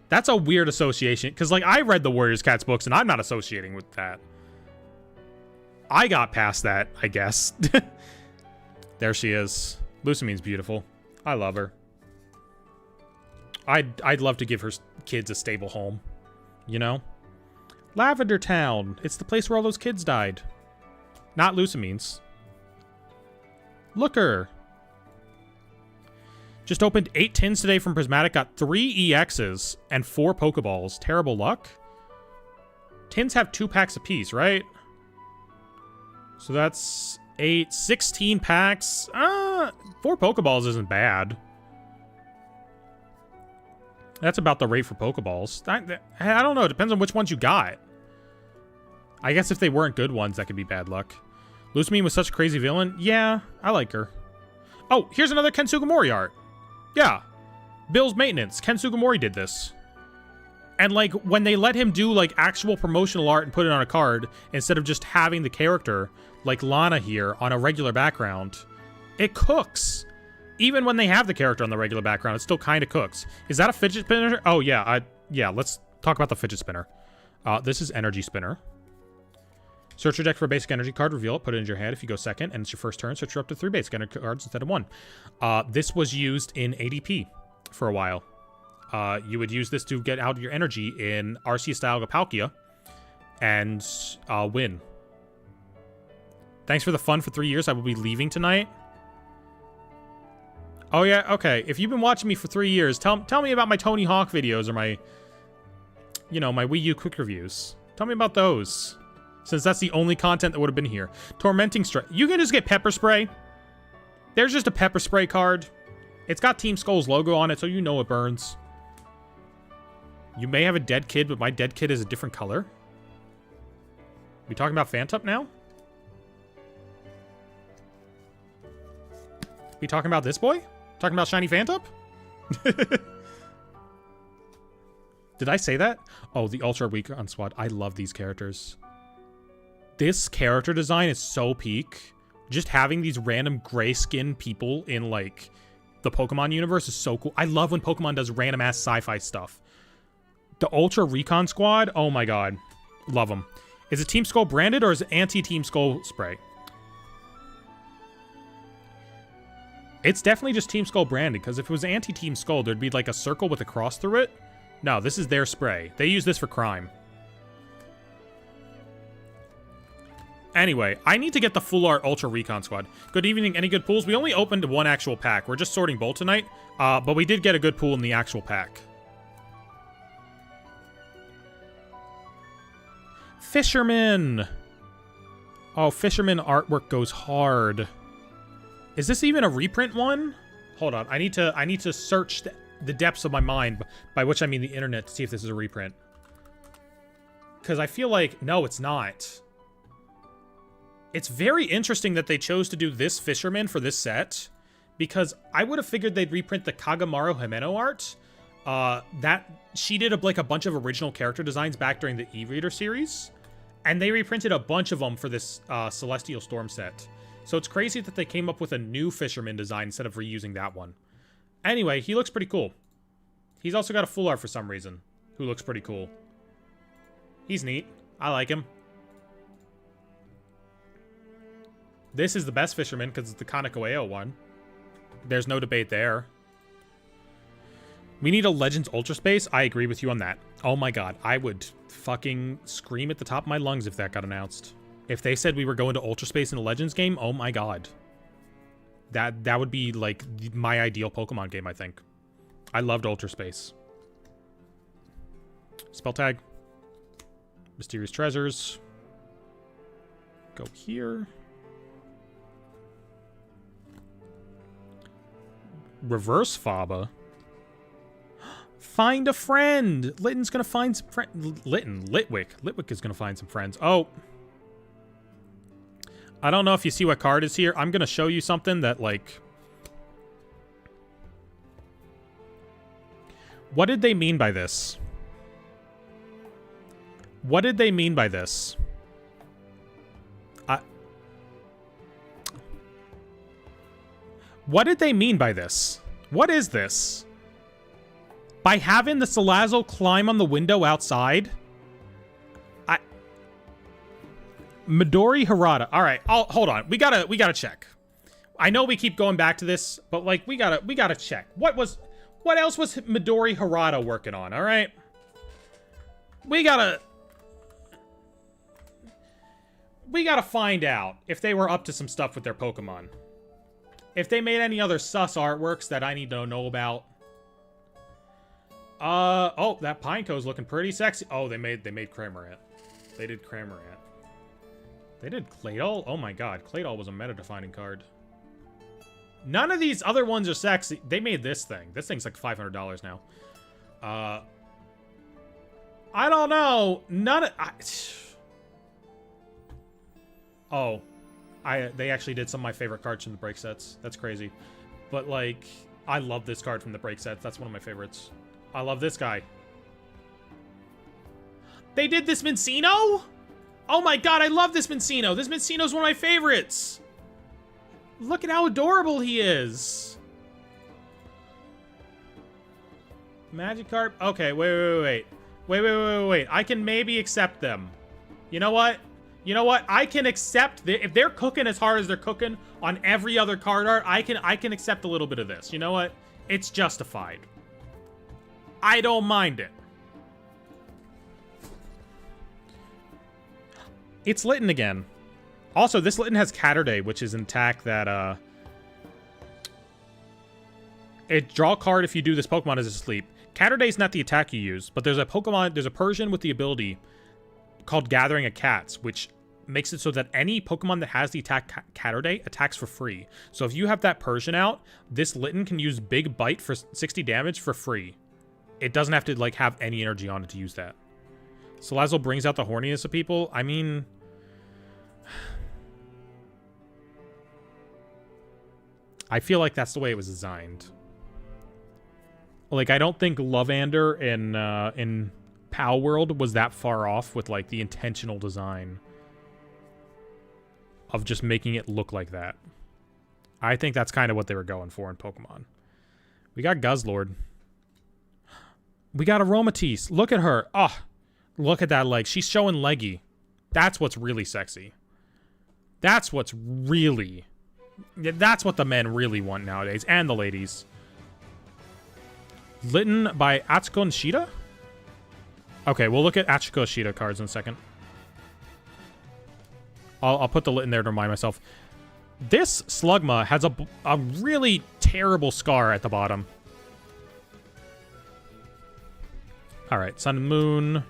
That's a weird association, because, like, I read the Warriors Cats books, and I'm not associating with that. I got past that, I guess. There she is. Lucamine's beautiful. I love her. I'd love to give her kids a stable home. You know? Lavender Town. It's the place where all those kids died. Not Lucamine's. Looker. Just opened 8 tins today from Prismatic. Got 3 EXs and 4 Pokeballs. Terrible luck. Tins have 2 packs apiece, right? So that's 8, 16 packs. 4 Pokeballs isn't bad. That's about the rate for Pokeballs. I don't know. It depends on which ones you got. I guess if they weren't good ones, that could be bad luck. Lucamine was such a crazy villain. Yeah, I like her. Oh, here's another Ken Sugimori art. Yeah. Bill's Maintenance. Ken Sugimori did this. And, like, when they let him do, like, actual promotional art and put it on a card, instead of just having the character, like Lana here, on a regular background, it cooks. Even when they have the character on the regular background, it still kind of cooks. Is that a fidget spinner? Oh, yeah. Yeah, let's talk about the fidget spinner. This is Energy Spinner. Search your deck for a basic energy card, reveal it, put it into your hand. If you go second and it's your first turn, search for up to 3 basic energy cards instead of 1. This was used in ADP for a while. You would use this to get out your energy in Arceus style Palkia. and win. Thanks for the fun for 3 years. I will be leaving tonight. Oh, yeah, okay. If you've been watching me for 3 years, tell me about my Tony Hawk videos or my, you know, my Wii U quick reviews. Tell me about those, since that's the only content that would have been here. Tormenting Strike. You can just get Pepper Spray. There's just a Pepper Spray card. It's got Team Skull's logo on it, so you know it burns. You may have a dead kid, but my dead kid is a different color. We talking about Phantup now? We talking about this boy? Talking about Shiny Phantup? Did I say that? Oh, the Ultra Recon Squad. I love these characters. This character design is so peak. Just having these random gray skin people in, like, the Pokemon universe is so cool. I love when Pokemon does random ass sci-fi stuff. The Ultra Recon Squad, oh my god. Love them. Is it Team Skull branded or is it anti-Team Skull spray? It's definitely just Team Skull branded, because if it was anti-Team Skull, there'd be like a circle with a cross through it. No, this is their spray. They use this for crime. Anyway, I need to get the Full Art Ultra Recon Squad. Good evening. Any good pools? We only opened one actual pack. We're just sorting Bolt tonight, but we did get a good pool in the actual pack. Fisherman! Oh, Fisherman artwork goes hard. Is this even a reprint one? Hold on. I need to search the depths of my mind, by which I mean the internet, to see if this is a reprint. Because I feel like, no, it's not. It's very interesting that they chose to do this Fisherman for this set, because I would have figured they'd reprint the Kagamaru Himeno art. She did like a bunch of original character designs back during the E-Reader series, and they reprinted a bunch of them for this Celestial Storm set. So it's crazy that they came up with a new Fisherman design instead of reusing that one. Anyway, he looks pretty cool. He's also got a full art for some reason, who looks pretty cool. He's neat. I like him. This is the best Fisherman because it's the Kaneko one. There's no debate there. We need a Legends Ultra Space. I agree with you on that. Oh my god, I would fucking scream at the top of my lungs if that got announced. If they said we were going to Ultra Space in a Legends game, oh my god. That would be like my ideal Pokemon game, I think. I loved Ultra Space. Spell tag. Mysterious Treasures. Go here. Reverse Faba. Find a friend. Litton's gonna find some friends. Litwick is gonna find some friends. Oh. I don't know if you see what card is here. I'm gonna show you something that, like... What did they mean by this? What did they mean by this? What did they mean by this? What is this? By having the Salazzle climb on the window outside? Midori Harada. All right, hold on. We gotta check. I know we keep going back to this, but like we gotta check. What else was Midori Harada working on? All right, we gotta find out if they were up to some stuff with their Pokemon. If they made any other sus artworks that I need to know about. Oh, that Pineco's looking pretty sexy. Oh, they made Cramorant. They did Cramorant. They did Claydol? Oh my god, Claydol was a meta-defining card. None of these other ones are sexy. They made this thing. This thing's like $500 now. I don't know. They actually did some of my favorite cards from the break sets. That's crazy. But like, I love this card from the break sets. That's one of my favorites. I love this guy. They did this Mincino? Oh my god, I love this Mincino. This Mincino's one of my favorites. Look at how adorable he is. Magikarp. Okay, wait. I can maybe accept them. You know what? I can accept if they're cooking as hard as they're cooking on every other card art. I can accept a little bit of this. You know what? It's justified. I don't mind it. It's Litten again. Also, this Litten has Catterday, which is an attack that, it draw a card if you do this Pokemon is asleep. Catterday is not the attack you use, but there's a Persian with the ability called Gathering of Cats, which makes it so that any Pokemon that has the attack Catterday attacks for free. So if you have that Persian out, this Litten can use Big Bite for 60 damage for free. It doesn't have to, like, have any energy on it to use that. Salazzle brings out the horniness of people. I mean... I feel like that's the way it was designed. Like, I don't think Lovander in PAL World was that far off with, like, the intentional design of just making it look like that. I think that's kind of what they were going for in Pokemon. We got Guzzlord. We got Aromatisse. Look at her. Oh, look at that leg. She's showing leggy. That's what's really sexy. That's what's really... That's what the men really want nowadays. And the ladies. Litten by Atsuko Nishida? Okay, we'll look at Atsuko Nishida cards in a second. I'll put the Litten there to remind myself. This Slugma has a really terrible scar at the bottom. Alright, Sun and Moon.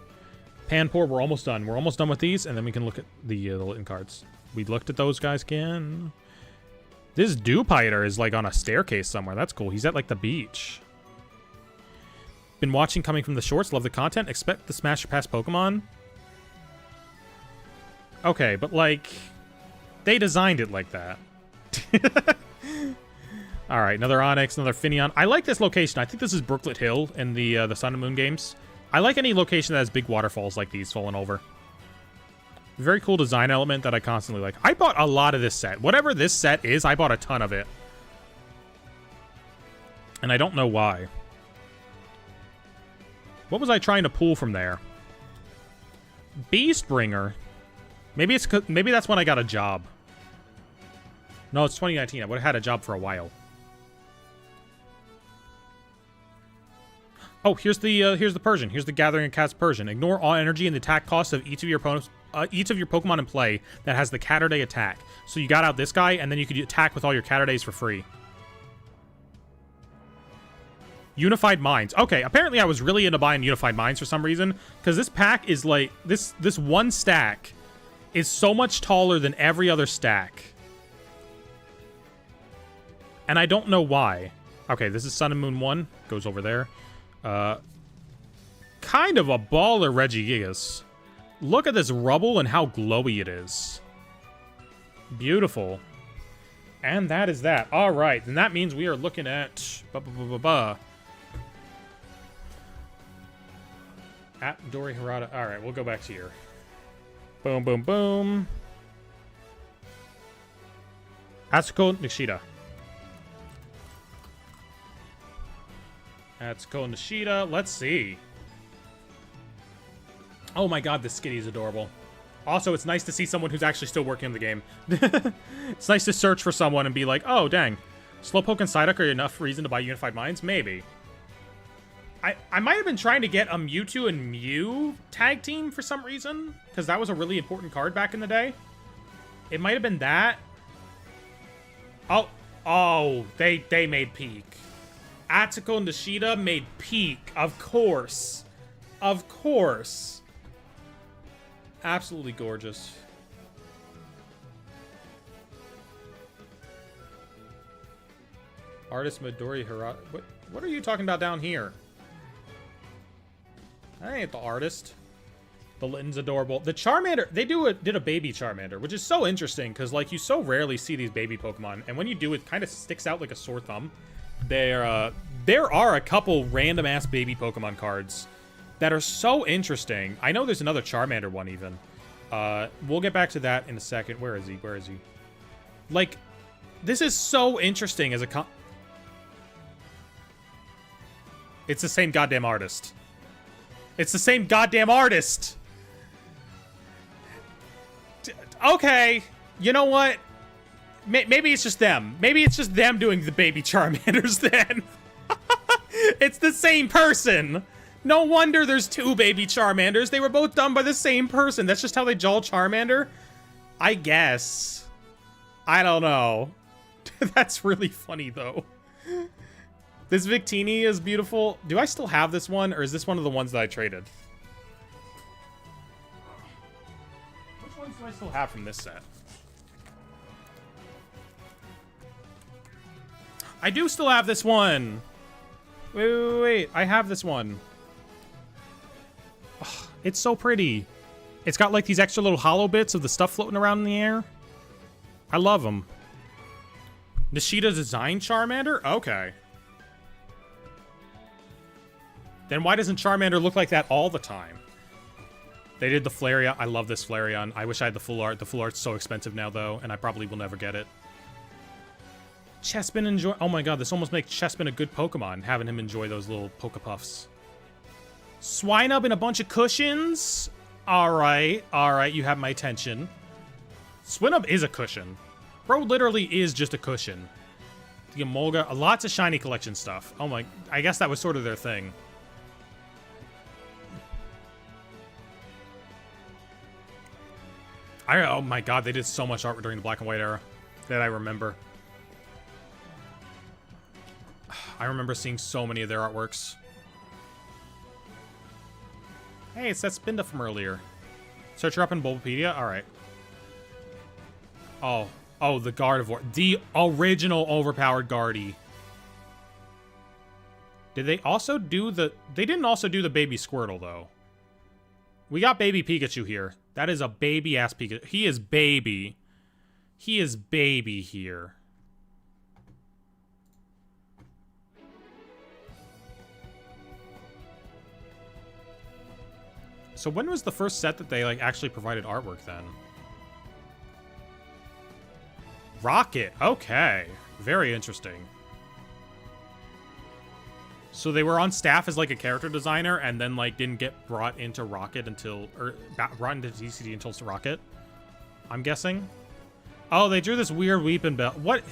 Panpour, we're almost done. We're almost done with these, and then we can look at the Litten cards. We looked at those guys again. This Dewpider is, like, on a staircase somewhere. That's cool. He's at, like, the beach. Been watching Coming from the Shorts. Love the content. Expect the Smash or Pass Pokemon. Okay, but, like, they designed it like that. Alright, another Onix, another Finneon. I like this location. I think this is Brooklet Hill in the Sun and Moon games. I like any location that has big waterfalls like these falling over. Very cool design element that I constantly like. I bought a lot of this set. Whatever this set is, I bought a ton of it. And I don't know why. What was I trying to pull from there? Beastbringer. Maybe that's when I got a job. No, it's 2019. I would have had a job for a while. Oh, here's the Persian. Here's the Gathering of Cats Persian. Ignore all energy and the attack cost of each of your opponents, each of your Pokemon in play that has the Catterday attack. So you got out this guy, and then you could attack with all your Catterdays for free. Unified Minds. Okay, apparently I was really into buying Unified Minds for some reason, because this pack is like this one stack is so much taller than every other stack. And I don't know why. Okay, this is Sun and Moon 1. Goes over there. Kind of a baller Regigigas. Look at this rubble and how glowy it is. Beautiful. And that is that. Alright, then that means we are looking at... At Dori Harada. Alright, we'll go back to here. Boom, boom, boom. Atsuko Nishida. Atsuko Nishida. Let's see. Oh my god, this Skitty is adorable. Also, it's nice to see someone who's actually still working in the game. It's nice to search for someone and be like, oh, dang. Slowpoke and Psyduck are enough reason to buy Unified Minds? Maybe. I might have been trying to get a Mewtwo and Mew tag team for some reason, because that was a really important card back in the day. It might have been that. Oh, they made peak. Atsuko Nishida made peak. Of course. Of course. Absolutely gorgeous. Artist Midori Hirata. What are you talking about down here? That ain't the artist. The Litten's adorable. The Charmander, they did a baby Charmander, which is so interesting because, like, you so rarely see these baby Pokemon, and when you do, it kind of sticks out like a sore thumb. There are a couple random ass baby Pokemon cards that are so interesting. I know there's another Charmander one even. We'll get back to that in a second. Where is he? Where is he? Like, this is so interesting as a It's the same goddamn artist. It's the same goddamn artist. Okay, you know what? Maybe it's just them. Maybe it's just them doing the baby Charmanders then. It's the same person. No wonder there's two baby Charmanders. They were both done by the same person. That's just how they draw Charmander? I guess. I don't know. That's really funny, though. This Victini is beautiful. Do I still have this one, or is this one of the ones that I traded? Which ones do I still have from this set? I do still have this one. Wait. I have this one. Oh, it's so pretty. It's got like these extra little hollow bits of the stuff floating around in the air. I love them. Nishida designed Charmander? Okay. Then why doesn't Charmander look like that all the time? They did the Flareon. I love this Flareon. I wish I had the full art. The full art's so expensive now, though, and I probably will never get it. Chespin enjoy. Oh my god, this almost makes Chespin a good Pokemon, having him enjoy those little Pokepuffs. Swinub and a bunch of cushions? Alright, you have my attention. Swinub is a cushion. Bro literally is just a cushion. The Emolga, lots of shiny collection stuff. Oh my, I guess that was sort of their thing. Oh my god, they did so much art during the black and white era that I remember. I remember seeing so many of their artworks. Hey, it's that Spinda from earlier. Search her up in Bulbapedia? Alright. Oh, the Gardevoir. The original overpowered Guardy. Did they also do the... They didn't also do the baby Squirtle, though. We got baby Pikachu here. That is a baby-ass Pikachu. He is baby. He is baby here. So when was the first set that they, like, actually provided artwork, then? Rocket. Okay. Very interesting. So they were on staff as, like, a character designer and then, like, didn't get brought into Rocket until... Or brought into TCG until Rocket? I'm guessing. Oh, they drew this weird Weepin' Bell. What?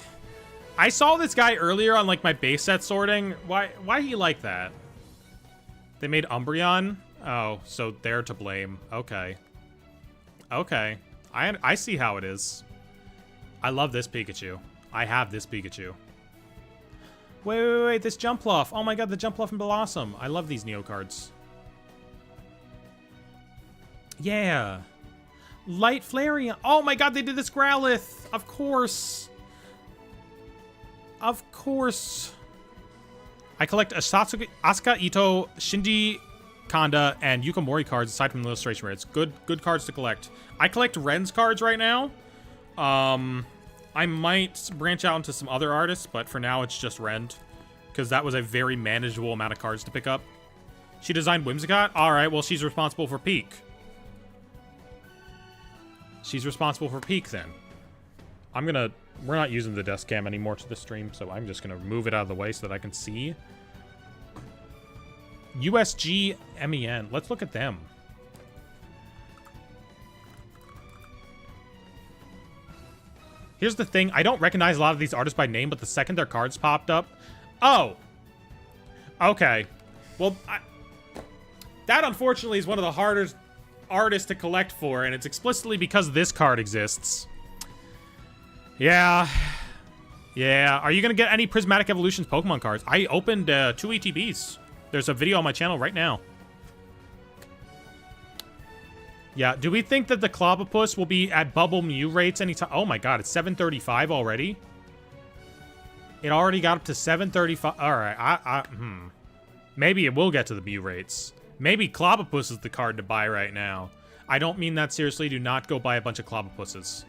I saw this guy earlier on, like, my base set sorting. Why he like that? They made Umbreon? Oh, so they're to blame. Okay. Okay. I see how it is. I love this Pikachu. I have this Pikachu. Wait, this Jumpluff. Oh my god, the Jumpluff and Blossom. I love these Neo cards. Yeah. Light Flareon. Oh my god, they did this Growlithe. Of course. Of course. I collect Asuka Ito, Shinji Kanda, and Yukamori cards aside from the illustration rates. Good cards to collect. I collect Ren's cards right now. I might branch out into some other artists, but for now it's just Ren, because that was a very manageable amount of cards to pick up. She designed Whimsicott? Alright, well, she's responsible for Peak. She's responsible for Peak, then. We're not using the desk cam anymore to the stream, so I'm just gonna move it out of the way so that I can see. USG MEN. Let's look at them. Here's the thing. I don't recognize a lot of these artists by name, but the second their cards popped up... Oh! Okay. Well, that unfortunately is one of the hardest artists to collect for, and it's explicitly because this card exists. Yeah. Yeah. Are you going to get any Prismatic Evolutions Pokemon cards? I opened 2 ETBs. There's a video on my channel right now. Yeah, do we think that the Clobbopus will be at Bubble Mew rates anytime? Oh my god, it's 735 already? It already got up to 735. Alright, maybe it will get to the Mew rates. Maybe Clobbopus is the card to buy right now. I don't mean that seriously. Do not go buy a bunch of Clobbopuses.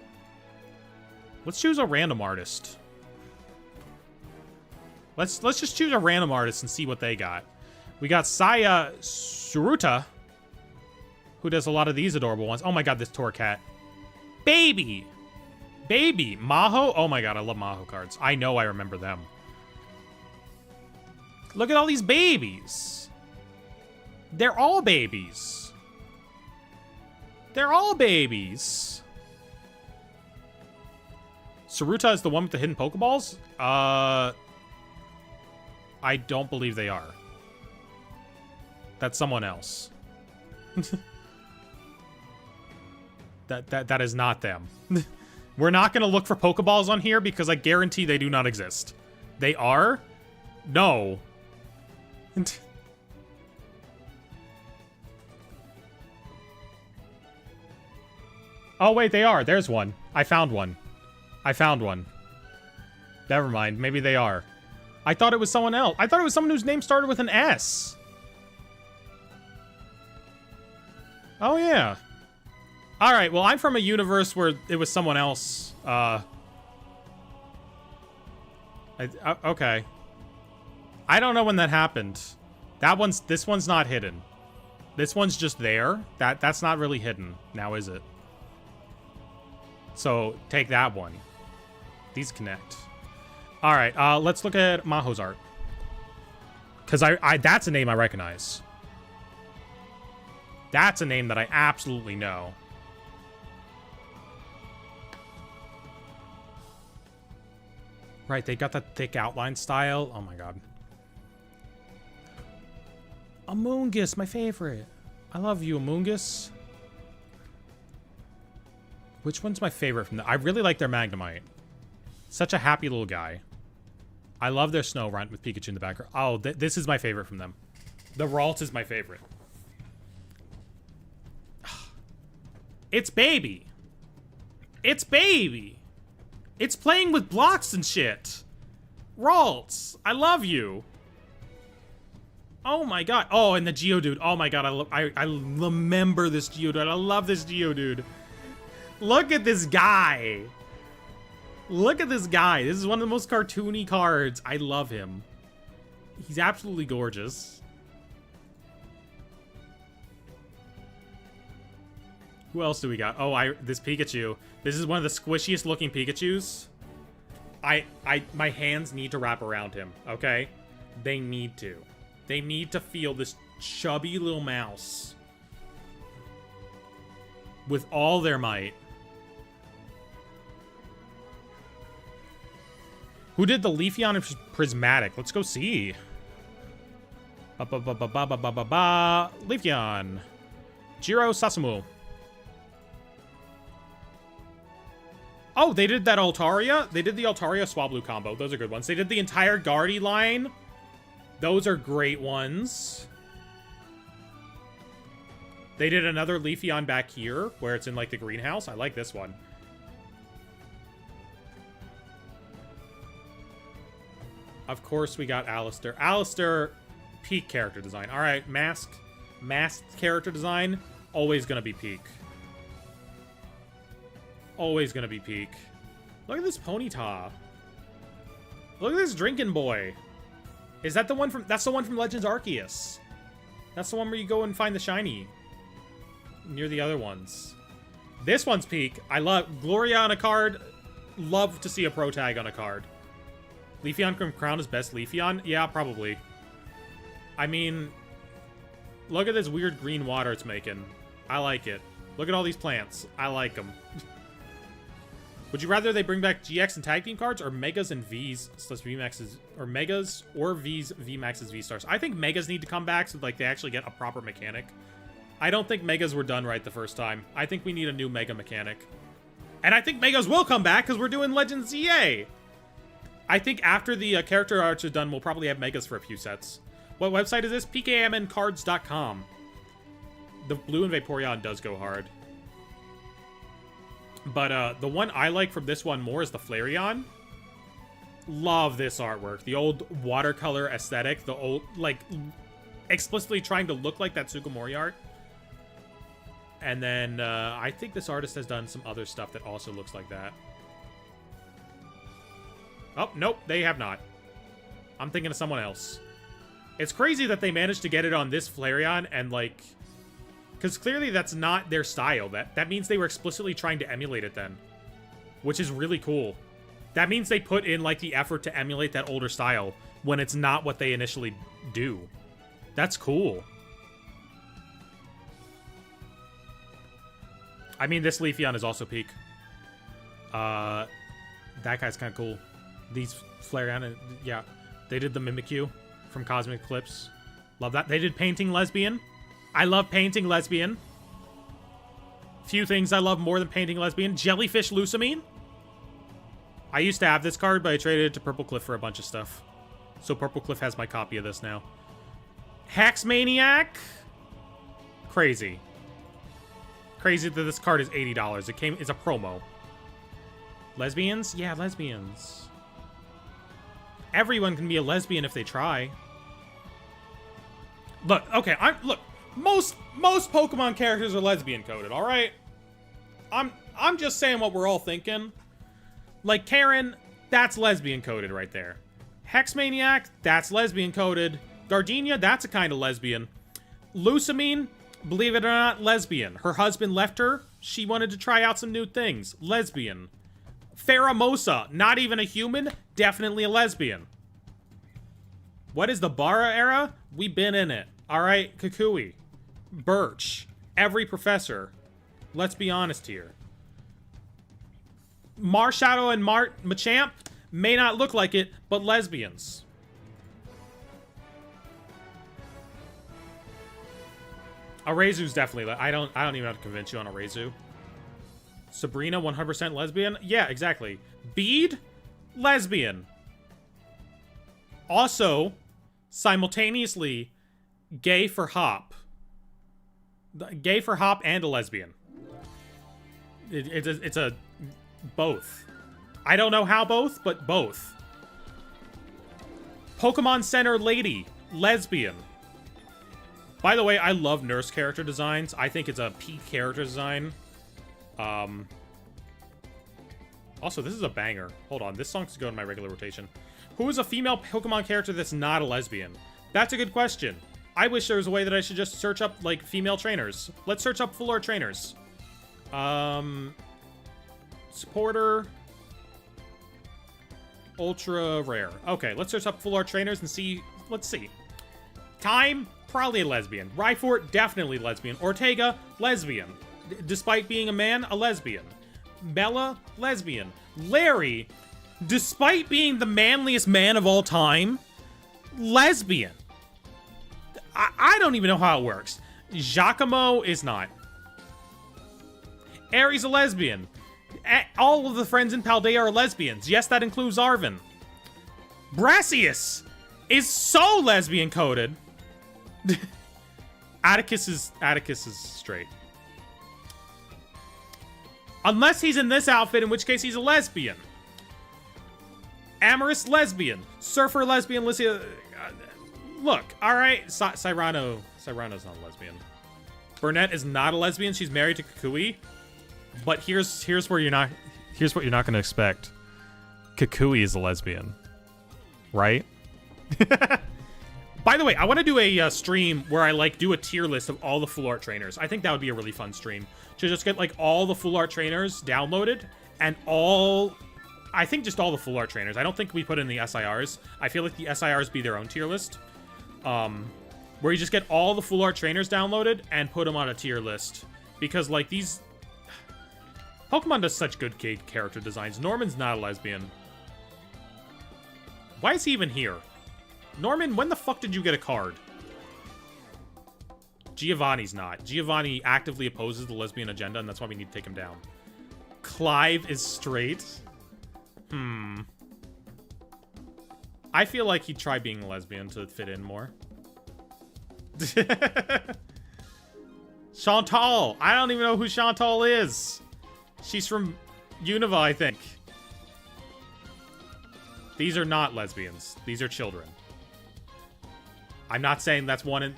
Let's choose a random artist. Let's just choose a random artist and see what they got. We got Saya Suruta, who does a lot of these adorable ones. Oh my god, this Torcat. Baby! Baby! Maho? Oh my god, I love Maho cards. I know I remember them. Look at all these babies. They're all babies. They're all babies. Saruta is the one with the hidden Pokeballs? I don't believe they are. That's someone else. That is not them. We're not going to look for Pokeballs on here because I guarantee they do not exist. They are? No. Oh, wait, they are. There's one. I found one. I found one. Never mind. Maybe they are. I thought it was someone else. I thought it was someone whose name started with an S. Oh, yeah. All right, well, I'm from a universe where it was someone else. Okay. I don't know when that happened. This one's not hidden. This one's just there. That's not really hidden. Now, is it? So, take that one. These connect. All right, let's look at Maho's art. Because that's a name I recognize. That's a name that I absolutely know. Right, they got that thick outline style. Oh my god. Amoongus, my favorite. I love you, Amoongus. Which one's my favorite from them? I really like their Magnemite. Such a happy little guy. I love their Snorunt with Pikachu in the background. Oh, this is my favorite from them. The Ralt is my favorite. It's baby. It's baby. It's playing with blocks and shit. Ralts, I love you. Oh my god. Oh, and the Geodude. Oh my god, I remember this Geodude. I love this Geodude. Look at this guy. Look at this guy. This is one of the most cartoony cards. I love him. He's absolutely gorgeous. Who else do we got? Oh, this Pikachu. This is one of the squishiest looking Pikachus. My hands need to wrap around him, okay? They need to. They need to feel this chubby little mouse with all their might. Who did the Leafeon and Prismatic? Let's go see. Leafeon. Jiro Sasumu. Oh, they did that Altaria? They did the Altaria Swablu combo. Those are good ones. They did the entire Guardy line. Those are great ones. They did another Leafeon back here, where it's in, like, the greenhouse. I like this one. Of course, we got Alistair. Alistair, peak character design. All right, masked character design, always gonna be peak. Always gonna be peak. Look at this Ponyta. Look at this drinking boy. Is that the one from... That's the one from Legends Arceus. That's the one where you go and find the shiny. Near the other ones. This one's peak. I love... Gloria on a card. Love to see a pro tag on a card. Leafeon from Crown is best Leafeon? Yeah, probably. I mean... Look at this weird green water it's making. I like it. Look at all these plants. I like them. Would you rather they bring back GX and tag team cards, or Megas and Vs / VMAXs, or Megas or Vs, VMAXs, V-Stars? I think Megas need to come back so like they actually get a proper mechanic. I don't think Megas were done right the first time. I think we need a new Mega mechanic. And I think Megas will come back because we're doing Legends ZA. I think after the character arts are done, we'll probably have Megas for a few sets. What website is this? PKMNcards.com. The blue and Vaporeon does go hard. But the one I like from this one more is the Flareon. Love this artwork. The old watercolor aesthetic. The old, like, explicitly trying to look like that Tsukumori art. And then I think this artist has done some other stuff that also looks like that. Oh, nope, they have not. I'm thinking of someone else. It's crazy that they managed to get it on this Flareon and, like... Because clearly that's not their style. That means they were explicitly trying to emulate it then. Which is really cool. That means they put in, like, the effort to emulate that older style when it's not what they initially do. That's cool. I mean, this Leafeon is also peak. That guy's kind of cool. These Flareon, yeah. They did the Mimikyu from Cosmic Eclipse. Love that. They did painting lesbian. I love painting lesbian. Few things I love more than painting lesbian. Jellyfish Lusamine. I used to have this card, but I traded it to Purple Cliff for a bunch of stuff. So Purple Cliff has my copy of this now. Hex Maniac. Crazy. Crazy that this card is $80. It's a promo. Lesbians? Yeah, lesbians. Everyone can be a lesbian if they try. Look, okay, look. Most Pokemon characters are lesbian coded, all right? I'm just saying what we're all thinking. Like Karen, that's lesbian coded right there. Hex Maniac, that's lesbian coded. Gardenia, that's a kind of lesbian. Lusamine, believe it or not, lesbian. Her husband left her. She wanted to try out some new things. Lesbian. Pheromosa, not even a human, definitely a lesbian. What is the Bara era? We've been in it. All right, Kukui. Birch. Every professor. Let's be honest here. Marshadow and Machamp may not look like it, but lesbians. Arezu's definitely. I don't even have to convince you on Arezu. Sabrina, 100% lesbian. Yeah, exactly. Bede, lesbian. Also, simultaneously, gay for Hop. Gay for Hop and a lesbian. It's a both. I don't know how both, but both. Pokemon Center Lady, lesbian. By the way, I love nurse character designs. I think it's a peak character design. Also, this is a banger. Hold on, this song's going in my regular rotation. Who is a female Pokemon character that's not a lesbian? That's a good question. I wish there was a way that I should just search up, like, female trainers. Let's search up full art trainers. Supporter. Ultra rare. Okay, let's search up full art trainers and see. Let's see. Time, probably a lesbian. Rhyfort, definitely lesbian. Ortega, lesbian. Despite being a man, a lesbian. Bella, lesbian. Larry, despite being the manliest man of all time, lesbian. I don't even know how it works. Giacomo is not. Aries, a lesbian. All of the friends in Paldea are lesbians. Yes, that includes Arvin. Brassius is so lesbian coded. Atticus is straight. Unless he's in this outfit, in which case he's a lesbian. Amorous, lesbian. Surfer, lesbian. Lycia. Look, all right. Cyrano's not a lesbian. Burnett is not a lesbian. She's married to Kukui. But here's what you're not gonna expect. Kukui is a lesbian, right? By the way, I want to do a stream where I do a tier list of all the full art trainers. I think that would be a really fun stream to just get all the full art trainers downloaded and I think just all the full art trainers. I don't think we put in the SIRs. I feel like the SIRs be their own tier list, where you just get all the full art trainers downloaded and put them on a tier list because these. Pokemon does such good character designs. Norman's not a lesbian. Why is he even here? Norman, when the fuck did you get a card? Giovanni's not. Giovanni actively opposes the lesbian agenda, and that's why we need to take him down. Clive is straight. I feel like he'd try being a lesbian to fit in more. Chantal! I don't even know who Chantal is. She's from Unova, I think. These are not lesbians. These are children. I'm not saying that's one.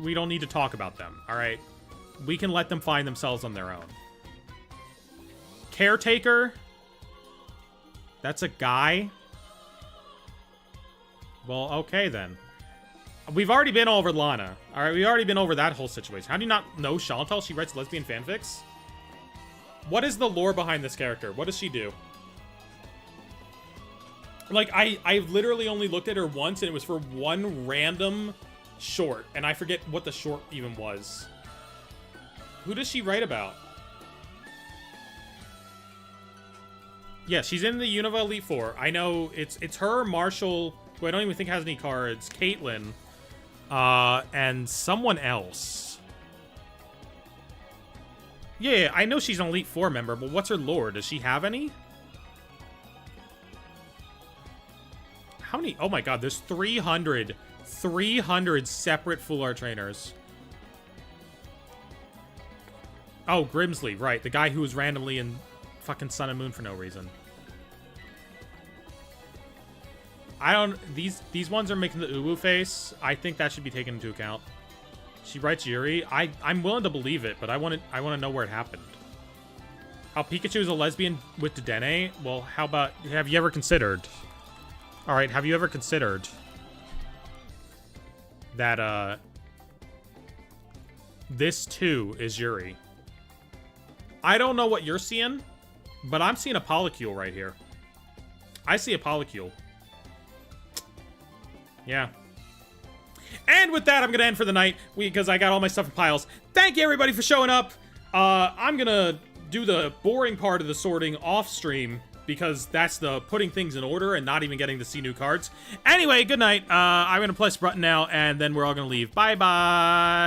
We don't need to talk about them, all right? We can let them find themselves on their own. Caretaker. That's a guy. Well, okay then. We've already been over Lana. All right, we've already been over that whole situation. How do you not know Chantal? She writes lesbian fanfics? What is the lore behind this character? What does she do? I literally only looked at her once, and it was for one random short, and I forget what the short even was. Who does she write about? Yeah, she's in the Unova Elite Four. I know it's her, Marshall, who I don't even think has any cards, Caitlyn, And someone else. Yeah, I know she's an Elite Four member, but what's her lore? Does she have any? How many? Oh my god, there's 300 separate Full Art trainers. Oh, Grimsley, right. The guy who was randomly in fucking Sun and Moon for no reason. I don't... These ones are making the uwu face. I think that should be taken into account. She writes Yuri. I'm willing to believe it, but I want to know where it happened. How Pikachu is a lesbian with Dedenne? Well, how about... Have you ever considered... Alright, have you ever considered... that, this, too, is Yuri. I don't know what you're seeing, but I'm seeing a polycule right here. I see a polycule. Yeah. And with that, I'm going to end for the night, because I got all my stuff in piles. Thank you, everybody, for showing up. I'm going to do the boring part of the sorting off stream, because that's the putting things in order and not even getting to see new cards. Anyway, good night. I'm going to press button now, and then we're all going to leave. Bye-bye.